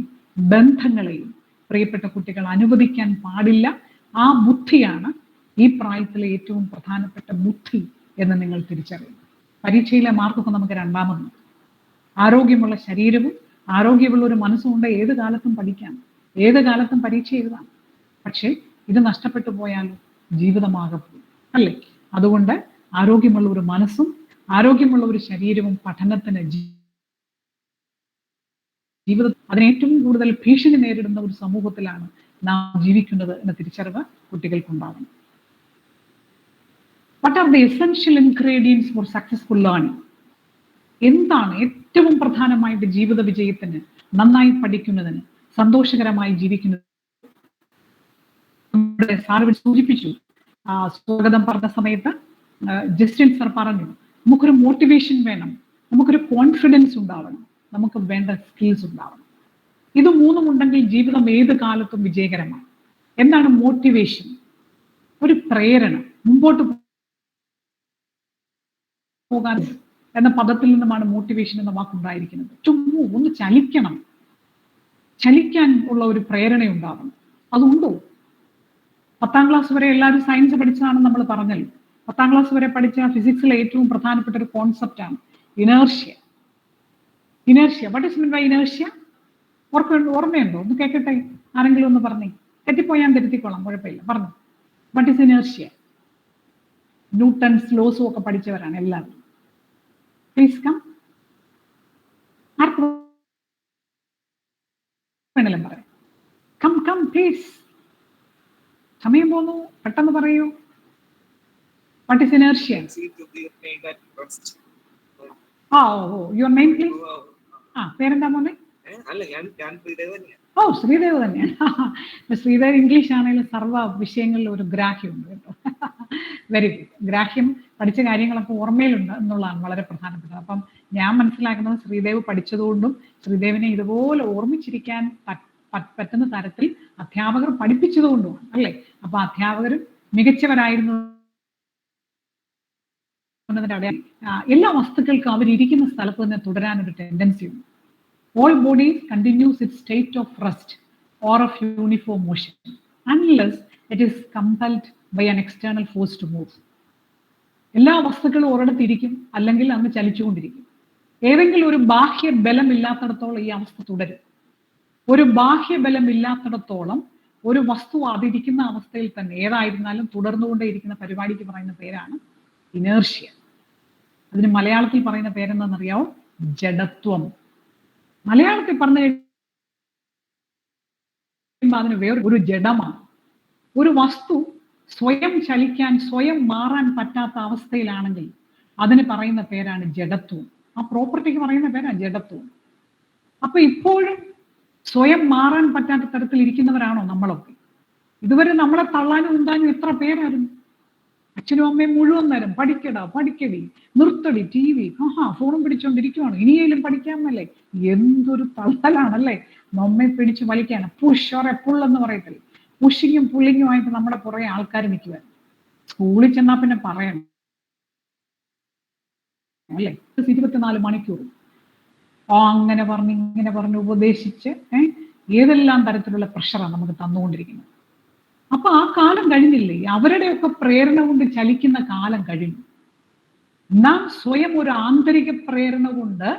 ബന്ധങ്ങളെയും പ്രിയപ്പെട്ട കുട്ടികൾ അനുവദിക്കാൻ പാടില്ല. ആ ബുദ്ധിയാണ് ഈ പ്രായത്തിലെ ഏറ്റവും പ്രധാനപ്പെട്ട ബുദ്ധി എന്ന് നിങ്ങൾ തിരിച്ചറിയുന്നു. പരീക്ഷയിലെ മാർക്കൊക്കെ നമുക്ക് രണ്ടാമതാണ്. ആരോഗ്യമുള്ള ശരീരവും ആരോഗ്യമുള്ള ഒരു മനസ്സുകൊണ്ട് ഏത് കാലത്തും പഠിക്കാം, ഏത് കാലത്തും പരീക്ഷ എഴുതാം. പക്ഷെ ഇത് നഷ്ടപ്പെട്ടു പോയാലോ ജീവിതമാകെ പോകും, അല്ലേ? അതുകൊണ്ട് ആരോഗ്യമുള്ള ഒരു മനസ്സും ആരോഗ്യമുള്ള ഒരു ശരീരവും പഠനത്തിന് ജീവിതം അതിനേറ്റവും കൂടുതൽ ഭീഷണി നേരിടുന്ന ഒരു സമൂഹത്തിലാണ് നാം ജീവിക്കുന്നത് എന്ന തിരിച്ചറിവ് കുട്ടികൾക്കുണ്ടാവണം. What are the essential ingredients for successful learning? എന്താണ് ഏറ്റവും പ്രധാനമായിട്ട് ജീവിത വിജയത്തിന്, നന്നായി പഠിക്കുന്നതിന്, സന്തോഷകരമായി ജീവിക്കുന്നതിന്? നമ്മുടെ സാർ ഇവിടെ സൂചിപ്പിച്ചു, സ്വാഗതം പറഞ്ഞ സമയത്ത് ജസ്റ്റിൻ സർ പറഞ്ഞു, നമുക്കൊരു മോട്ടിവേഷൻ വേണം, നമുക്കൊരു കോൺഫിഡൻസ് ഉണ്ടാവണം, നമുക്ക് വേണ്ട സ്കിൽസ് ഉണ്ടാവണം. ഇത് മൂന്നും ഉണ്ടെങ്കിൽ ജീവിതം ഏത് കാലത്തും വിജയകരമാണ്. എന്താണ് മോട്ടിവേഷൻ? ഒരു പ്രേരണ, മുമ്പോട്ട് പോകാൻ എന്ന പദത്തിൽ നിന്നുമാണ് മോട്ടിവേഷൻ എന്ന വാക്കുണ്ടായിരിക്കുന്നത്. ടു മൂവ്, ഒന്ന് ചലിക്കണം, ചലിക്കാൻ ഉള്ള ഒരു പ്രേരണ ഉണ്ടാവണം. അതുണ്ടോ? 10ാം ക്ലാസ് വരെ എല്ലാവരും സയൻസ് പഠിച്ചതാണെന്ന് നമ്മൾ പറഞ്ഞല്ലോ. 10ാം ക്ലാസ് വരെ പഠിച്ച ഫിസിക്സിലെ ഏറ്റവും പ്രധാനപ്പെട്ട ഒരു കോൺസെപ്റ്റാണ് inertia. Inertia, what is mean by inertia? ഓർമ്മയുണ്ടോ? ഒന്ന് കേൾക്കട്ടെ, ആരെങ്കിലും ഒന്ന് പറഞ്ഞേ. തെറ്റിപ്പോയാൻ തിരുത്തിക്കോളാം, കുഴപ്പമില്ല, പറഞ്ഞു. What is inertia? ന്യൂട്ടൺസ് ലോസും ഒക്കെ പഠിച്ചവരാണ് എല്ലാവരും. Please come. ആർക്കും വേണമെങ്കിലും പറയാം. Come come please. സമയം പോന്നു, പെട്ടെന്ന് പറയൂ. What is inertia? Your name please. പേരെന്താ മോനെ? ഓ, ശ്രീദേവ് തന്നെയാണ്. ശ്രീദേവ് ഇംഗ്ലീഷ് ആണെങ്കിലും സർവ്വ വിഷയങ്ങളിൽ ഒരു ഗ്രാഹ്യമുണ്ട് കേട്ടോ. Very good. ഗ്രാഹ്യം, പഠിച്ച കാര്യങ്ങളൊക്കെ ഓർമ്മയിലുണ്ട് എന്നുള്ളതാണ് വളരെ പ്രധാനപ്പെട്ടത്. അപ്പം ഞാൻ മനസ്സിലാക്കുന്നത് ശ്രീദേവ് പഠിച്ചതുകൊണ്ടും ശ്രീദേവിനെ ഇതുപോലെ ഓർമ്മിച്ചിരിക്കാൻ പറ്റുന്ന തരത്തിൽ അധ്യാപകർ പഠിപ്പിച്ചതുകൊണ്ടുമാണ്, അല്ലേ? അപ്പൊ അധ്യാപകരും മികച്ചവരായിരുന്നു. എല്ലാ വസ്തുക്കൾക്കും അവരിയ്ക്കുന്ന സ്ഥലത്ത് തന്നെ തുടരാനൊരു ടെൻഡൻസി ഉണ്ട്. All bodies continues its state of rest or of uniform motion unless it is compelled by an external force to move. എല്ലാ വസ്തുക്കളും ഒരിടത്തിരിക്കും, അല്ലെങ്കിൽ അങ്ങ് ചലിച്ചുകൊണ്ടിരിക്കും. ഏതെങ്കിലും ഒരു ബാഹ്യ ബലം ഇല്ലാത്തിടത്തോളം ഈ അവസ്ഥ തുടരും. ഒരു ബാഹ്യ ബലം ഇല്ലാത്തിടത്തോളം ഒരു വസ്തു അതിരിക്കുന്ന അവസ്ഥയിൽ തന്നെ ഏതായിരുന്നാലും തുടർന്നുകൊണ്ടേയിരിക്കുന്ന പരിപാടിക്ക് പറയുന്ന പേരാണ് ഇനേർഷ്യ. അതിന് മലയാളത്തിൽ പറയുന്ന പേരെന്താണെന്നറിയാവോ? ജഡത്വം. മലയാളത്തിൽ പറഞ്ഞു കഴിയുമ്പോൾ അതിന് വേറൊരു ജഡമാണ്. ഒരു വസ്തു സ്വയം ചലിക്കാൻ, സ്വയം മാറാൻ പറ്റാത്ത അവസ്ഥയിലാണെങ്കിൽ അതിന് പറയുന്ന പേരാണ് ജഡത്വം. ആ പ്രോപ്പർട്ടിക്ക് പറയുന്ന പേരാണ് ജഡത്വം. അപ്പൊ ഇപ്പോഴും സ്വയം മാറാൻ പറ്റാത്ത തരത്തിൽ ഇരിക്കുന്നവരാണോ നമ്മളൊക്കെ? ഇതുവരെ നമ്മളെ തള്ളാനും ഉണ്ടാനും എത്ര പേരായിരുന്നു? അച്ഛനും അമ്മയും മുഴുവൻ നേരം പഠിക്കടാ, പഠിക്കടി, നിർത്തടി, TV, ഫോണും പിടിച്ചോണ്ടിരിക്കുവാണ്, ഇനിയേലും പഠിക്കാമല്ലേ? എന്തൊരു തള്ളലാണല്ലേ നമ്മെ പിടിച്ച് വലിക്കാണ്. പുഷ് ഓർ എ പുൾ എന്ന് പറയത്തില്ലേ? പുഷിങ്ങും പുള്ളിങ്ങുമായിട്ട് നമ്മുടെ പുറകെ ആൾക്കാർ നിൽക്കുവായിരുന്നു. സ്കൂളിൽ ചെന്നാൽ പിന്നെ പറയണം, അല്ലേ? 24 മണിക്കൂർ അങ്ങനെ പറഞ്ഞ് ഇങ്ങനെ പറഞ്ഞ് ഉപദേശിച്ച് ഏതെല്ലാം തരത്തിലുള്ള പ്രഷറാണ് നമുക്ക് തന്നുകൊണ്ടിരിക്കുന്നത്. അപ്പൊ ആ കാലം കഴിഞ്ഞില്ലേ? അവരുടെയൊക്കെ പ്രേരണ കൊണ്ട് ചലിക്കുന്ന കാലം കഴിഞ്ഞു. നാം സ്വയം ഒരു ആന്തരിക പ്രേരണ കൊണ്ട്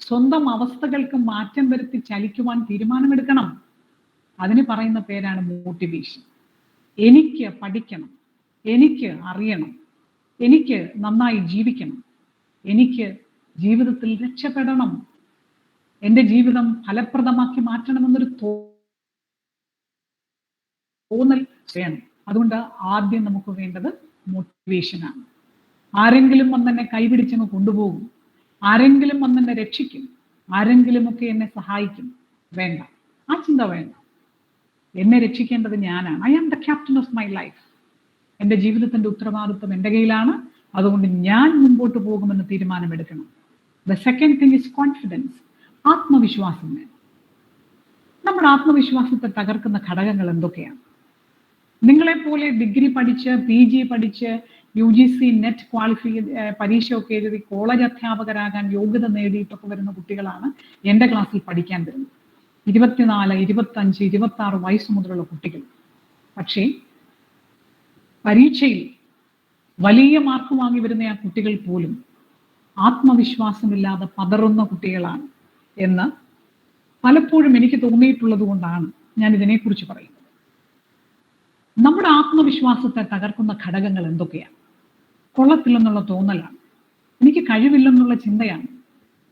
സ്വന്തം അവസ്ഥകൾക്ക് മാറ്റം വരുത്തി ചലിക്കുവാൻ തീരുമാനമെടുക്കണം. അതിന് പറയുന്ന പേരാണ് മോട്ടിവേഷൻ. എനിക്ക് പഠിക്കണം, എനിക്ക് അറിയണം, എനിക്ക് നന്നായി ജീവിക്കണം, എനിക്ക് ജീവിതത്തിൽ രക്ഷപ്പെടണം, എൻ്റെ ജീവിതം ഫലപ്രദമാക്കി മാറ്റണമെന്നൊരു തോന്നൽ വേണം. അതുകൊണ്ട് ആദ്യം നമുക്ക് വേണ്ടത് മോട്ടിവേഷനാണ്. ആരെങ്കിലും വന്നെന്നെ കൈപിടിച്ചങ്ങ് കൊണ്ടുപോകും, ആരെങ്കിലും വന്നെന്നെ രക്ഷിക്കും, ആരെങ്കിലുമൊക്കെ എന്നെ സഹായിക്കും, വേണ്ട. ആ ചിന്ത വേണ്ട. എന്നെ രക്ഷിക്കേണ്ടത് ഞാനാണ്. I am the captain of my life. എൻ്റെ ജീവിതത്തിൻ്റെ ഉത്തരവാദിത്വം എൻ്റെ കയ്യിലാണ്. അതുകൊണ്ട് ഞാൻ മുമ്പോട്ട് പോകുമെന്ന് തീരുമാനമെടുക്കണം. The second thing is confidence. ആത്മവിശ്വാസം വേണം. നമ്മുടെ ആത്മവിശ്വാസത്തെ തകർക്കുന്ന ഘടകങ്ങൾ എന്തൊക്കെയാണ്? നിങ്ങളെപ്പോലെ ഡിഗ്രി പഠിച്ച്, PG പഠിച്ച്, UGC നെറ്റ് പരീക്ഷയൊക്കെ എഴുതി കോളേജ് അധ്യാപകരാകാൻ യോഗ്യത നേടിയിട്ടൊക്കെ വരുന്ന കുട്ടികളാണ് എൻ്റെ ക്ലാസ്സിൽ പഠിക്കാൻ വരുന്നത്. 24, 25, 26 വയസ്സ് മുതലുള്ള കുട്ടികൾ. പക്ഷേ പരീക്ഷയിൽ വലിയ മാർക്ക് വാങ്ങി വരുന്ന ആ കുട്ടികൾ പോലും ആത്മവിശ്വാസമില്ലാതെ പതറുന്ന കുട്ടികളാണ് എന്ന് പലപ്പോഴും എനിക്ക് തോന്നിയിട്ടുള്ളത് കൊണ്ടാണ് ഞാൻ ഇതിനെക്കുറിച്ച് പറയുന്നത്. നമ്മുടെ ആത്മവിശ്വാസത്തെ തകർക്കുന്ന ഘടകങ്ങൾ എന്തൊക്കെയാണ്? കൊള്ളത്തില്ലെന്നുള്ള തോന്നലാണ്, എനിക്ക് കഴിവില്ലെന്നുള്ള ചിന്തയാണ്,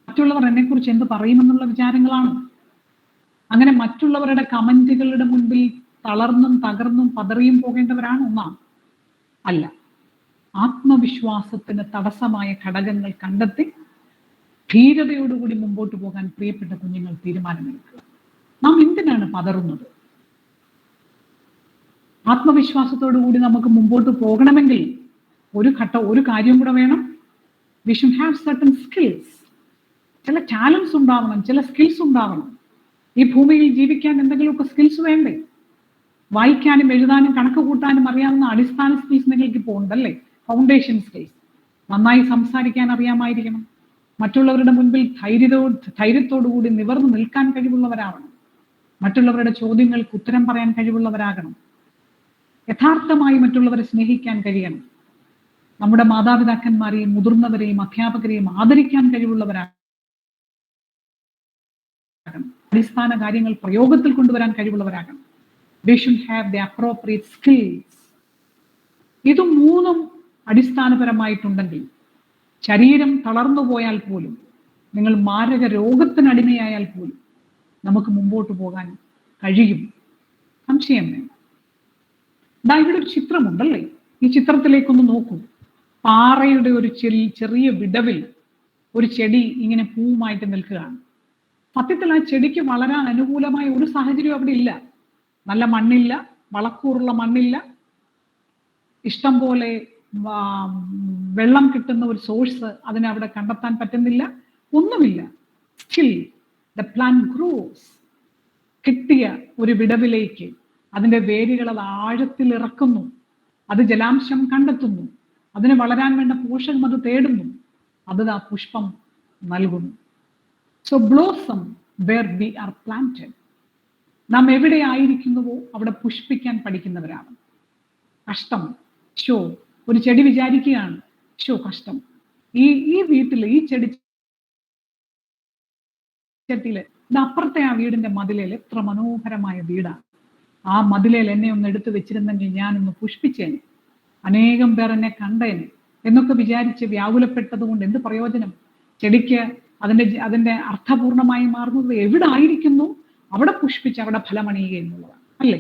മറ്റുള്ളവർ എന്നെക്കുറിച്ച് എന്ത് പറയുമെന്നുള്ള വിചാരങ്ങളാണ്. അങ്ങനെ മറ്റുള്ളവരുടെ കമന്റുകളുടെ മുൻപിൽ തളർന്നും തകർന്നും പതറിയും പോകേണ്ടവരാണ് ഒന്നാണ് അല്ല. ആത്മവിശ്വാസത്തിന് തടസ്സമായ ഘടകങ്ങൾ കണ്ടെത്തി ധീരതയോടുകൂടി മുമ്പോട്ട് പോകാൻ പ്രിയപ്പെട്ട കുഞ്ഞുങ്ങൾ തീരുമാനമെടുക്കുക. നാം എന്തിനാണ് പതറുന്നത്? ആത്മവിശ്വാസത്തോടുകൂടി നമുക്ക് മുമ്പോട്ട് പോകണമെങ്കിൽ ഒരു കാര്യം കൂടെ വേണം. We should have certain skills. ചില ടാലൻസ് ഉണ്ടാവണം, ചില സ്കിൽസ് ഉണ്ടാവണം. ഈ ഭൂമിയിൽ ജീവിക്കാൻ എന്തെങ്കിലുമൊക്കെ സ്കിൽസ് വേണ്ടേ? വായിക്കാനും എഴുതാനും കണക്ക് കൂട്ടാനും അറിയാവുന്ന അടിസ്ഥാന സ്കിൽസ് നിങ്ങൾക്ക് ഇപ്പോൾ ഉണ്ടല്ലേ, ഫൗണ്ടേഷൻ സ്കിൽസ്. നന്നായി സംസാരിക്കാൻ അറിയാമായിരിക്കണം, മറ്റുള്ളവരുടെ മുൻപിൽ ധൈര്യത്തോടുകൂടി നിവർന്നു നിൽക്കാൻ കഴിവുള്ളവരാവണം, മറ്റുള്ളവരുടെ ചോദ്യങ്ങൾക്ക് ഉത്തരം പറയാൻ കഴിവുള്ളവരാകണം, യഥാർത്ഥമായി മറ്റുള്ളവരെ സ്നേഹിക്കാൻ കഴിയണം, നമ്മുടെ മാതാപിതാക്കന്മാരെയും മുതിർന്നവരെയും അധ്യാപകരെയും ആദരിക്കാൻ കഴിവുള്ളവരാകണം, അടിസ്ഥാന കാര്യങ്ങൾ പ്രയോഗത്തിൽ കൊണ്ടുവരാൻ കഴിവുള്ളവരാകണം. We should have the appropriate skills. ഇത് മൂന്നും അടിസ്ഥാനപരമായിട്ടുണ്ടെങ്കിൽ ശരീരം തളർന്നു പോയാൽ പോലും, നിങ്ങൾ മാരക രോഗത്തിനടിമയായാൽ പോലും നമുക്ക് മുമ്പോട്ട് പോകാൻ കഴിയും. സംശയം വേണ്ട. ഇവിടെ ഒരു ചിത്രമുണ്ടല്ലേ, ഈ ചിത്രത്തിലേക്കൊന്ന് നോക്കൂ. പാറയുടെ ഒരു ചെറിയ വിടവിൽ ഒരു ചെടി ഇങ്ങനെ പൂവുമായിട്ട് നിൽക്കുകയാണ്. സത്യത്തിൽ ആ ചെടിക്ക് വളരാൻ അനുകൂലമായ ഒരു സാഹചര്യം അവിടെ ഇല്ല. നല്ല മണ്ണില്ല, വളക്കൂറുള്ള മണ്ണില്ല, ഇഷ്ടം പോലെ വെള്ളം കിട്ടുന്ന ഒരു സോഴ്സ് അതിനെ അവിടെ കണ്ടെത്താൻ പറ്റുന്നില്ല, ഒന്നുമില്ല. Still the plant gross. കിട്ടിയ ഒരു വിടവിലേക്ക് അതിൻ്റെ വേരുകൾ അത് ആഴത്തിൽ ഇറക്കുന്നു, അത് ജലാംശം കണ്ടെത്തുന്നു, അതിന് വളരാൻ വേണ്ട പോഷകം അത് തേടുന്നു, അത് ആ പുഷ്പം നൽകുന്നു. So blossom where we are planted. നാം എവിടെ ആയിരിക്കുന്നുവോ അവിടെ പുഷ്പിക്കാൻ പഠിക്കുന്നവരാണ്. കഷ്ടം, ഷോ ഒരു ചെടി വിചാരിക്കുകയാണ്, ഷോ കഷ്ടം, ഈ വീട്ടിൽ ഈ ചെടിച്ചട്ടിയില് ഇത് അപ്പുറത്തെ ആ വീടിന്റെ മതിലേൽ എത്ര മനോഹരമായ വീടാണ്, ആ മതിലേൽ എന്നെ ഒന്ന് എടുത്തു വെച്ചിരുന്നെങ്കിൽ ഞാനൊന്ന് പുഷ്പിച്ചേനെ, അനേകം പേർ എന്നെ കണ്ടേനെ എന്നൊക്കെ വിചാരിച്ച് വ്യാകുലപ്പെട്ടത് കൊണ്ട് എന്ത് പ്രയോജനം? ചെടിക്ക് അതിന്റെ അർത്ഥപൂർണമായി മാറുന്നത് എവിടെ ആയിരിക്കുന്നു അവിടെ പുഷ്പിച്ച് അവിടെ ഫലമണിയുക എന്നുള്ളതാണ് അല്ലേ?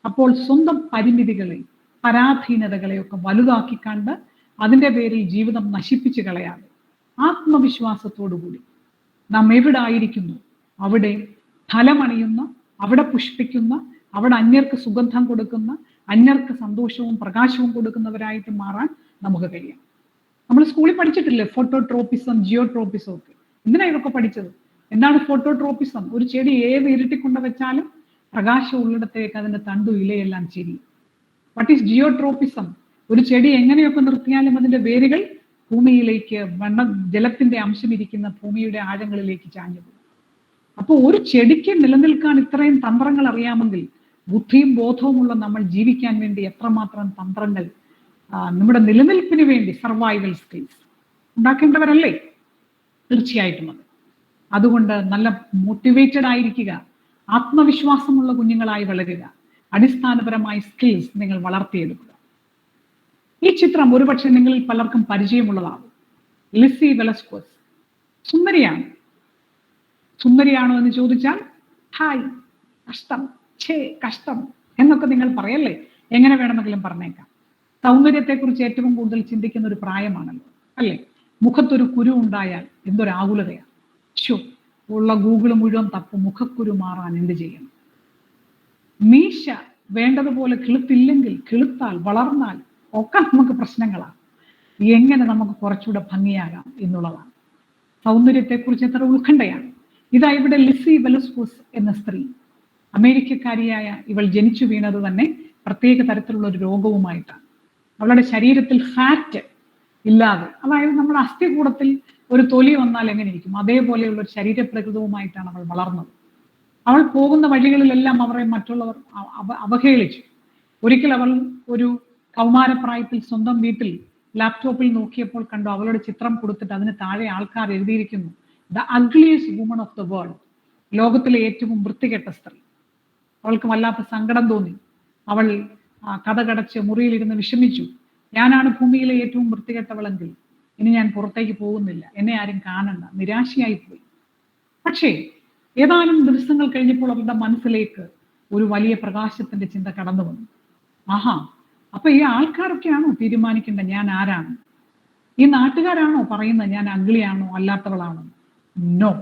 അപ്പോൾ സ്വന്തം പരിമിതികളെ പരാധീനതകളെയൊക്കെ വലുതാക്കി കണ്ട് അതിൻ്റെ പേരിൽ ജീവിതം നശിപ്പിച്ച് കളയാതെ ആത്മവിശ്വാസത്തോടുകൂടി നാം എവിടെ ആയിരിക്കുന്നു അവിടെ ഫലമണിയുന്ന, അവിടെ പുഷ്പിക്കുന്ന, അവിടെ അന്യർക്ക് സുഗന്ധം കൊടുക്കുന്ന, അന്യർക്ക് സന്തോഷവും പ്രകാശവും കൊടുക്കുന്നവരായിട്ട് മാറാൻ നമുക്ക് കഴിയാം. നമ്മൾ സ്കൂളിൽ പഠിച്ചിട്ടില്ലേ ഫോട്ടോട്രോപ്പിസം, ജിയോട്രോപ്പിസം ഒക്കെ. എന്തിനാണ് ഇതൊക്കെ പഠിച്ചത്? എന്താണ് ഫോട്ടോട്രോപ്പിസം? ഒരു ചെടി ഏത് ഇരുട്ടിക്കൊണ്ട് വെച്ചാലും പ്രകാശം ഉള്ളിടത്തേക്ക് അതിന്റെ തണ്ടു ഇലയെല്ലാം ചെരിയും. What is ജിയോട്രോപ്പിസം? ഒരു ചെടി എങ്ങനെയൊക്കെ നിർത്തിയാലും അതിന്റെ വേരുകൾ ഭൂമിയിലേക്ക്, ജലത്തിന്റെ അംശം ഇരിക്കുന്ന ഭൂമിയുടെ ആഴങ്ങളിലേക്ക് ചാഞ്ഞു പോകും. അപ്പോൾ ഒരു ചെടിക്ക് നിലനിൽക്കാൻ ഇത്രയും തന്ത്രങ്ങൾ അറിയാമെങ്കിൽ ബുദ്ധിയും ബോധവുമുള്ള നമ്മൾ ജീവിക്കാൻ വേണ്ടി എത്രമാത്രം തന്ത്രങ്ങൾ, നമ്മുടെ നിലനിൽപ്പിന് വേണ്ടി സർവൈവൽ സ്കിൽസ് ഉണ്ടാക്കേണ്ടവരല്ലേ? തീർച്ചയായിട്ടും അത്. അതുകൊണ്ട് നല്ല മോട്ടിവേറ്റഡ് ആയിരിക്കുക, ആത്മവിശ്വാസമുള്ള കുഞ്ഞുങ്ങളായി വളരുക, അടിസ്ഥാനപരമായി സ്കിൽസ് നിങ്ങൾ വളർത്തിയെടുക്കുക. ഈ ചിത്രം ഒരുപക്ഷെ നിങ്ങളിൽ പലർക്കും പരിചയമുള്ളതാകും. ലിസി വെലസ്ക്വസ് സുന്ദരിയാണ്. സുന്ദരിയാണോ എന്ന് ചോദിച്ചാൽ ഹായ് കഷ്ടം, ഛേ കഷ്ടം എന്നൊക്കെ നിങ്ങൾ പറയല്ലേ, എങ്ങനെ വേണമെങ്കിലും പറഞ്ഞേക്കാം. സൗന്ദര്യത്തെക്കുറിച്ച് ഏറ്റവും കൂടുതൽ ചിന്തിക്കുന്ന ഒരു പ്രായമാണല്ലോ അല്ലേ? മുഖത്തൊരു കുരു ഉണ്ടായാൽ എന്തൊരാകുലതയാണ്. ഷോ ഉള്ള ഗൂഗിൾ മുഴുവൻ തപ്പും മുഖക്കുരു മാറാൻ എന്ത് ചെയ്യണം. മീശ വേണ്ടതുപോലെ കിളുത്തില്ലെങ്കിൽ, കിളുത്താൽ, വളർന്നാൽ ഒക്കെ നമുക്ക് പ്രശ്നങ്ങളാണ്. എങ്ങനെ നമുക്ക് കുറച്ചുകൂടെ ഭംഗിയാകാം എന്നുള്ളതാണ്. സൗന്ദര്യത്തെക്കുറിച്ച് എത്ര ഉത്കണ്ഠയാണ്. ഇതാ ഇവിടെ ലിസി വെലസ്ക്വസ് എന്ന സ്ത്രീ, അമേരിക്കക്കാരിയായ ഇവൾ ജനിച്ചു വീണത് തന്നെ പ്രത്യേക തരത്തിലുള്ള ഒരു രോഗവുമായിട്ടാണ്. അവളുടെ ശരീരത്തിൽ ഫാറ്റ് ഇല്ലാതെ, അതായത് നമ്മുടെ അസ്ഥികൂടത്തിൽ ഒരു തൊലി വന്നാൽ എങ്ങനെ ഇരിക്കും അതേപോലെയുള്ള ഒരു ശരീരപ്രകൃതവുമായിട്ടാണ് അവൾ വളർന്നത്. അവൾ പോകുന്ന വഴികളിലെല്ലാം അവരെ മറ്റുള്ളവർ അവഹേളിച്ചു. ഒരിക്കൽ അവൾ ഒരു കൗമാരപ്രായത്തിൽ സ്വന്തം വീട്ടിൽ ലാപ്ടോപ്പിൽ നോക്കിയപ്പോൾ കണ്ടു അവളുടെ ചിത്രം കൊടുത്തിട്ട് അതിന് താഴെ ആൾക്കാർ എഴുതിയിരിക്കുന്നു, the ugliest woman of the world. ലോകത്തിലെ ഏറ്റവും വൃത്തികെട്ട സ്ത്രീ. അവൾക്ക് വല്ലാത്ത സങ്കടം തോന്നി. അവൾ കഥകടച്ച് മുറിയിലിരുന്ന് വിഷമിച്ചു. ഞാനാണ് ഭൂമിയിലെ ഏറ്റവും വൃത്തികെട്ടവളെങ്കിൽ ഇനി ഞാൻ പുറത്തേക്ക് പോകുന്നില്ല, എന്നെ ആരും കാണണ്ട, നിരാശയായി പോയി. പക്ഷേ ഏതാനും ദിവസങ്ങൾ കഴിഞ്ഞപ്പോൾ അവരുടെ മനസ്സിലേക്ക് ഒരു വലിയ പ്രകാശത്തിന്റെ ചിന്ത കടന്നു വന്നു. ആഹാ, അപ്പൊ ഈ ആൾക്കാരൊക്കെയാണോ തീരുമാനിക്കേണ്ടത് ഞാൻ ആരാണ്? ഈ നാട്ടുകാരാണോ പറയുന്നത് ഞാൻ അഗ്ലിയാണോ അല്ലാത്തവളാണോ? നോ,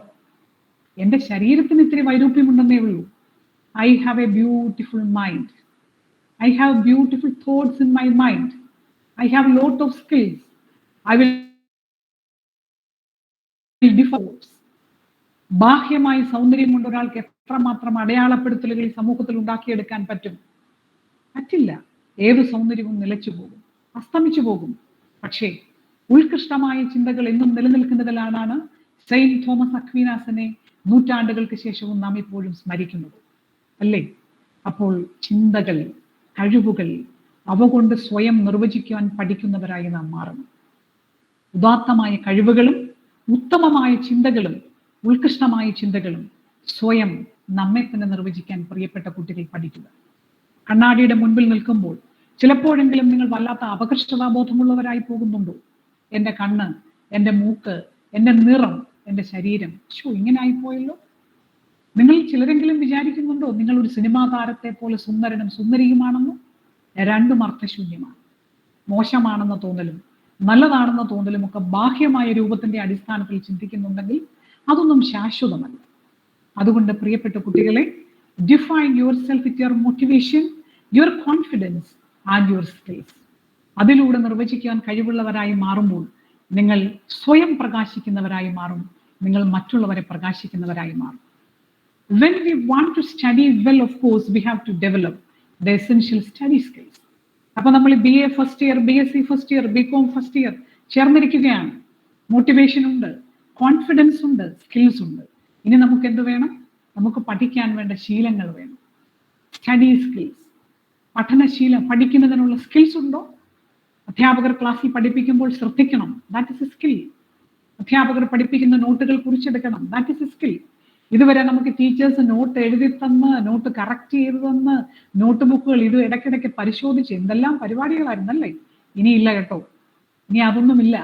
എന്റെ ശരീരത്തിന് ഇത്തിരി വൈരൂപ്യമുണ്ടെന്നേ ഉള്ളൂ. I have a beautiful mind. I have beautiful thoughts in my mind. I have a lot of skills. I will default. ബാഹ്യമായി സൗന്ദര്യം കൊണ്ട് ഒരാൾക്ക് എത്രമാത്രം അടയാളപ്പെടുത്തലുകൾ ഈ സമൂഹത്തിൽ ഉണ്ടാക്കിയെടുക്കാൻ പറ്റും? പറ്റില്ല. ഏത് സൗന്ദര്യവും നിലച്ചു പോകും, അസ്തമിച്ചു പോകും. പക്ഷേ ഉത്കൃഷ്ടമായ ചിന്തകൾ എന്നും നിലനിൽക്കുന്നതിലാണ് സെയിന്റ് തോമസ് അക്വീനാസിനെ നൂറ്റാണ്ടുകൾക്ക് ശേഷവും നാം ഇപ്പോഴും സ്മരിക്കുന്നത്, അല്ലേ? അപ്പോൾ ചിന്തകൾ, കഴിവുകൾ, അവ കൊണ്ട് സ്വയം നിർവചിക്കുവാൻ പഠിക്കുന്നവരായി നാം മാറണം. ഉദാത്തമായ കഴിവുകളും ഉത്തമമായ ചിന്തകളും ഉത്കൃഷ്ടമായ ചിന്തകളും സ്വയം നമ്മെ തന്നെ നിർവചിക്കാൻ പ്രിയപ്പെട്ട കുട്ടികൾ പഠിക്കുക. കണ്ണാടിയുടെ മുൻപിൽ നിൽക്കുമ്പോൾ ചിലപ്പോഴെങ്കിലും നിങ്ങൾ വല്ലാത്ത അപകർഷതാബോധമുള്ളവരായി പോകുന്നുണ്ടോ? എൻ്റെ കണ്ണ്, എൻ്റെ മൂക്ക്, എൻ്റെ നിറം, എൻ്റെ ശരീരം, ഇങ്ങനെ ആയിപ്പോയല്ലോ. നിങ്ങൾ ചിലരെങ്കിലും വിചാരിക്കുന്നുണ്ടോ നിങ്ങൾ ഒരു സിനിമാ താരത്തെ പോലെ സുന്ദരനും സുന്ദരിയുമാണെന്ന്? രണ്ടും അർത്ഥശൂന്യമാണ്. മോശമാണെന്ന തോന്നലും നല്ലതാണെന്ന തോന്നലും ഒക്കെ ബാഹ്യമായ രൂപത്തിന്റെ അടിസ്ഥാനത്തിൽ ചിന്തിക്കുന്നുണ്ടെങ്കിൽ അതൊന്നും ശാശ്വതമല്ല. അതുകൊണ്ട് പ്രിയപ്പെട്ട കുട്ടികളെ, define your self with your motivation, your confidence and your skills. അതിലൂടെ നിർവചിക്കാൻ കഴിവുള്ളവരായി മാറുമ്പോൾ നിങ്ങൾ സ്വയം പ്രകാശിക്കുന്നവരായി മാറും, നിങ്ങൾ മറ്റുള്ളവരെ പ്രകാശിക്കുന്നവരായി മാറും. When we want to study well, of course, we have to develop the essential study skills. അപ്പൊ നമ്മൾ BA first year, BSc first year, BCom first year ചേർന്നിരിക്കുകയാണ്. മോട്ടിവേഷൻ ഉണ്ട്, കോൺഫിഡൻസ് ഉണ്ട്, സ്കിൽസ് ഉണ്ട്. ഇനി നമുക്ക് എന്ത് വേണം? നമുക്ക് പഠിക്കാൻ വേണ്ട ശീലങ്ങൾ വേണം. സ്റ്റഡി സ്കിൽസ്, പഠനശീലം, പഠിക്കുന്നതിനുള്ള സ്കിൽസ് ഉണ്ടോ? അധ്യാപകർ ക്ലാസ്സിൽ പഠിപ്പിക്കുമ്പോൾ ശ്രദ്ധിക്കണം, ദാറ്റ് ഇസ് എ സ്കിൽ. അധ്യാപകർ പഠിപ്പിക്കുന്ന നോട്ടുകൾ കുറിച്ചെടുക്കണം, ദാറ്റ് ഇസ് എ സ്കിൽ. ഇതുവരെ നമുക്ക് ടീച്ചേഴ്സ് നോട്ട് എഴുതി തന്ന്, നോട്ട് കറക്റ്റ് ചെയ്ത് തന്ന്, നോട്ട് ബുക്കുകൾ ഇത് ഇടയ്ക്കിടയ്ക്ക് പരിശോധിച്ച് എന്തെല്ലാം പരിപാടികളായിരുന്നല്ലേ? ഇനിയില്ല കേട്ടോ, ഇനി അതൊന്നുമില്ല.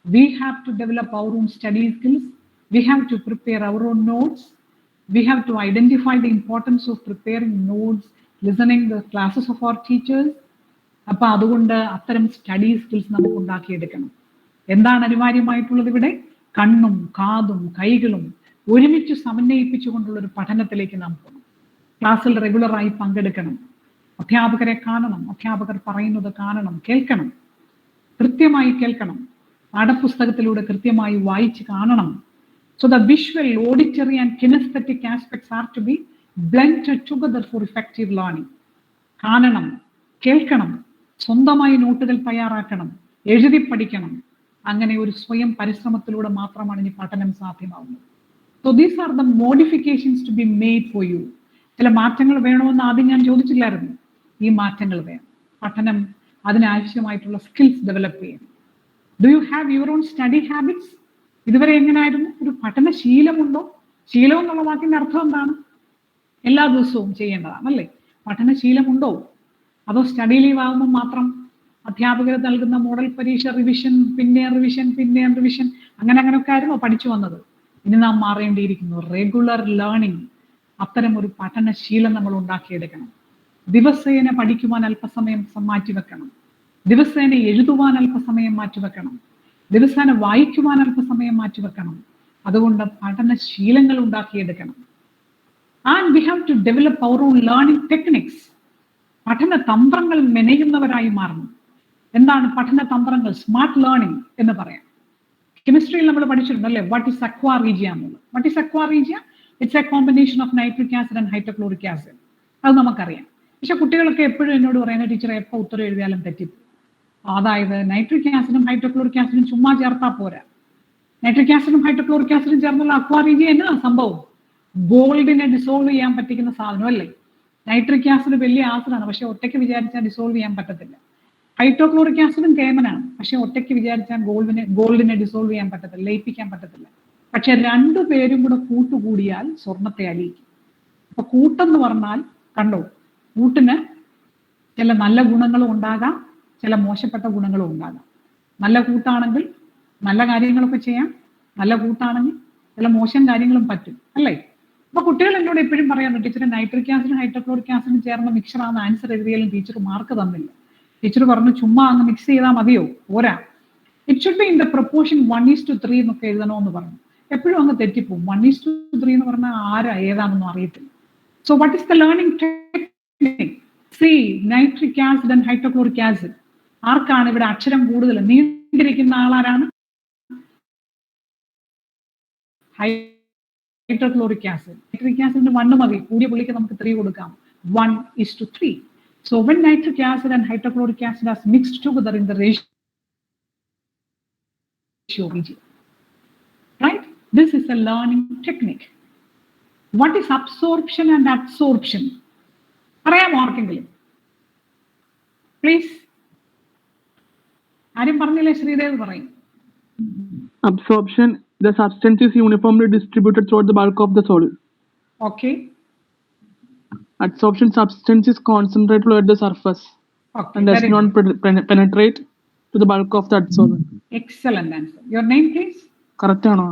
We have to develop our own study skills. We have to prepare our own notes. We have to identify the importance of preparing notes, listening the classes of our teachers. അപ്പൊ അതുകൊണ്ട് അത്തരം സ്റ്റഡി സ്കിൽസ് നമുക്ക് ഉണ്ടാക്കിയെടുക്കണം. എന്താണ് അനിവാര്യമായിട്ടുള്ളത് ഇവിടെ? കണ്ണും കാതും കൈകളും ഒരുമിച്ച് സമന്വയിപ്പിച്ചുകൊണ്ടുള്ള ഒരു പഠനത്തിലേക്ക് നാം പോകണം. ക്ലാസ്സിൽ റെഗുലറായി പങ്കെടുക്കണം, അധ്യാപകരെ കാണണം, അധ്യാപകർ പറയുന്നത് കാണണം, കേൾക്കണം, കൃത്യമായി കേൾക്കണം, പാഠപുസ്തകത്തിലൂടെ കൃത്യമായി വായിച്ച് കാണണം. So the visual, auditory and kinesthetic aspects are to be blended together for effective learning. കാണണം, കേൾക്കണം, സ്വന്തമായി നോട്ടുകൾ തയ്യാറാക്കണം, എഴുതി പഠിക്കണം. അങ്ങനെ ഒരു സ്വയം പരിശ്രമത്തിലൂടെ മാത്രമാണ് ഇനി പഠനം സാധ്യമാവുന്നത്. So these are the modifications to be made for you. ചില മാറ്റങ്ങൾ വേണമെന്ന് ആദ്യം ഞാൻ ചോദിച്ചില്ലായിരുന്നു. ഈ മാറ്റങ്ങൾ വേണം. പഠനം അതിനാവശ്യമായിട്ടുള്ള സ്കിൽസ് ഡെവലപ്പ് ചെയ്യണം. Do you have your own study habits? ഇതുവരെ എങ്ങനെയായിരുന്നു? ഒരു പഠനശീലമുണ്ടോ? ശീലം എന്നുള്ള വാക്കിന്റെ അർത്ഥം എന്താണ്? എല്ലാ ദിവസവും ചെയ്യേണ്ടതാണ്, അല്ലേ? പഠനശീലമുണ്ടോ? അതോ സ്റ്റഡി ലീവ് ആകുമ്പോൾ മാത്രം അധ്യാപകർ നൽകുന്ന മോഡൽ പരീക്ഷ റിവിഷൻ, പിന്നെ റിവിഷൻ, പിന്നെ റിവിഷൻ, അങ്ങനെയൊക്കെ ആയിരുന്നോ പഠിച്ചു വന്നത്? ഇനി നാം മാറേണ്ടിയിരിക്കുന്നു. റെഗുലർ ലേണിംഗ്, അത്തരം ഒരു പഠനശീലം നമ്മൾ ഉണ്ടാക്കിയെടുക്കണം. ദിവസേന പഠിക്കുവാൻ അല്പസമയം മാറ്റിവെക്കണം, ദിവസേന എഴുതുവാൻ അല്പസമയം മാറ്റിവെക്കണം, ദിവസേന വായിക്കുവാൻ അല്പസമയം മാറ്റിവെക്കണം. അതുകൊണ്ട് പഠനശീലങ്ങൾ ഉണ്ടാക്കിയെടുക്കണം. And we have to develop our own learning techniques. പഠന തന്ത്രങ്ങൾ മെനയുന്നവരായി മാറണം. എന്താണ് പഠന തന്ത്രങ്ങൾ? സ്മാർട്ട് ലേണിംഗ് എന്ന് പറയാം. കെമിസ്ട്രിയിൽ നമ്മൾ പഠിച്ചിട്ടുണ്ടല്ലേ, വാട്ട് ഈസ് അക്വാ റീജിയ എന്നുള്ളത്. What is aqua regia? It's A combination of nitric acid and hydrochloric acid. അത് നമുക്കറിയാം. പക്ഷെ കുട്ടികളൊക്കെ എപ്പോഴും എന്നോട് പറയുന്നത്, ടീച്ചറെ എപ്പോൾ ഉത്തരം എഴുതിയാലും തെറ്റിപ്പോകും. അതായത് നൈട്രിക് ആസിഡും ഹൈഡ്രോക്ലോറിക് ആസിഡും ചുമ്മാ ചേർത്താൽ പോരാ. നൈട്രിക് ആസിഡും ഹൈഡ്രോക്ലോറിക് ആസിഡും ചേർന്നുള്ള അക്വാ റീജിയ എന്നാ സംഭവം? ഗോൾഡിനെ ഡിസോൾവ് ചെയ്യാൻ പറ്റിക്കുന്ന സാധനം അല്ലേ? നൈട്രിക് ആസിഡ് വലിയ ആസിഡാണ്, പക്ഷെ ഒറ്റയ്ക്ക് വിചാരിച്ചാൽ ഡിസോൾവ് ചെയ്യാൻ പറ്റത്തില്ല. ഹൈഡ്രോക്ലോറിക് ആസിഡും കേമനാണ്, പക്ഷെ ഒറ്റയ്ക്ക് വിചാരിച്ചാൽ ഗോൾഡിനെ ഡിസോൾവ് ചെയ്യാൻ പറ്റത്തില്ല, ലയിപ്പിക്കാൻ പറ്റത്തില്ല. പക്ഷെ രണ്ടുപേരും കൂടെ കൂട്ടുകൂടിയാൽ സ്വർണത്തെ അലിയിക്കും. അപ്പൊ കൂട്ടെന്ന് പറഞ്ഞാൽ കണ്ടോ, കൂട്ടിന് ചില നല്ല ഗുണങ്ങളും ഉണ്ടാകാം, ചില മോശപ്പെട്ട ഗുണങ്ങളും ഉണ്ടാകാം. നല്ല കൂട്ടാണെങ്കിൽ നല്ല കാര്യങ്ങളൊക്കെ ചെയ്യാം, നല്ല കൂട്ടാണെങ്കിൽ ചില മോശം കാര്യങ്ങളും പറ്റും, അല്ലേ? അപ്പൊ കുട്ടികൾ എന്നോട് എപ്പോഴും പറയാറുണ്ട്, ടീച്ചർ നൈട്രിക് ആസിഡും ഹൈഡ്രോക്ലോറിക് ആസിഡും ചേർന്ന മിക്സറാണ് ആൻസർ എഴുതിയാലും ടീച്ചർ മാർക്ക് തന്നില്ല. ടീച്ചർ പറഞ്ഞു ചുമ്മാ അങ്ങ് മിക്സ് ചെയ്താൽ മതിയോ, പോരാ, it should be in the proportion 1:3 എന്നൊക്കെ എഴുതണമെന്ന് പറഞ്ഞു. എപ്പോഴും അങ്ങ് തെറ്റിപ്പോവും. 1:3 എന്ന് പറഞ്ഞാൽ ആരാ ഏതാണെന്നും അറിയത്തില്ല. So what is the learning technique? See nitric acid and hydrochloric acid. ആർക്കാണ് ഇവിടെ അക്ഷരം കൂടുതൽ? നീണ്ടിരിക്കുന്ന ആളാരാണ്? Hydrochloric acid. നൈട്രിക് ആസിഡിന് 1 മതി, കൂടിയ പുള്ളിക്ക് നമുക്ക് 3 കൊടുക്കാം. 1:3. So when nitric acid and hydrochloric acid are mixed together in the ratio Vg, right? This is a learning technique. What is absorption and adsorption? അറിയാമോ ആർക്കെങ്കിലും? പ്ലീസ്. ആരും പറഞ്ഞില്ലേ? ശ്രീദേവ് പറയും. Absorption, the substance is uniformly distributed throughout the bulk of the solid. Okay. Adsorption, substance is concentrated at the surface Okay. and does not penetrate to the bulk of the adsorbent. Excellent answer. Your name, please? Correct ആണോ?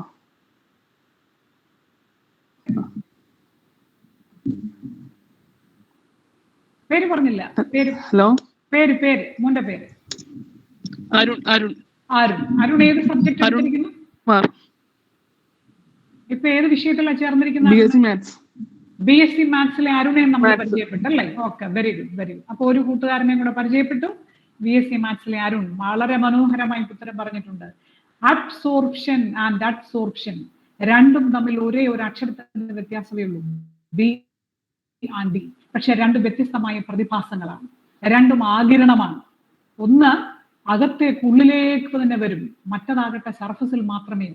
പേര് പറഞ്ഞില്ല. പേര് hello, പേര് പേര് മോന്റെ പേര്? അരുൺ. അരുൺ അരുൺ. അരുൺ ഏത് subject എടുത്തിരിക്കുന്നു? ഇപ്പൊ ഏത് വിഷയത്തിലാണ് ചേർന്നിരിക്കുന്നത്? BSc Maths. BSc മാത്സിലെ അരുണെ നമ്മൾ പരിചയപ്പെട്ടല്ലേ? Okay, very good, very good. അപ്പൊ ഒരു കൂട്ടുകാരനെയും കൂടെ പരിചയപ്പെട്ടു. BSc മാത്സിലെ അരുൺ വളരെ മനോഹരമായി ഉത്തരം പറഞ്ഞിട്ടുണ്ട്. അബ്സോർപ്ഷൻ ആൻഡ് അഡ്സോർപ്ഷൻ രണ്ടും തമ്മിൽ ഒരേ ഒരു അക്ഷരത്തിന്റെ വ്യത്യാസമേ ഉള്ളൂ, ബി ആൻഡ് ഡി. പക്ഷെ രണ്ട് വ്യത്യസ്തമായ പ്രതിഭാസങ്ങളാണ്, രണ്ടും ആഗിരണമാണ്. ഒന്ന് അകത്തേക്ക് ഉള്ളിലേക്ക് തന്നെ വരും, മറ്റതാകട്ടെ സർഫസിൽ മാത്രമേ.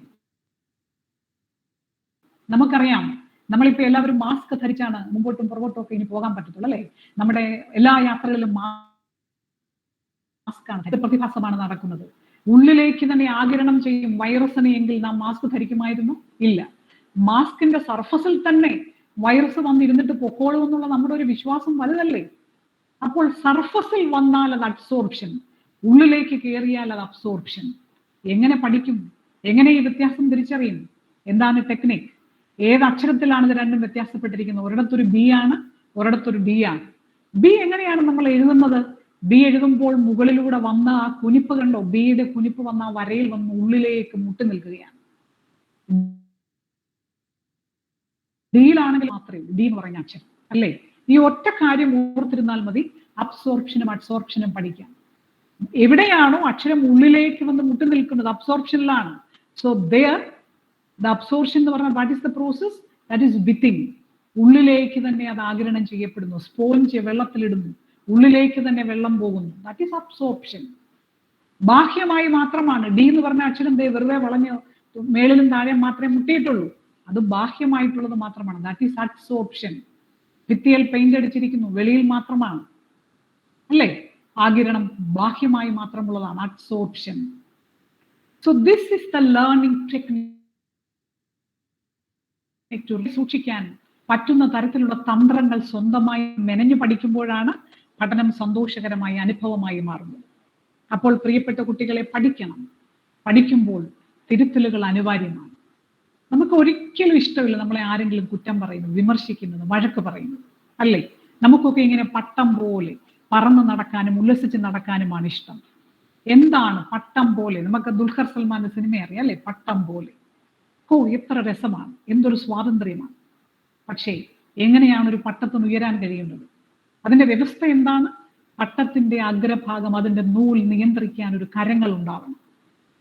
നമുക്കറിയാം, നമ്മളിപ്പോ എല്ലാവരും മാസ്ക് ധരിച്ചാണ് മുമ്പോട്ടും പുറകോട്ടും ഒക്കെ ഇനി പോകാൻ പറ്റത്തുള്ളൂ, അല്ലെ? നമ്മുടെ എല്ലാ യാത്രകളിലും മാസ്കാണ്, പ്രതിഭാസമാണ് നടക്കുന്നത്. ഉള്ളിലേക്ക് തന്നെ ആഗിരണം ചെയ്യും വൈറസിനെ എങ്കിൽ നാം മാസ്ക് ധരിക്കുമായിരുന്നു? ഇല്ല. മാസ്കിന്റെ സർഫസിൽ തന്നെ വൈറസ് വന്നിരുന്നിട്ട് പൊക്കോളും എന്നുള്ള നമ്മുടെ ഒരു വിശ്വാസം വലുതല്ലേ? അപ്പോൾ സർഫസിൽ വന്നാൽ അത് അഡ്സോർപ്ഷൻ, ഉള്ളിലേക്ക് കയറിയാൽ അത് അബ്സോർപ്ഷൻ. എങ്ങനെ പഠിക്കും? എങ്ങനെ ഈ വ്യത്യാസം തിരിച്ചറിയും? എന്താണ് ടെക്നിക്? ഏത് അക്ഷരത്തിലാണ് ഇത് രണ്ടും വ്യത്യാസപ്പെട്ടിരിക്കുന്നത്? ഒരിടത്തൊരു ബി ആണ്, ഒരിടത്തൊരു ഡി ആണ്. ബി എങ്ങനെയാണ് നമ്മൾ എഴുതുന്നത്? ബി എഴുതുമ്പോൾ മുകളിലൂടെ വന്ന ആ കുനിപ്പ് കണ്ടോ? ബിയുടെ കുനിപ്പ് വന്ന ആ വരയിൽ വന്ന് ഉള്ളിലേക്ക് മുട്ടി നിൽക്കുകയാണ്. ഡിയിലാണെങ്കിൽ മാത്രമേ ഉള്ളൂ ഡി എന്ന് പറഞ്ഞ അക്ഷരം, അല്ലേ? ഈ ഒറ്റ കാര്യം ഓർത്തിരുന്നാൽ മതി, അബ്സോർപ്ഷനും അഡ്സോർപ്ഷനും പഠിക്കാം. എവിടെയാണോ അക്ഷരം ഉള്ളിലേക്ക് വന്ന് മുട്ടി നിൽക്കുന്നത്, അബ്സോർപ്ഷനിലാണ്. സോ ദെയർ ദ അബ്സോർപ്ഷൻ എന്ന് പറഞ്ഞാൽ what is the process? That is within. ഉള്ളിലേക്ക് തന്നെ അത് ആഗിരണം ചെയ്യപ്പെടുന്നു. സ്പോഞ്ച് വെള്ളത്തിലിടുന്നു, ഉള്ളിലേക്ക് തന്നെ വെള്ളം പോകുന്നു. That is absorption. ബാഹ്യമായി മാത്രമാണ്. ഡി എന്ന് പറഞ്ഞ അക്ഷരം വെറുതെ വളഞ്ഞ് മേളിലും താഴെ മാത്രമേ മുട്ടിയിട്ടുള്ളൂ, അത് ബാഹ്യമായിട്ടുള്ളത് മാത്രമാണ്. That is adsorption. ഭിത്തിയിൽ പെയിന്റ് അടിച്ചിരിക്കുന്നു, വെളിയിൽ മാത്രമാണ്, അല്ലേ? ആഗിരണം ബാഹ്യമായി മാത്രമുള്ളതാണ് adsorption. So this is the learning technique. സൂക്ഷിക്കാൻ പറ്റുന്ന തരത്തിലുള്ള തന്ത്രങ്ങൾ സ്വന്തമായി മെനഞ്ഞു പഠിക്കുമ്പോഴാണ് പഠനം സന്തോഷകരമായ അനുഭവമായി മാറുന്നത്. അപ്പോൾ പ്രിയപ്പെട്ട കുട്ടികളെ, പഠിക്കണം. പഠിക്കുമ്പോൾ തിരുത്തലുകൾ അനിവാര്യമാണ്. നമുക്ക് ഒരിക്കലും ഇഷ്ടമില്ല നമ്മളെ ആരെങ്കിലും കുറ്റം പറയുന്നത്, വിമർശിക്കുന്നത്, വഴക്ക് പറയുന്നത്, അല്ലേ? നമുക്കൊക്കെ ഇങ്ങനെ പട്ടം പോലെ പറന്ന് നടക്കാനും ഉല്ലസിച്ച് നടക്കാനുമാണ് ഇഷ്ടം. എന്താണ് പട്ടം പോലെ? നമുക്ക് ദുൽഖർ സൽമാന്റെ സിനിമ അറിയാം, അല്ലെ? പട്ടം പോലെ. ഓ, എത്ര രസമാണ്, എന്തൊരു സ്വാതന്ത്ര്യമാണ്. പക്ഷേ എങ്ങനെയാണ് ഒരു പട്ടത്തിന് ഉയരാൻ കഴിയുന്നത്? അതിന്റെ വ്യവസ്ഥ എന്താണ്? പട്ടത്തിന്റെ അഗ്രഭാഗം, അതിന്റെ നൂൽ നിയന്ത്രിക്കാൻ ഒരു കരങ്ങൾ ഉണ്ടാവണം.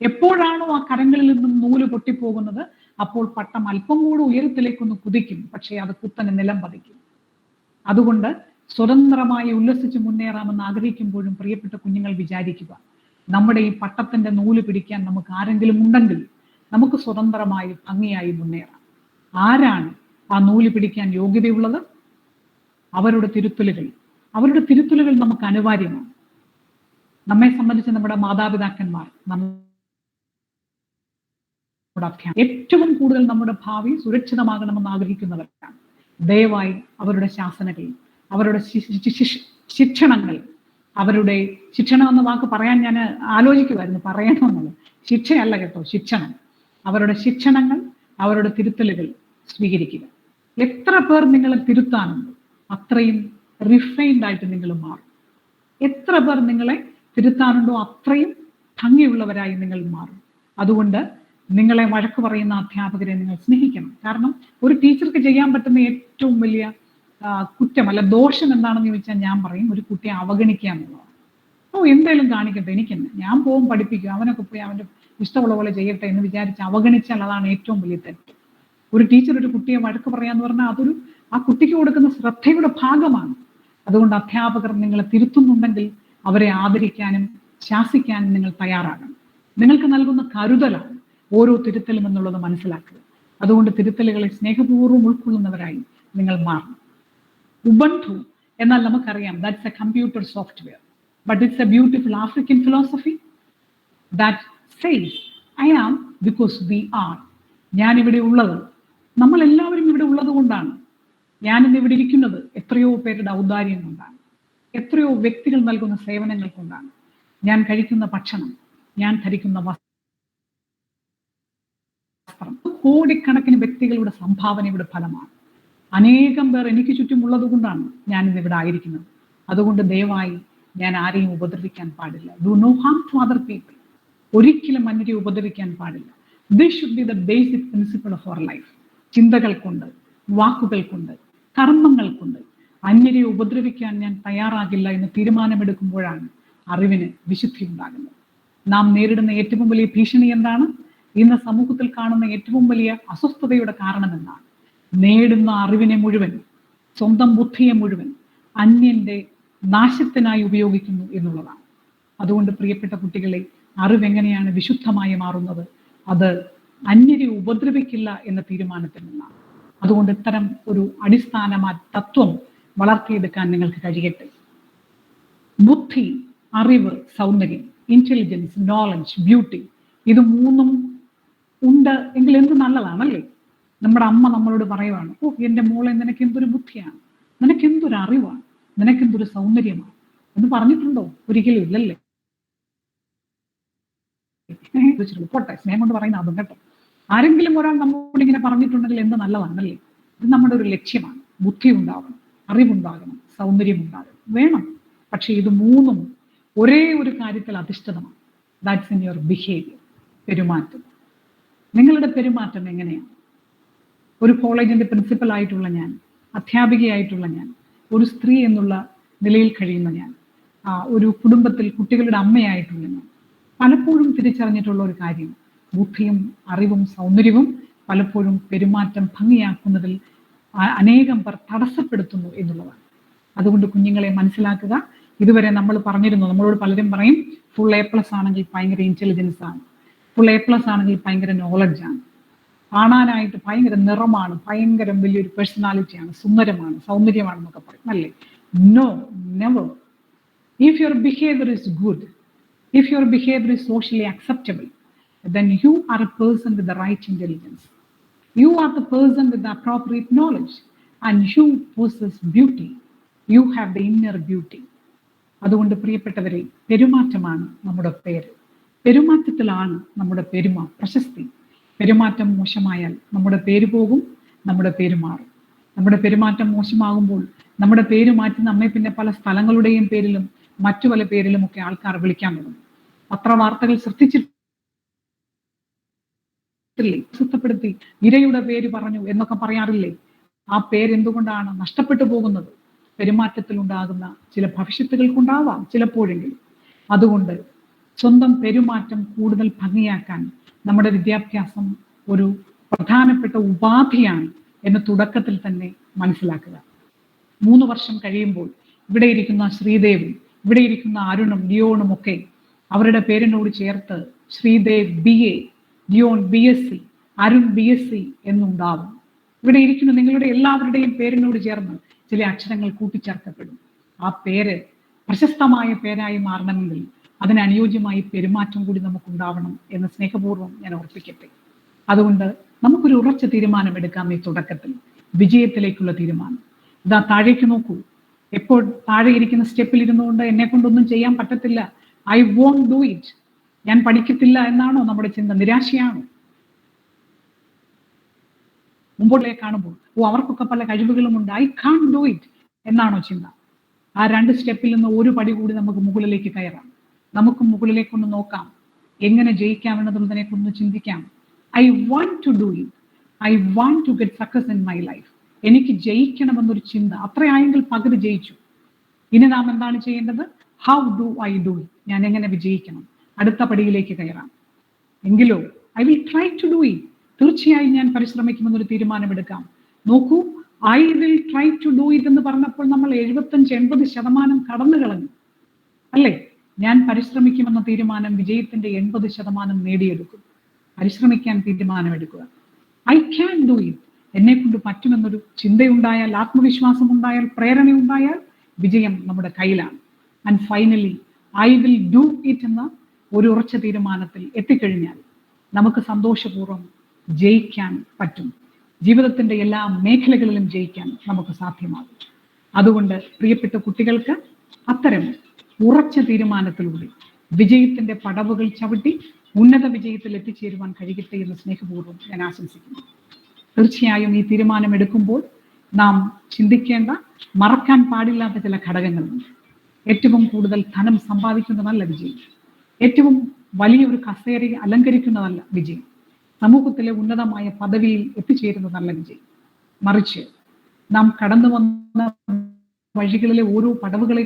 എപ്പോഴാണോ ആ കരങ്ങളിൽ നിന്നും നൂല് പൊട്ടിപ്പോകുന്നത്, അപ്പോൾ പട്ടം അല്പം കൂടെ ഉയരത്തിലേക്കൊന്ന് കുതിക്കും, പക്ഷേ അത് കുത്തനെ നിലം പതിക്കും. അതുകൊണ്ട് സ്വതന്ത്രമായി ഉല്ലസിച്ച് മുന്നേറാമെന്ന് ആഗ്രഹിക്കുമ്പോഴും പ്രിയപ്പെട്ട കുഞ്ഞുങ്ങൾ വിചാരിക്കുക, നമ്മുടെ ഈ പട്ടത്തിന്റെ നൂല് പിടിക്കാൻ നമുക്ക് ആരെങ്കിലും ഉണ്ടെങ്കിൽ നമുക്ക് സ്വതന്ത്രമായി ഭംഗിയായി മുന്നേറാം. ആരാണ് ആ നൂല് പിടിക്കാൻ യോഗ്യതയുള്ളത്? അവരുടെ തിരുത്തലുകൾ നമുക്ക് അനിവാര്യമാണ്. നമ്മെ സംബന്ധിച്ച് നമ്മുടെ മാതാപിതാക്കന്മാർ, നമ്മുടെ നമ്മുടെ ഏറ്റവും കൂടുതൽ നമ്മുടെ ഭാവി സുരക്ഷിതമാകണമെന്ന് ആഗ്രഹിക്കുന്നവരാണ്. ദയവായി അവരുടെ ശാസനകൾ, അവരുടെ ശിക്ഷണങ്ങൾ, അവരുടെ ശിക്ഷണം എന്ന വാക്ക് പറയാൻ ഞാൻ ആലോചിക്കുമായിരുന്നു, പറയണമെന്നുള്ളത്. ശിക്ഷയല്ല കേട്ടോ, ശിക്ഷണം. അവരുടെ ശിക്ഷണങ്ങൾ, അവരുടെ തിരുത്തലുകൾ സ്വീകരിക്കുക. എത്ര പേർ നിങ്ങളെ തിരുത്താനുണ്ട് അത്രയും റിഫൈൻഡ് ആയിട്ട് നിങ്ങൾ മാറും. എത്ര പേർ നിങ്ങളെ തിരുത്താനുണ്ടോ അത്രയും ഭംഗിയുള്ളവരായി നിങ്ങൾ മാറും. അതുകൊണ്ട് നിങ്ങളെ വഴക്ക് പറയുന്ന അധ്യാപകരെ നിങ്ങൾ സ്നേഹിക്കണം. കാരണം ഒരു ടീച്ചർക്ക് ചെയ്യാൻ പറ്റുന്ന ഏറ്റവും വലിയ കുറ്റം അല്ല ദോഷം എന്താണെന്ന് ചോദിച്ചാൽ ഞാൻ പറയും ഒരു കുട്ടിയെ അവഗണിക്കുക എന്നുള്ളതാണ്. എന്തായാലും കാണിക്കട്ടെ, എനിക്കെന്നെ, ഞാൻ പോകും പഠിപ്പിക്കും, അവനൊക്കെ പോയി അവൻ്റെ ഇഷ്ടമുള്ള പോലെ ചെയ്യട്ടെ എന്ന് വിചാരിച്ച് അവഗണിച്ചാൽ അതാണ് ഏറ്റവും വലിയ തെറ്റ്. ഒരു ടീച്ചർ ഒരു കുട്ടിയെ വഴക്ക് പറയാന്ന് പറഞ്ഞാൽ അതൊരു ആ കുട്ടിക്ക് കൊടുക്കുന്ന ശ്രദ്ധയുടെ ഭാഗമാണ്. അതുകൊണ്ട് അധ്യാപകർ നിങ്ങളെ തിരുത്തുന്നുണ്ടെങ്കിൽ അവരെ ആദരിക്കാനും ശാസിക്കാനും നിങ്ങൾ തയ്യാറാകണം. നിങ്ങൾക്ക് നൽകുന്ന കരുതലാണ് ഓരോ തിരുത്തലും എന്നുള്ളത് മനസ്സിലാക്കുക. അതുകൊണ്ട് തിരുത്തലുകളെ സ്നേഹപൂർവ്വം ഉൾക്കൊള്ളുന്നവരായി നിങ്ങൾ മാറണം. ഉബുണ്ടു എന്നാൽ നമുക്കറിയാം that's a computer software, but it's a beautiful African philosophy that says I am because we are. ഞാനിവിടെ ഉള്ളത്, നമ്മളെല്ലാവരും ഇവിടെ ഉള്ളത് കൊണ്ടാണ്. ഞാനിന്ന് ഇവിടെ ഇരിക്കുന്നത് എത്രയോ പേരുടെ ഔദാര്യം കൊണ്ടാണ്, എത്രയോ വ്യക്തികൾ നൽകുന്ന സേവനങ്ങൾ കൊണ്ടാണ്. ഞാൻ കഴിക്കുന്ന ഭക്ഷണം, ഞാൻ ധരിക്കുന്ന വസ്ത്രം, കോടിക്കണക്കിന് വ്യക്തികളുടെ സംഭാവനയുടെ ഫലമാണ്. അനേകം പേർ എനിക്ക് ചുറ്റുമുള്ളത് കൊണ്ടാണ് ഞാൻ ഇന്ന് ഇവിടെ ആയിരിക്കുന്നത്. അതുകൊണ്ട് ദയവായി ഞാൻ ആരെയും ഉപദ്രവിക്കാൻ പാടില്ല. Do no harm to other people. ഒരിക്കലും അന്യരെ ഉപദ്രവിക്കാൻ പാടില്ല. This should be the basic principle of our life. ചിന്തകൾ കൊണ്ട്, വാക്കുകൾ കൊണ്ട്, കർമ്മങ്ങൾ കൊണ്ട് അന്യരെ ഉപദ്രവിക്കാൻ ഞാൻ തയ്യാറാകില്ല എന്ന് തീരുമാനമെടുക്കുമ്പോഴാണ് അറിവിന് വിശുദ്ധി ഉണ്ടാകുന്നത്. നാം നേരിടുന്ന ഏറ്റവും വലിയ ഭീഷണി എന്താണ്? ഇന്ന് സമൂഹത്തിൽ കാണുന്ന ഏറ്റവും വലിയ അസ്വസ്ഥതയുടെ കാരണം എന്താണ്? നേടുന്ന അറിവിനെ മുഴുവൻ, സ്വന്തം ബുദ്ധിയെ മുഴുവൻ അന്യന്റെ നാശത്തിനായി ഉപയോഗിക്കുന്നു എന്നുള്ളതാണ്. അതുകൊണ്ട് പ്രിയപ്പെട്ട കുട്ടികളെ, അറിവെങ്ങനെയാണ് വിശുദ്ധമായി മാറുന്നത്? അത് അന്യരെ ഉപദ്രവിക്കില്ല എന്ന തീരുമാനത്തിൽ നിന്നാണ്. അതുകൊണ്ട് ഇത്തരം ഒരു അടിസ്ഥാന തത്വം വളർത്തിയെടുക്കാൻ നിങ്ങൾക്ക് കഴിയട്ടെ. ബുദ്ധി, അറിവ്, സൗന്ദര്യം, ഇന്റലിജൻസ്, നോളജ്, ബ്യൂട്ടി, ഇത് മൂന്നും ഉണ്ട് എങ്കിൽ എന്ത് നല്ലതാണല്ലേ? നമ്മുടെ അമ്മ നമ്മളോട് പറയുവാണ്, ഓ എൻ്റെ മോളെ, നിനക്ക് എന്തൊരു ബുദ്ധിയാണ്, നിനക്ക് എന്തൊരു അറിവാണ്, നിനക്ക് എന്തൊരു സൗന്ദര്യമാണ് എന്ന് പറഞ്ഞിട്ടുണ്ടോ? ഒരിക്കലും ഇല്ലല്ലേ. പോട്ടെ, സ്നേഹം കൊണ്ട് പറയുന്ന അതും കേട്ടോ. ആരെങ്കിലും ഒരാൾ നമ്മോട് ഇങ്ങനെ പറഞ്ഞിട്ടുണ്ടെങ്കിൽ എന്ത് നല്ലതാണല്ലേ. ഇത് നമ്മുടെ ഒരു ലക്ഷ്യമാണ്. ബുദ്ധി ഉണ്ടാവണം, അറിവുണ്ടാകണം, സൗന്ദര്യം ഉണ്ടാകണം, വേണം. പക്ഷെ ഇത് മൂന്നും ഒരേ ഒരു കാര്യത്തിൽ അധിഷ്ഠിതമാണ്. ദാറ്റ്സ് ഇൻ യുവർ ബിഹേവിയർ, പെരുമാറ്റം. നിങ്ങളുടെ പെരുമാറ്റം എങ്ങനെയാണ്? ഒരു കോളേജിന്റെ പ്രിൻസിപ്പൽ ആയിട്ടുള്ള ഞാൻ, അധ്യാപികയായിട്ടുള്ള ഞാൻ, ഒരു സ്ത്രീ എന്നുള്ള നിലയിൽ കഴിയുന്ന ഞാൻ, ഒരു കുടുംബത്തിൽ കുട്ടികളുടെ അമ്മയായിട്ടുള്ള ഞാൻ, പലപ്പോഴും തിരിച്ചറിഞ്ഞിട്ടുള്ള ഒരു കാര്യം, ബുദ്ധിയും അറിവും സൗന്ദര്യവും പലപ്പോഴും പെരുമാറ്റം ഭംഗിയാക്കുന്നതിൽ അനേകം പേർ തടസ്സപ്പെടുത്തുന്നു എന്നുള്ളതാണ്. അതുകൊണ്ട് കുഞ്ഞുങ്ങളെ മനസ്സിലാക്കുക. ഇതുവരെ നമ്മൾ പറഞ്ഞിരുന്നു, നമ്മളോട് പലരും പറയും ഫുൾ A+ ആണെങ്കിൽ ഭയങ്കര ഇന്റലിജൻസ് ആണ്, ഫുൾ A+ ആണെങ്കിൽ ഭയങ്കര നോളജാണ്, കാണാനായിട്ട് ഭയങ്കര നിറമാണ്, ഭയങ്കര വലിയൊരു പേഴ്സണാലിറ്റിയാണ്, സുന്ദരമാണ്, സൗന്ദര്യമാണെന്നൊക്കെ പറയും അല്ലേ? No, never. If your behaviour is good, if your behavior is socially acceptable, then you are a person with the right intelligence. You are the person with the appropriate knowledge, and you possess beauty. You have the inner beauty. അതുകൊണ്ട് പ്രിയപ്പെട്ടവരെ, പെരുമാറ്റമാണ് നമ്മുടെ പേര്. പെരുമാറ്റത്തിലാണ് നമ്മുടെ പ്രശസ്തി. പെരുമാറ്റം മോശമായാൽ നമ്മുടെ പേര് പോകും, നമ്മുടെ പേര് മാറും. നമ്മുടെ പെരുമാറ്റം മോശമാകുമ്പോൾ നമ്മുടെ പേര് മാറ്റി നമ്മെ പിന്നെ പല സ്ഥലങ്ങളുടെയും പേരിലും മറ്റു പല പേരിലും ഒക്കെ ആൾക്കാർ വിളിക്കാൻ തുടങ്ങും. പത്രവാർത്തകൾ ശ്രദ്ധിച്ചിട്ടില്ലേ? പ്രസിദ്ധപ്പെടുത്തി ഇരയുടെ പേര് പറഞ്ഞു എന്നൊക്കെ പറയാറില്ലേ? ആ പേരെന്തുകൊണ്ടാണ് നഷ്ടപ്പെട്ടു പോകുന്നത്? പെരുമാറ്റത്തിൽ ഉണ്ടാകുന്ന ചില ഭവിഷ്യത്തുകൾക്കുണ്ടാവാം ചിലപ്പോഴെങ്കിലും. അതുകൊണ്ട് സ്വന്തം പെരുമാറ്റം കൂടുതൽ ഭംഗിയാക്കാൻ നമ്മുടെ വിദ്യാഭ്യാസം ഒരു പ്രധാനപ്പെട്ട ഉപാധിയാണ് എന്ന് തുടക്കത്തിൽ തന്നെ മനസ്സിലാക്കുക. 3 വർഷം കഴിയുമ്പോൾ ഇവിടെ ഇരിക്കുന്ന ശ്രീദേവും ഇവിടെ ഇരിക്കുന്ന അരുണും ലിയോണും ഒക്കെ അവരുടെ പേരിനോട് ചേർത്ത് Sreedev BA, Leon BSc, Arun BSc എന്നുണ്ടാവും. ഇവിടെ ഇരിക്കുന്ന നിങ്ങളുടെ എല്ലാവരുടെയും പേരിനോട് ചേർന്ന് ചില അക്ഷരങ്ങൾ കൂട്ടിച്ചേർക്കപ്പെടും. ആ പേര് പ്രശസ്തമായ പേരായി മാറണമെങ്കിൽ അതിനനുയോജ്യമായി പെരുമാറ്റം കൂടി നമുക്കുണ്ടാവണം എന്ന് സ്നേഹപൂർവ്വം ഞാൻ ഓർപ്പിക്കട്ടെ. അതുകൊണ്ട് നമുക്കൊരു ഉറച്ച തീരുമാനമെടുക്കാം ഈ തുടക്കത്തിൽ, വിജയത്തിലേക്കുള്ള തീരുമാനം. ഇതാ താഴേക്ക് നോക്കൂ. എപ്പോൾ താഴെ ഇരിക്കുന്ന സ്റ്റെപ്പിൽ ഇരുന്നുകൊണ്ട് എന്നെ കൊണ്ടൊന്നും ചെയ്യാൻ പറ്റത്തില്ല, ഐ വോണ്ട് ഡു ഇറ്റ്, ഞാൻ പഠിക്കത്തില്ല എന്നാണോ നമ്മുടെ ചിന്ത? നിരാശയാണോ? മുമ്പോട്ടേക്ക് കാണുമ്പോൾ അവർക്കൊക്കെ പല കഴിവുകളുമുണ്ട്, ഐ കാൺ ഡു ഇറ്റ് എന്നാണോ ചിന്ത? ആ 2 സ്റ്റെപ്പിൽ നിന്ന് ഒരു പടി കൂടി നമുക്ക് മുകളിലേക്ക് കയറാം. നമുക്ക് മുകളിലേക്കൊന്ന് നോക്കാം, എങ്ങനെ ജയിക്കാം എന്നതിനെ കുറിച്ച് ചിന്തിക്കാം. I want to do it, I want to get success in my life. എനിക്ക് ജയിക്കണമെന്നൊരു ചിന്ത, അത്രയായെങ്കിൽ പകുതി ജയിച്ചു. ഇനി നാം എന്താണ് ചെയ്യേണ്ടത്? How do I do it, ഞാൻ എങ്ങനെ വിജയിക്കണം? അടുത്ത പടിയിലേക്ക് കയറാം. എങ്കിലോ I will try to do it, തീർച്ചയായും ഞാൻ പരിശ്രമിക്കുമെന്നൊരു തീരുമാനമെടുക്കാം. നോക്കൂ, I will try to do it എന്ന് പറഞ്ഞപ്പോൾ നമ്മൾ 75-80% കടന്നു കളഞ്ഞു അല്ലേ? ഞാൻ പരിശ്രമിക്കുമെന്ന തീരുമാനം വിജയത്തിന്റെ 80% നേടിയെടുക്കും. പരിശ്രമിക്കാൻ തീരുമാനമെടുക്കുക. ഐ ക്യാൻ ഡു ഇറ്റ്, എന്നെ കൊണ്ട് പറ്റുമെന്നൊരു ചിന്തയുണ്ടായാൽ, ആത്മവിശ്വാസം ഉണ്ടായാൽ, പ്രേരണ ഉണ്ടായാൽ വിജയം നമ്മുടെ കയ്യിലാണ്. And finally I will do it എന്ന ഒരു ഉറച്ച തീരുമാനത്തിൽ എത്തിക്കഴിഞ്ഞാൽ നമുക്ക് സന്തോഷപൂർവ്വം ജയിക്കാൻ പറ്റും. ജീവിതത്തിന്റെ എല്ലാ മേഖലകളിലും ജയിക്കാൻ നമുക്ക് സാധ്യമാകും. അതുകൊണ്ട് പ്രിയപ്പെട്ട കുട്ടികൾക്ക് അത്തരം ഉറച്ച തീരുമാനത്തിലൂടെ വിജയത്തിന്റെ പടവുകൾ ചവിട്ടി ഉന്നത വിജയത്തിൽ എത്തിച്ചേരുവാൻ കഴിയട്ടെ എന്ന് സ്നേഹപൂർവ്വം ഞാൻ ആശംസിക്കുന്നു. തീർച്ചയായും ഈ തീരുമാനം എടുക്കുമ്പോൾ നാം ചിന്തിക്കേണ്ട, മറക്കാൻ പാടില്ലാത്ത ചില ഘടകങ്ങളുണ്ട്. ഏറ്റവും കൂടുതൽ ധനം സമ്പാദിക്കുന്നതല്ല വിജയം, ഏറ്റവും വലിയൊരു കസേരയെ അലങ്കരിക്കുന്നതല്ല വിജയം, സമൂഹത്തിലെ ഉന്നതമായ പദവിയിൽ എത്തിച്ചേരുന്നതല്ല വിജയം. മറിച്ച് നാം കടന്നു വന്ന വഴികളിലെ ഓരോ പടവുകളെ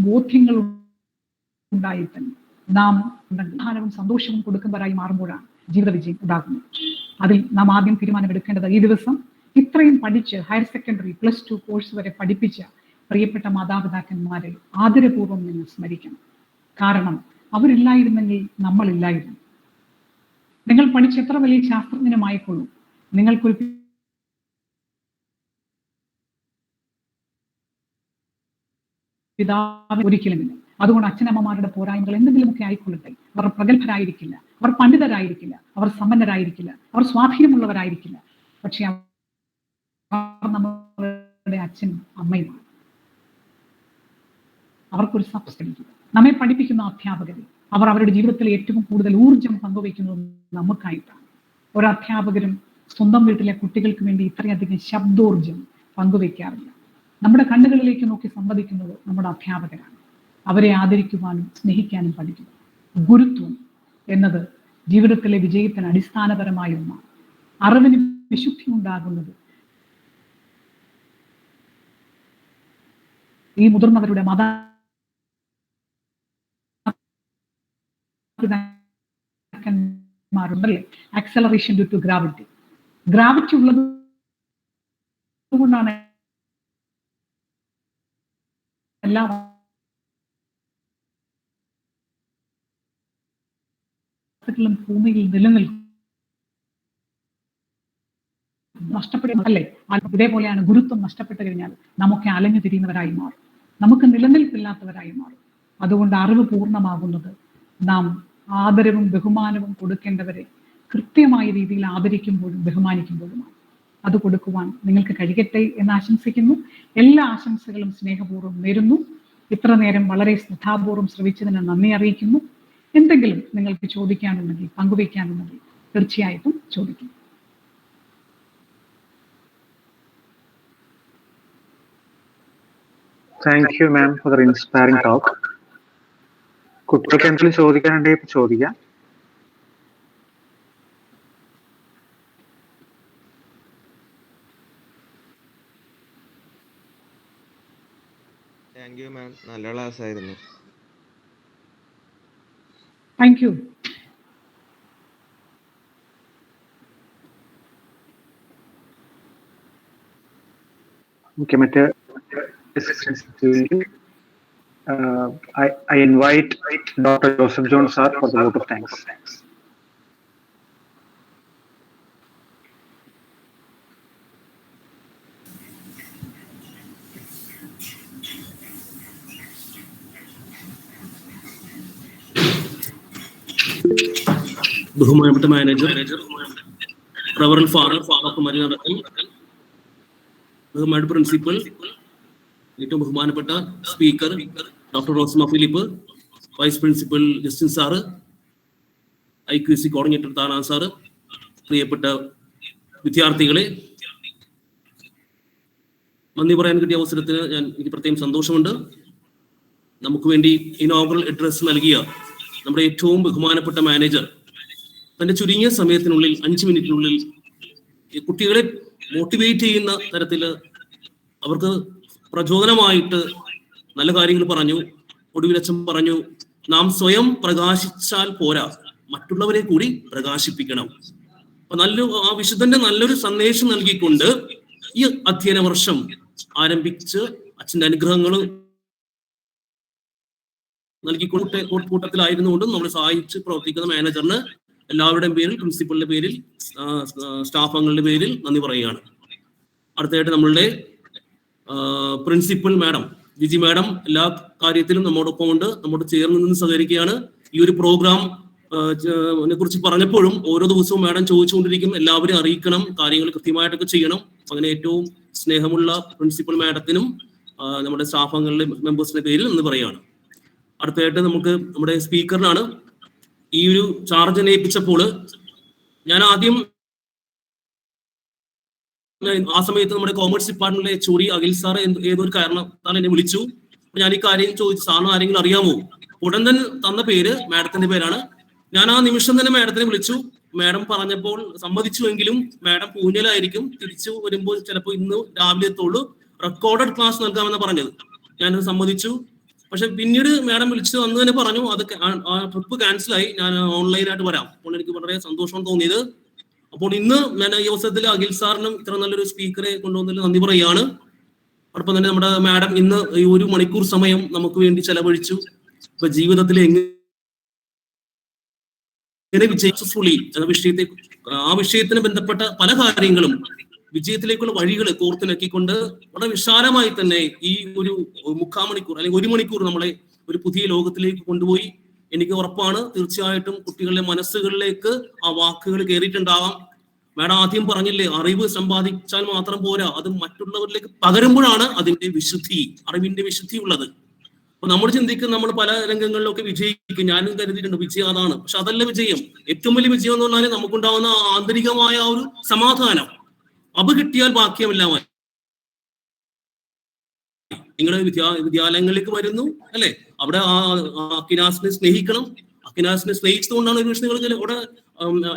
ബോധ്യങ്ങൾ ഉണ്ടായിട്ട് നാം ധാനവും സന്തോഷവും കൊടുക്കുന്നവരായി മാറുമ്പോഴാണ് ജീവിത വിജയം ഉണ്ടാകുന്നത്. അതിൽ നാം ആദ്യം തീരുമാനമെടുക്കേണ്ടത്, ഈ ദിവസം ഇത്രയും പഠിച്ച് ഹയർ സെക്കൻഡറി +2 കോഴ്സ് വരെ പഠിപ്പിച്ച പ്രിയപ്പെട്ട മാതാപിതാക്കന്മാരെ ആദരപൂർവ്വം നിങ്ങൾ സ്മരിക്കണം. കാരണം അവരില്ലായിരുന്നെങ്കിൽ നമ്മളില്ലായിരുന്നു. നിങ്ങൾ പഠിച്ച് എത്ര വലിയ ശാസ്ത്രജ്ഞനുമായിക്കൊള്ളൂ, നിങ്ങൾക്കൊരു പിതാവ് ഒരിക്കലുമില്ല. അതുകൊണ്ട് അച്ഛനമ്മമാരുടെ പോരായ്മകൾ എന്തെങ്കിലുമൊക്കെ ആയിക്കൊള്ളട്ടെ, അവർ പ്രഗത്ഭരായിരിക്കില്ല, അവർ പണ്ഡിതരായിരിക്കില്ല, അവർ സമ്പന്നരായിരിക്കില്ല, അവർ സ്വാധീനമുള്ളവരായിരിക്കില്ല, പക്ഷെ അവർ നമ്മളുടെ അച്ഛനും അമ്മയുമാണ്. അവർക്കൊരു സബ്സ്റ്റൻസ്. നമ്മെ പഠിപ്പിക്കുന്ന അധ്യാപകർ, അവർ അവരുടെ ജീവിതത്തിലെ ഏറ്റവും കൂടുതൽ ഊർജം പങ്കുവയ്ക്കുന്നത് നമുക്കായിട്ടാണ്. ഒരു അധ്യാപകരും സ്വന്തം വീട്ടിലെ കുട്ടികൾക്ക് വേണ്ടി ഇത്രയധികം ശബ്ദോർജം പങ്കുവയ്ക്കാറില്ല. നമ്മുടെ കണ്ണുകളിലേക്ക് നോക്കി സംവദിക്കുന്നത് നമ്മുടെ അധ്യാപകരാണ്. അവരെ ആദരിക്കുവാനും സ്നേഹിക്കാനും പഠിക്കുക. ഗുരുത്വം എന്നത് ജീവിതത്തിലെ വിജയത്തിന് അടിസ്ഥാനപരമായ ഒന്നാണ്. അറിവിന് വിശുദ്ധി ഉണ്ടാകുന്നത് ഈ മുതിർന്നവരുടെ മാതാപിതാക്കന്മാരുണ്ടല്ലേ, acceleration due to gravity. Gravity ഉള്ളത് കൊണ്ടാണ് എല്ലാ ഭൂമിയിൽ നിലനിൽക്കും. നഷ്ടപ്പെടുന്നല്ലേ? ഇതേപോലെയാണ് ഗുരുത്വം നഷ്ടപ്പെട്ടു കഴിഞ്ഞാൽ നമുക്ക് അലഞ്ഞു തിരിയുന്നവരായി മാറും, നമുക്ക് നിലനിൽപ്പില്ലാത്തവരായി മാറും. അതുകൊണ്ട് അറിവ് പൂർണ്ണമാകുന്നത് നാം ആദരവും ബഹുമാനവും കൊടുക്കേണ്ടവരെ കൃത്യമായ രീതിയിൽ ആദരിക്കുമ്പോഴും ബഹുമാനിക്കുമ്പോഴുമാണ്. അത് കൊടുക്കുവാൻ നിങ്ങൾക്ക് കഴിയട്ടെ എന്ന് ആശംസിക്കുന്നു. എല്ലാ ആശംസകളും സ്നേഹപൂർവ്വം നേരുന്നു. ഇത്ര നേരം വളരെ ശ്രദ്ധാപൂർവ്വം ശ്രവിച്ചതിന് നന്ദി അറിയിക്കുന്നു. എന്തെങ്കിലും നിങ്ങൾക്ക് ചോദിക്കാനുണ്ടെങ്കിൽ, പങ്കുവയ്ക്കാനുണ്ടെങ്കിൽ തീർച്ചയായിട്ടും ചോദിക്കും. Thank you ma'am for the inspiring talk. കുട്ടികൾക്ക് എന്തെങ്കിലും ചോദിക്കാനുണ്ടെങ്കിൽ ചോദിക്കാം. താങ്ക് യു മാം, നല്ല ക്ലാസ് ആയിരുന്നു. Thank you. ഓക്കെ, മറ്റേ I invite Dr. Joseph Jones sir for the vote of thanks. ബഹുമാനപ്പെട്ട മാനേജർ റവറൽ ഫാദർ ഡോക്ടർ മരിയ റഹീം, ബഹുമാനപ്പെട്ട പ്രിൻസിപ്പൽ, ഏറ്റവും ബഹുമാനപ്പെട്ട speaker doctor Rosma Philip, vice principal Justin sir, IQC coordinator Thana sir, പ്രിയപ്പെട്ട വിദ്യാർത്ഥികളെ, നന്ദി പറയാൻ കിട്ടിയ അവസരത്തിന് എനിക്ക് പ്രത്യേകം സന്തോഷമുണ്ട്. നമുക്ക് വേണ്ടി ഇനോഗ്രൽ അഡ്രസ് നൽകിയ നമ്മുടെ ഏറ്റവും ബഹുമാനപ്പെട്ട മാനേജർ തന്റെ ചുരുങ്ങിയ സമയത്തിനുള്ളിൽ 5 മിനിറ്റിനുള്ളിൽ കുട്ടികളെ മോട്ടിവേറ്റ് ചെയ്യുന്ന തരത്തിൽ അവർക്ക് പ്രചോദനമായിട്ട് നല്ല കാര്യങ്ങൾ പറഞ്ഞു. ഒടുവിൽ അച്ഛൻ പറഞ്ഞു, നാം സ്വയം പ്രകാശിച്ചാൽ പോരാ, മറ്റുള്ളവരെ കൂടി പ്രകാശിപ്പിക്കണം. അപ്പൊ ആ വിശുദ്ധന്റെ നല്ലൊരു സന്ദേശം നൽകിക്കൊണ്ട് ഈ അധ്യയന വർഷം ആരംഭിച്ച് അച്ഛന്റെ അനുഗ്രഹങ്ങൾ നൽകിക്കൊണ്ട് കൂട്ടത്തിലായിരുന്നുകൊണ്ടും നമ്മളെ സഹായിച്ച് പ്രവർത്തിക്കുന്ന മാനേജറിന് എല്ലാവരുടെയും പേരിൽ, പ്രിൻസിപ്പലിന്റെ പേരിൽ, സ്റ്റാഫ് അംഗങ്ങളുടെ പേരിൽ നന്ദി പറയുകയാണ്. അടുത്തതായിട്ട് നമ്മളുടെ പ്രിൻസിപ്പൽ മാഡം ജിജി മാഡം എല്ലാ കാര്യത്തിലും നമ്മോടൊപ്പം ഉണ്ട്, നമ്മോട് ചേർന്ന് നിന്ന് സഹകരിക്കുകയാണ്. ഈ ഒരു പ്രോഗ്രാം കുറിച്ച് പറഞ്ഞപ്പോഴും ഓരോ ദിവസവും മാഡം ചോദിച്ചുകൊണ്ടിരിക്കും, എല്ലാവരും അറിയിക്കണം, കാര്യങ്ങൾ കൃത്യമായിട്ടൊക്കെ ചെയ്യണം. അങ്ങനെ ഏറ്റവും സ്നേഹമുള്ള പ്രിൻസിപ്പൽ മാഡത്തിനും നമ്മുടെ സ്റ്റാഫ് അംഗങ്ങളുടെ മെമ്പേഴ്സിന്റെ പേരിൽ എന്ന് പറയുകയാണ്. അടുത്തതായിട്ട് നമുക്ക് നമ്മുടെ സ്പീക്കറിനാണ്. ഈ ഒരു ചാർജ് ഏൽപ്പിച്ചപ്പോൾ ഞാൻ ആദ്യം ആ സമയത്ത് നമ്മുടെ കോമേഴ്സ് ഡിപ്പാർട്ട്മെന്റിലെ ചോറി അഖിൽ സാർ ഏതൊരു കാരണത്താൽ എന്നെ വിളിച്ചു. ഞാൻ ഈ കാര്യം ചോദിച്ചു, സാറിന് ആരെങ്കിലും അറിയാമോ? ഉടൻ തന്നെ തന്ന പേര് മാഡത്തിന്റെ പേരാണ്. ഞാൻ ആ നിമിഷം തന്നെ മാഡത്തിനെ വിളിച്ചു. മാഡം പറഞ്ഞപ്പോൾ സമ്മതിച്ചുവെങ്കിലും മാഡം പൂനെയിലായിരിക്കും, തിരിച്ചു വരുമ്പോൾ ചിലപ്പോൾ ഇന്ന് രാവിലെ എത്തുള്ളൂ, റെക്കോർഡഡ് ക്ലാസ് നൽകാമെന്ന് പറഞ്ഞത്. ഞാനത് സമ്മതിച്ചു. പക്ഷെ പിന്നീട് മാഡം വിളിച്ചു അന്ന് തന്നെ പറഞ്ഞു അത് ട്രിപ്പ് ക്യാൻസലായി, ഞാൻ ഓൺലൈനായിട്ട് വരാം. അപ്പോൾ എനിക്ക് വളരെ സന്തോഷം തോന്നിയത്. അപ്പോൾ ഇന്ന് ഞാൻ ഈ അവസരത്തിൽ അഖിൽ സാറിനും ഇത്ര നല്ലൊരു സ്പീക്കറെ കൊണ്ടുവന്നതിൽ നന്ദി പറയുകയാണ്. അതോടൊപ്പം തന്നെ നമ്മുടെ മാഡം ഇന്ന് ഈ 1 മണിക്കൂർ സമയം നമുക്ക് വേണ്ടി ചെലവഴിച്ചു. ഇപ്പൊ ജീവിതത്തിൽ എങ്ങനെ വിജയിച്ചഫുള്ളി എന്ന ആ വിഷയത്തിന് ബന്ധപ്പെട്ട പല കാര്യങ്ങളും വിജയത്തിലേക്കുള്ള വഴികൾ കോർത്തിണക്കിക്കൊണ്ട് വളരെ വിശാലമായി തന്നെ ഈ ഒരു 3/4 മണിക്കൂർ അല്ലെങ്കിൽ 1 മണിക്കൂർ നമ്മളെ ഒരു പുതിയ ലോകത്തിലേക്ക് കൊണ്ടുപോയി. എനിക്ക് ഉറപ്പാണ് തീർച്ചയായിട്ടും കുട്ടികളുടെ മനസ്സുകളിലേക്ക് ആ വാക്കുകൾ കയറിയിട്ടുണ്ടാവാം. മാഡം ആദ്യം പറഞ്ഞില്ലേ, അറിവ് സമ്പാദിച്ചാൽ മാത്രം പോരാ, അത് മറ്റുള്ളവരിലേക്ക് പകരുമ്പോഴാണ് അതിന്റെ വിശുദ്ധി, അറിവിന്റെ വിശുദ്ധി ഉള്ളത്. അപ്പൊ നമ്മൾ ചിന്തിക്കും നമ്മൾ പല രംഗങ്ങളിലൊക്കെ വിജയിക്കും, ഞാനും കരുതിയിട്ടുണ്ട് വിജയം അതാണ്. പക്ഷെ അതല്ല വിജയം. ഏറ്റവും വലിയ വിജയം എന്ന് പറഞ്ഞാൽ നമുക്കുണ്ടാവുന്ന ആന്തരികമായ ഒരു സമാധാനം. അത് കിട്ടിയാൽ ബാക്കിയുമെല്ലാം. നിങ്ങളുടെ വിദ്യാലയങ്ങളിലേക്ക് വരുന്നു അല്ലെ, അവിടെ അക്കിനാസിനെ സ്നേഹിക്കണം. അക്കിനാസിനെ സ്നേഹിച്ചതുകൊണ്ടാണ് ഒരു നിങ്ങൾ അവിടെ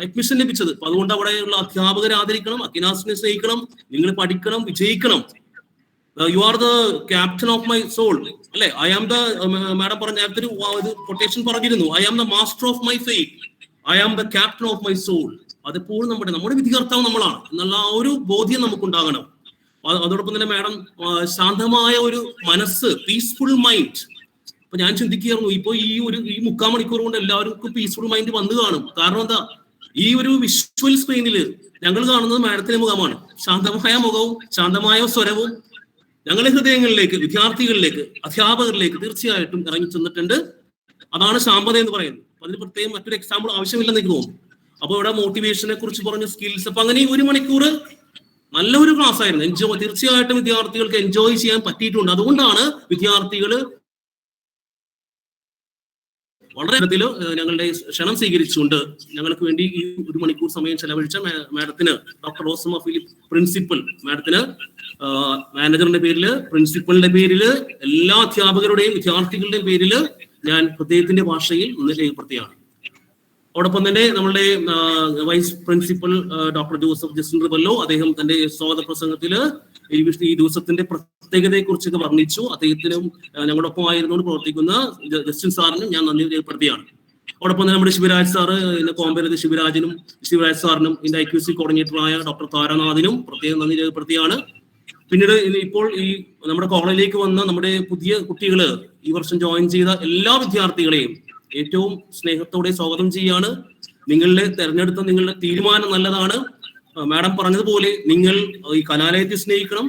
അഡ്മിഷൻ ലഭിച്ചത്. അപ്പൊ അതുകൊണ്ട് അവിടെയുള്ള അധ്യാപകരെ ആദരിക്കണം, അക്കിനാസിനെ സ്നേഹിക്കണം, നിങ്ങൾ പഠിക്കണം, വിജയിക്കണം. You are the captain of my soul അല്ലെ. ഐ ആം ദ മാഡം പറഞ്ഞ നേരത്തെ ഒരു കൊട്ടേഷൻ പറഞ്ഞിരുന്നു, I am the master of my faith, I am the captain of my soul. അതെപ്പോഴും നമ്മുടെ വിധികർത്താവ് നമ്മളാണ് എന്നുള്ള ആ ഒരു ബോധ്യം നമുക്കുണ്ടാകണം. അതോടൊപ്പം തന്നെ മാഡം ശാന്തമായ ഒരു മനസ്സ്, പീസ്ഫുൾ മൈൻഡ്. അപ്പൊ ഞാൻ ചിന്തിക്കുകയായിരുന്നു, ഇപ്പൊ ഈ 3/4 മണിക്കൂർ കൊണ്ട് എല്ലാവർക്കും പീസ്ഫുൾ മൈൻഡ് വന്നു കാണും. കാരണം എന്താ, ഈ ഒരു വിഷ്വൽ സ്ക്രീനിൽ ഞങ്ങൾ കാണുന്നത് മാഡത്തിന്റെ മുഖമാണ്. ശാന്തമായ മുഖവും ശാന്തമായ സ്വരവും ഞങ്ങളുടെ ഹൃദയങ്ങളിലേക്ക്, വിദ്യാർത്ഥികളിലേക്ക്, അധ്യാപകരിലേക്ക് തീർച്ചയായിട്ടും ഇറങ്ങി ചെന്നിട്ടുണ്ട്. അതാണ് ശാന്തത എന്ന് പറയുന്നത്. അതിന് പ്രത്യേകം മറ്റൊരു എക്സാമ്പിൾ ആവശ്യമില്ലെന്ന് എനിക്ക് തോന്നുന്നു. അപ്പൊ ഇവിടെ മോട്ടിവേഷനെ കുറിച്ച് പറഞ്ഞ സ്കിൽസ്, അപ്പൊ അങ്ങനെ 1 മണിക്കൂർ നല്ലൊരു ക്ലാസ് ആയിരുന്നു. തീർച്ചയായിട്ടും വിദ്യാർത്ഥികൾക്ക് എൻജോയ് ചെയ്യാൻ പറ്റിയിട്ടുണ്ട്. അതുകൊണ്ടാണ് വിദ്യാർത്ഥികൾ വളരെ തരത്തിൽ ഞങ്ങളുടെ ക്ഷണം സ്വീകരിച്ചുകൊണ്ട് ഞങ്ങൾക്ക് വേണ്ടി ഈ 1 മണിക്കൂർ സമയം ചെലവഴിച്ച മാഡത്തിന്, ഡോക്ടർ റോസ്മ ഫിലിപ്പ് പ്രിൻസിപ്പൽ മാഡത്തിന്, മാനേജറിന്റെ പേരില്, പ്രിൻസിപ്പലിന്റെ പേരില്, എല്ലാ അധ്യാപകരുടെയും വിദ്യാർത്ഥികളുടെയും പേരില് ഞാൻ ഹൃദയത്തിന്റെ ഭാഷയിൽ ഒന്ന് രേഖപ്പെടുത്തിയാണ്. അതോടൊപ്പം തന്നെ നമ്മളുടെ vice principal doctor Joseph Justin Rebello, അദ്ദേഹം തന്റെ സ്വാഗത പ്രസംഗത്തില് ഈ ദിവസത്തിന്റെ പ്രത്യേകതയെ കുറിച്ചൊക്കെ വർണ്ണിച്ചു. അദ്ദേഹത്തിനും ഞങ്ങളോടൊപ്പം ആയിരുന്നുകൊണ്ട് പ്രവർത്തിക്കുന്ന ജസ്റ്റിൻ സാറിനും ഞാൻ നന്ദി രേഖപ്പെടുത്തിയാണ്. അതോടൊപ്പം തന്നെ നമ്മുടെ ശിവരാജ് സാറ്, കോമ്പരത് ശിവരാജ് സാറിനും ഇതിന്റെ IQC കോർഡിനേറ്ററായ ഡോക്ടർ താരാനാഥിനും പ്രത്യേകം നന്ദി രേഖപ്പെടുത്തിയാണ്. പിന്നീട് ഇപ്പോൾ ഈ നമ്മുടെ കോളേജിലേക്ക് വന്ന നമ്മുടെ പുതിയ കുട്ടികള്, ഈ വർഷം ജോയിൻ ചെയ്ത എല്ലാ വിദ്യാർത്ഥികളെയും ഏറ്റവും സ്നേഹത്തോടെ സ്വാഗതം ചെയ്യാണ്. നിങ്ങളുടെ തീരുമാനം നല്ലതാണ്. മാഡം പറഞ്ഞതുപോലെ നിങ്ങൾ ഈ കലാലയത്തെ സ്നേഹിക്കണം,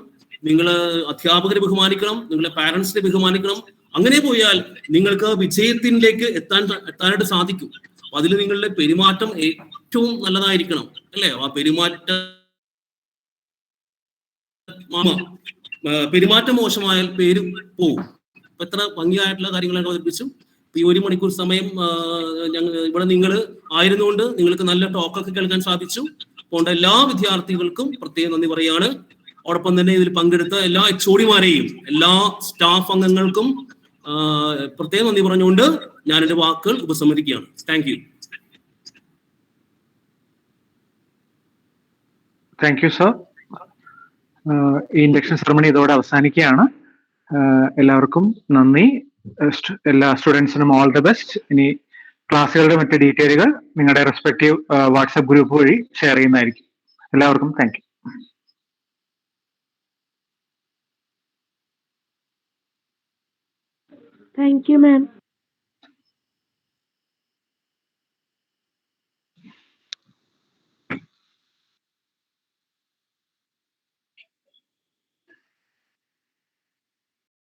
നിങ്ങൾ അധ്യാപകരെ ബഹുമാനിക്കണം, നിങ്ങളുടെ പാരന്റ്സിനെ ബഹുമാനിക്കണം. അങ്ങനെ പോയാൽ നിങ്ങൾക്ക് വിജയത്തിലേക്ക് എത്താനായിട്ട് സാധിക്കും. അതിൽ നിങ്ങളുടെ പെരുമാറ്റം ഏറ്റവും നല്ലതായിരിക്കണം, അല്ലേ? ആ പെരുമാറ്റം മോശമായാൽ പേര് പോവും. അപ്പൊ എത്ര ഭംഗിയായിട്ടുള്ള കാര്യങ്ങളാണ് അവതരിപ്പിച്ചു. ഈ 1 മണിക്കൂർ സമയം ഇവിടെ നിങ്ങൾ ആയിരുന്നുകൊണ്ട് നിങ്ങൾക്ക് നല്ല ടോക്കൊക്കെ കേൾക്കാൻ സാധിച്ചു. അതുകൊണ്ട് എല്ലാ വിദ്യാർത്ഥികൾക്കും പ്രത്യേകം നന്ദി പറയാണ്. അതോടൊപ്പം തന്നെ ഇതിൽ പങ്കെടുത്ത എല്ലാ HOD-മാരെയും എല്ലാ സ്റ്റാഫ് അംഗങ്ങൾക്കും പ്രത്യേകം നന്ദി പറഞ്ഞുകൊണ്ട് ഞാൻ എന്റെ വാക്കുകൾ ഉപസംഹരിക്കുകയാണ്. Thank you. Thank you sir. ഈ ഇൻഡക്ഷൻ സെറമണി ഇതോടെ അവസാനിക്കുകയാണ്. എല്ലാവർക്കും നന്ദി. എല്ലാ സ്റ്റുഡൻസിനും ഓൾ ദ ബെസ്റ്റ്. ഇനി ക്ലാസ്സുകളുടെ മറ്റ് ഡീറ്റെയിലുകൾ നിങ്ങളുടെ റെസ്പെക്റ്റീവ് വാട്സാപ്പ് ഗ്രൂപ്പ് വഴി ഷെയർ ചെയ്യുന്നതായിരിക്കും. എല്ലാവർക്കും thank you. Thank you, ma'am.